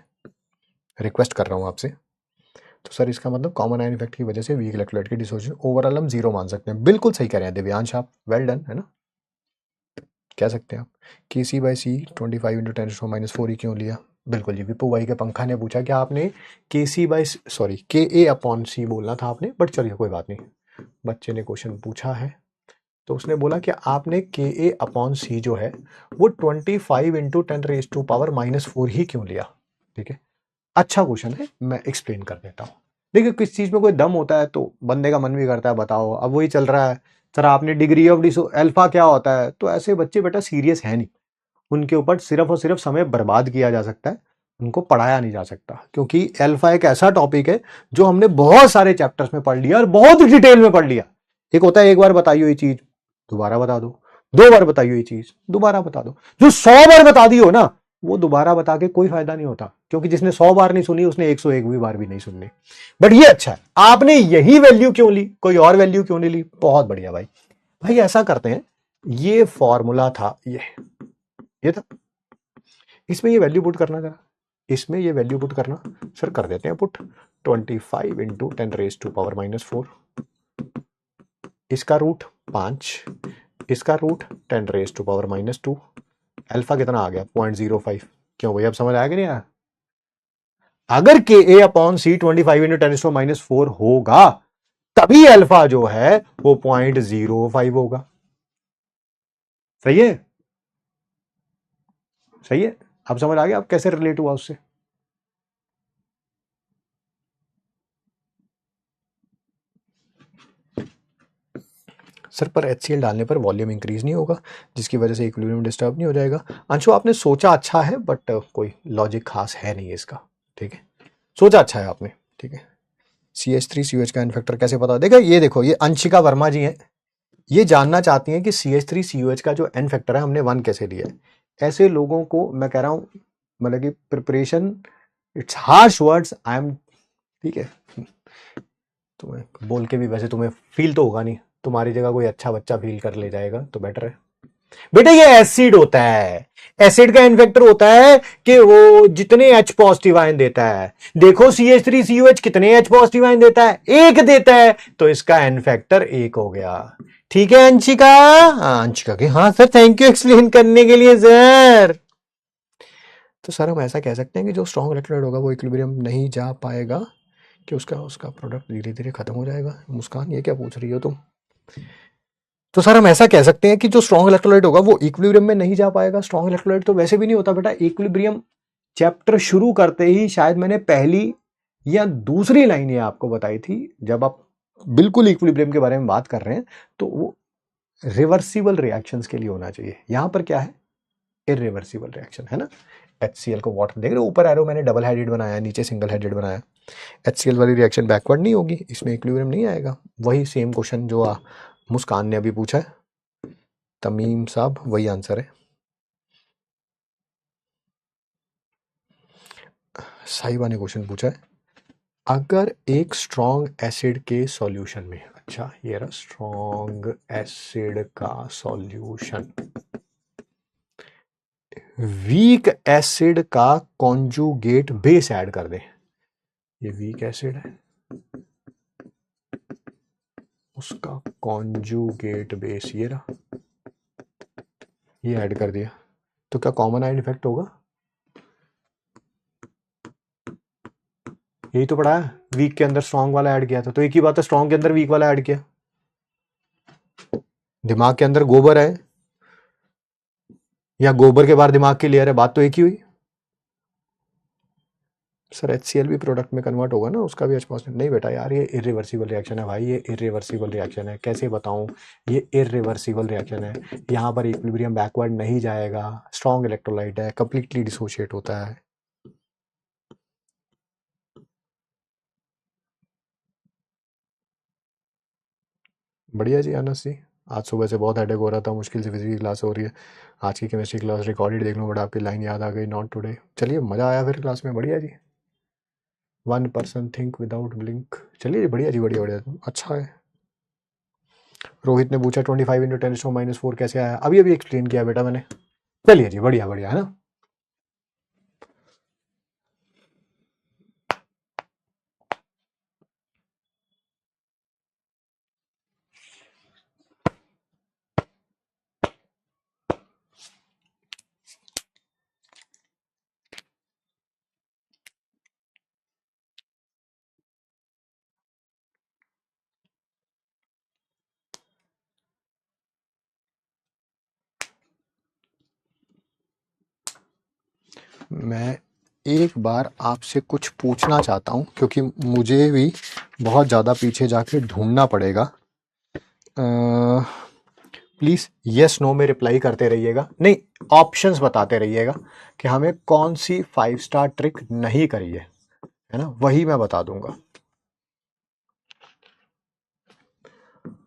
रिक्वेस्ट कर रहा हूँ आपसे। तो सर इसका मतलब कॉमन आयन इफेक्ट की वजह से वीक इलेक्ट्रोलाइट की डिसोसिएशन, ओवरऑल हम 0 मान सकते हैं। बिल्कुल सही कह रहे हैं दिव्यांश आप, वेल डन, है ना, कह सकते हैं आप। KC/C 25 इंटू 10⁻⁻4 ही क्यों लिया? बिल्कुल जी, विपू भाई के पंखा ने पूछा कि आपने KA अपॉन सी बोलना था आपने, बट चलिए कोई बात नहीं, बच्चे ने क्वेश्चन पूछा है तो उसने बोला कि आपने KA अपॉन सी जो है वो 25 इंटू 10⁻⁻4 ही क्यों लिया, ठीक है। अच्छा क्वेश्चन है, मैं एक्सप्लेन कर देता हूँ। देखिए किस चीज में कोई दम होता है तो बंदे का मन भी करता है, बताओ अब वही चल रहा है, सर आपने डिग्री ऑफ डिसो अल्फा क्या होता है, तो ऐसे बच्चे बेटा सीरियस है नहीं, उनके ऊपर सिर्फ और सिर्फ समय बर्बाद किया जा सकता है। उनको पढ़ाया नहीं जा सकता, क्योंकि अल्फा एक ऐसा टॉपिक है जो हमने बहुत सारे चैप्टर्स में पढ़ लिया और बहुत डिटेल में पढ़ लिया। एक होता है एक बार बताई हुई चीज दोबारा बता दो, 2 बार बताई हुई चीज दोबारा बता दो। जो 100 बार बता दी हो ना, वो दोबारा बता के कोई फायदा नहीं होता, क्योंकि जिसने 100 बार नहीं सुनी उसने 101वीं बार भी नहीं सुननी। बट ये अच्छा है, आपने यही वैल्यू क्यों ली, कोई और वैल्यू क्यों नहीं ली, बहुत बढ़िया भाई। भाई ऐसा करते हैं, ये फॉर्मूला था, ये था, इसमें ये वैल्यू पुट करना जरा, इसमें ये वैल्यू पुट करना। सर कर देते हैं पुट, 25 इंटू 10⁻⁻⁴, इसका रूट 5, इसका रूट 10⁻⁻²। अल्फा कितना आ गया 0.05। क्यों भाई, अब समझ आया कि नहीं आया? अगर के ए अपॉन सी 25 इंटू 10⁻⁴ होगा, तभी अल्फा जो है वो 0.05 होगा। सही है, सही है। अब समझ आ गया, अब कैसे रिलेट हुआ उससे। सर पर HCl डालने पर वॉल्यूम इंक्रीज नहीं होगा, जिसकी वजह से इक्विलिब्रियम डिस्टर्ब नहीं हो जाएगा। अंशु आपने सोचा अच्छा है, बट कोई लॉजिक खास है नहीं इसका, ठीक है, सोचा अच्छा है आपने, ठीक है। CH3COH का एन फैक्टर कैसे पता? देखो ये देखो, ये अंशिका वर्मा जी हैं, ये जानना चाहती हैं कि CH3COH का जो एन फैक्टर है हमने 1 कैसे लिया है। ऐसे लोगों को मैं कह रहा हूं, मतलब कि preparation it's harsh words, I am, ठीक है। तुम्हें बोल के भी वैसे तुम्हें फील तो होगा नहीं, तुम्हारी जगह कोई अच्छा बच्चा फील कर ले जाएगा तो बेटर है। बेटा ये एसिड होता है, एसिड का इन्फेक्टर होता है कि वो जितने H पॉजिटिव आयन देता है, देखो CH3COH कितने H पॉजिटिव आयन देता है, 1 देता है, तो इसका इन्फेक्टर 1 हो गया। ठीक है अंशिका? अंशिका के हाँ सर, थैंक यू एक्सप्लेन करने के लिए सर। तो सर हम ऐसा कह सकते हैं कि जो स्ट्रॉन्ग इलेक्ट्रोलाइट होगा वो इक्विलिब्रियम नहीं जा पाएगा, कि उसका प्रोडक्ट धीरे धीरे खत्म हो जाएगा। मुस्कान ये क्या पूछ रही हो तुम? तो सर हम ऐसा कह सकते हैं कि जो स्ट्रॉन्ग इलेक्ट्रोलाइट होगा वो इक्विलिब्रियम में नहीं जा पाएगा। स्ट्रॉन्ग इलेक्ट्रोलाइट तो वैसे भी नहीं होता बेटा। इक्विलिब्रियम चैप्टर शुरू करते ही शायद मैंने पहली या दूसरी लाइन ये आपको बताई थी, जब आप बिल्कुल इक्विलिब्रियम के बारे में बात कर रहे हैं तो वो रिवर्सिबल रिएक्शंस के लिए होना चाहिए। यहां पर क्या है, इरिवर्सिबल रिएक्शन है ना। HCl को वाटर, देख रहे हो ऊपर एरो मैंने डबल हेडेड बनाया, नीचे सिंगल हेडेड बनाया। HCl वाली रिएक्शन बैकवर्ड नहीं होगी, इसमें इक्विलिब्रियम नहीं आएगा। वही सेम क्वेश्चन जो मुस्कान ने अभी पूछा है, तमीम साहब, वही आंसर है। साहिबा ने क्वेश्चन पूछा है, अगर एक स्ट्रॉन्ग एसिड के सॉल्यूशन में, अच्छा ये रहा स्ट्रॉन्ग एसिड का सॉल्यूशन, वीक एसिड का कॉन्जुगेट बेस ऐड कर दें, ये वीक एसिड है, उसका कॉन्जुगेट बेस ये रहा, ये ऐड कर दिया, तो क्या कॉमन आयन इफेक्ट होगा? यही तो पढ़ा है, वीक के अंदर स्ट्रॉन्ग वाला ऐड किया था, तो एक ही बात है, स्ट्रॉन्ग के अंदर वीक वाला ऐड किया। दिमाग के अंदर गोबर है या गोबर के बाहर दिमाग की लेयर है, बात तो एक ही हुई। सर HCl भी प्रोडक्ट में कन्वर्ट होगा ना, उसका भी H पॉजिटिव नहीं बेटा यार, ये इरिवर्सिबल रिएक्शन है भाई, ये इरिवर्सिबल रिएक्शन है। कैसे बताऊं, ये इरिवर्सिबल रिएक्शन है, यहाँ पर इक्विलिब्रियम बैकवर्ड नहीं जाएगा, स्ट्रॉन्ग इलेक्ट्रोलाइट है, कंप्लीटली डिसोशिएट होता है। बढ़िया जी अनस जी, आज सुबह से बहुत हेडेक हो रहा था, मुश्किल से फिजिक्स की क्लास हो रही है। आज की केमिस्ट्री क्लास रिकॉर्डेड देख लूँ, बट आपकी लाइन याद आ गई, नॉट टुडे। चलिए मज़ा आया फिर क्लास में, बढ़िया जी। 1 पर्सन थिंक विदाउट ब्लिंक, चलिए बढ़िया जी, बढ़िया बढ़िया, अच्छा है। रोहित ने पूछा 25 इंटू 10⁻⁴ कैसे आया, अभी अभी एक्सप्लेन किया बेटा मैंने। चलिए जी, बढ़िया बढ़िया है ना। मैं एक बार आपसे कुछ पूछना चाहता हूँ, क्योंकि मुझे भी बहुत ज़्यादा पीछे जाके ढूंढना पड़ेगा। प्लीज यस नो में रिप्लाई करते रहिएगा, नहीं ऑप्शंस बताते रहिएगा कि हमें कौन सी 5 स्टार ट्रिक नहीं करी है ना, वही मैं बता दूंगा।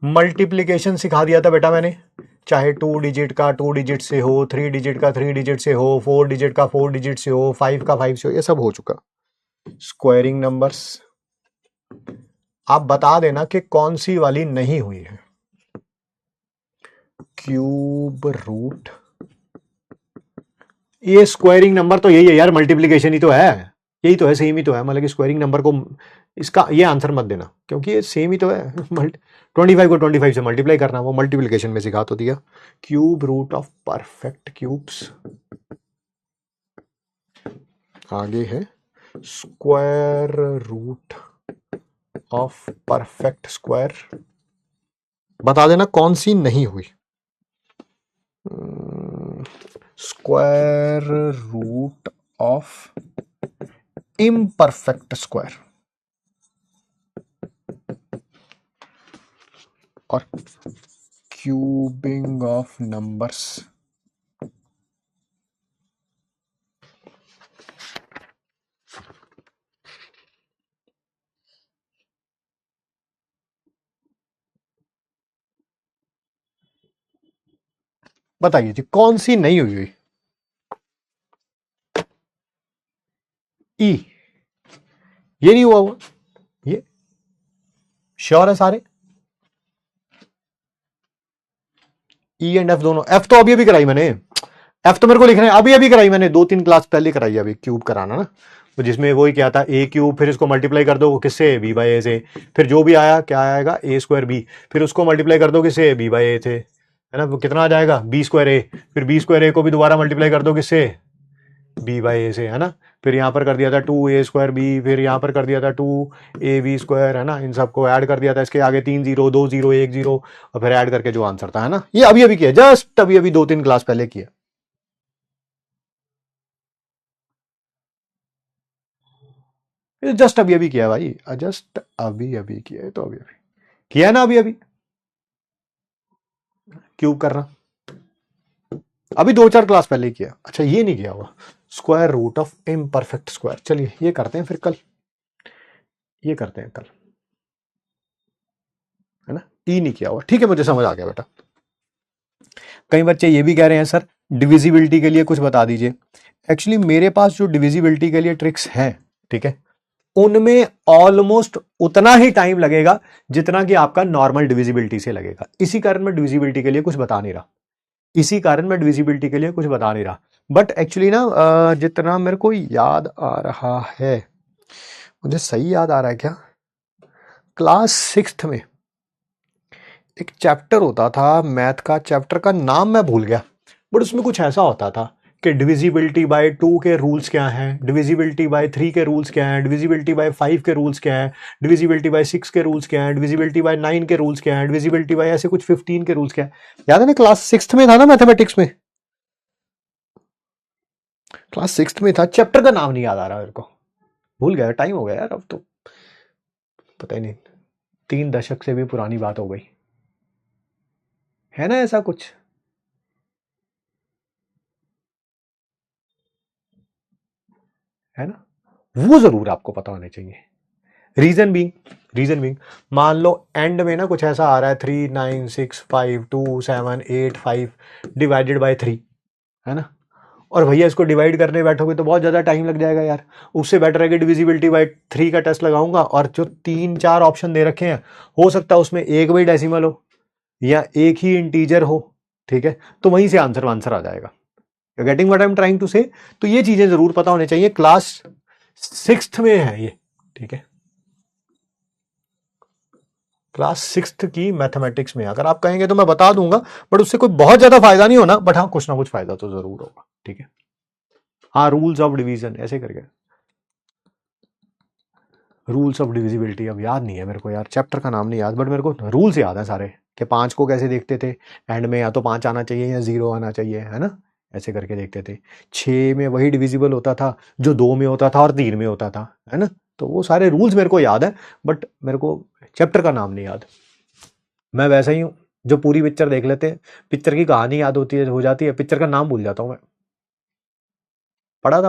मल्टीप्लिकेशन सिखा दिया था बेटा मैंने, चाहे 2 डिजिट का 2 डिजिट से हो, 3 डिजिट का 3 डिजिट से हो, 4 डिजिट का 4 डिजिट से हो, 5 का 5 से हो, ये सब हो चुका। स्क्वायरिंग नंबर्स आप बता देना कि कौन सी वाली नहीं हुई है। क्यूब रूट, ये स्क्वायरिंग नंबर तो यही है यार, मल्टीप्लिकेशन ही तो है, यही तो है, सेम ही तो है, मतलब कि स्क्वायरिंग नंबर को इसका ये आंसर मत देना क्योंकि ये सेम ही तो है। 25 को 25 से मल्टीप्लाई करना, वो मल्टीप्लिकेशन में सिखा तो दिया। Cube root of perfect cubes, आगे है square root of perfect square, बता देना कौन सी नहीं हुई। Square root of imperfect square और क्यूबिंग ऑफ नंबर्स। बताइए जी कौन सी नहीं हुई? ई, ये नहीं हुआ हुआ, ये श्योर है सारे? ई एंड एफ दोनों, एफ तो अभी अभी कराई मैंने, एफ तो मेरे को लिखना है अभी अभी कराई मैंने, 2-3 क्लास पहले कराई अभी क्यूब कराना ना, तो जिसमें वही क्या था ए क्यूब, फिर इसको मल्टीप्लाई कर दो किससे, बी बाई ए से, फिर जो भी आया क्या आएगा ए स्क्वायर बी, फिर उसको मल्टीप्लाई कर दो किससे, बी बाई ए से, है ना, वो कितना आ जाएगा बी स्क्वायर ए, फिर बी स्क्वायर ए को भी दोबारा मल्टीप्लाई कर दो किससे, बी बाई ए से, है ना, फिर यहाँ पर कर दिया था 2a² b, फिर यहाँ पर कर दिया था 2ab², है ना, इन सबको ऐड कर दिया था, इसके आगे 3 0 2 0 1 0 और फिर ऐड करके जो आंसर था, है ना, ये अभी अभी किया, जस्ट अभी अभी 2-3 क्लास पहले किया। जस्ट अभी अभी किया भाई, जस्ट अभी अभी किया है, तो अभी अभी किया ना, अभी अभी क्यूब करना अभी 2-4 क्लास पहले ही किया। अच्छा ये नहीं किया हुआ, square root of imperfect square, चलिए ये करते हैं फिर कल, ये करते हैं कल, है ना, ई नहीं किया हुआ, ठीक है, मुझे समझ आ गया बेटा। कई बच्चे ये भी कह रहे हैं सर डिविजिबिलिटी के लिए कुछ बता दीजिए। एक्चुअली मेरे पास जो डिविजिबिलिटी के लिए ट्रिक्स हैं, ठीक है, उनमें ऑलमोस्ट उतना ही टाइम लगेगा जितना कि आपका नॉर्मल डिविजिबिलिटी से लगेगा, इसी कारण मैं डिविजिबिलिटी के लिए कुछ बता नहीं रहा, इसी कारण मैं डिविजिबिलिटी के लिए कुछ बता नहीं रहा। बट एक्चुअली ना जितना मेरे को याद आ रहा है, मुझे सही याद आ रहा है क्या, क्लास 6th में एक चैप्टर होता था मैथ का, चैप्टर का नाम मैं भूल गया, बट उसमें कुछ ऐसा होता था कि डिविजिबिलिटी बाय 2 के रूल्स क्या हैं, डिविजिबिलिटी बाय 3 के रूल्स क्या हैं, डिविजिबिलिटी बाय 5 के रूल्स क्या हैं, डिविजिबिलिटी बाय 6 के रूल्स क्या हैं, डिविजिबिलिटी बाय 9 के रूल्स क्या हैं, डिविजिबिलिटी बाय ऐसे कुछ 15 के रूल्स क्या है। याद है ना, क्लास 6th में था ना मैथमेटिक्स में, क्लास 6th में था, चैप्टर का नाम नहीं याद आ रहा मेरे को, भूल गया, टाइम हो गया यार, अब तो पता ही नहीं, 3 दशक से भी पुरानी बात हो गई, है ना ऐसा कुछ, है ना, वो जरूर आपको पता होने चाहिए। रीजन बीइंग मान लो एंड में ना कुछ ऐसा आ रहा है 3 9 6 5 2 7 8 5 डिवाइडेड बाय 3, है ना, और भैया इसको डिवाइड करने बैठोगे तो बहुत ज्यादा टाइम लग जाएगा यार, उससे बेटर है कि डिविजिबिलिटी बाय 3 का टेस्ट लगाऊंगा, और जो 3-4 ऑप्शन दे रखे हैं हो सकता है उसमें एक भी डेसिमल हो या एक ही इंटीजर हो, ठीक है, तो वहीं से आंसर आ जाएगा। Getting what I am trying to say, तो ये चीजें जरूर पता होनी चाहिए, क्लास 6th में है ये, ठीक है, क्लास 6th की मैथमेटिक्स में, अगर आप कहेंगे तो मैं बता दूंगा, बट उससे कोई बहुत ज्यादा फायदा नहीं होना, बट हाँ कुछ ना कुछ फायदा तो जरूर होगा, ठीक है। हाँ रूल्स ऑफ डिवीजन ऐसे करके, रूल्स ऑफ डिविजिबिलिटी अब याद नहीं है मेरे को यार, चैप्टर का नाम नहीं याद, बट मेरे को रूल्स याद है सारे, कि 5 को कैसे देखते थे, एंड में या तो 5 आना चाहिए या 0 आना चाहिए, है ना, ऐसे करके देखते थे। 6 में वही डिविजिबल होता था जो 2 में होता था और 3 में होता था, है ना, तो वो सारे रूल्स मेरे को याद है, बट मेरे को चैप्टर का नाम नहीं याद। मैं वैसा ही हूँ, जो पूरी पिक्चर देख लेते हैं, पिक्चर की कहानी याद होती है, हो जाती है, पिक्चर का नाम भूल जाता हूं मैं। पढ़ा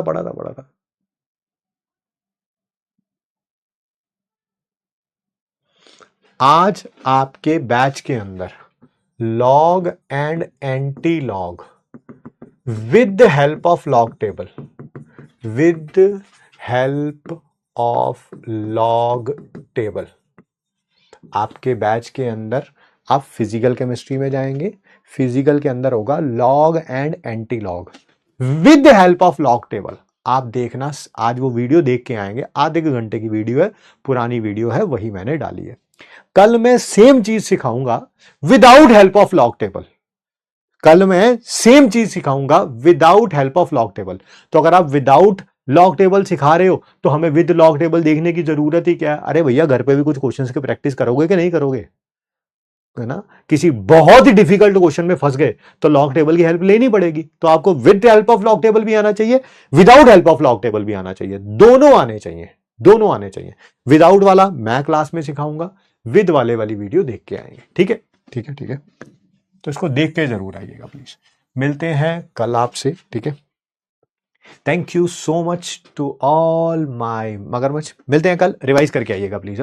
था। आज आपके बैच के अंदर log and anti log with the help of log table, with help of log table, आपके बैच के अंदर आप फिजिकल केमिस्ट्री में जाएंगे, फिजिकल के अंदर होगा log and anti log with help of log table. आप देखना, आज वो वीडियो देख के आएंगे, आधे घंटे की वीडियो है, पुरानी वीडियो है, वही मैंने डाली है। कल मैं सेम चीज सिखाऊंगा without help of log table, कल मैं सेम चीज सिखाऊंगा without help of log table. तो अगर आप विदाउट लॉग टेबल सिखा रहे हो तो हमें विद लॉग टेबल देखने की जरूरत ही क्या है? अरे भैया, घर पे भी कुछ क्वेश्चंस की प्रैक्टिस करोगे कि नहीं करोगे, है ना? किसी बहुत ही डिफिकल्ट क्वेश्चन में फंस गए तो लॉग टेबल की हेल्प लेनी पड़ेगी। तो आपको with help of log table भी आना चाहिए, without help of log table भी आना चाहिए, दोनों आने चाहिए, दोनों आने चाहिए। विदाउट वाला मैं क्लास में सिखाऊंगा, विद वाले वाली वीडियो देख के आएंगे। ठीक है, ठीक है, ठीक है। तो इसको देख के जरूर आइएगा प्लीज। मिलते हैं कल आपसे, ठीक है। Thank you so much to all my मगरमच्छ। मिलते हैं कल, रिवाइज करके आइएगा प्लीज।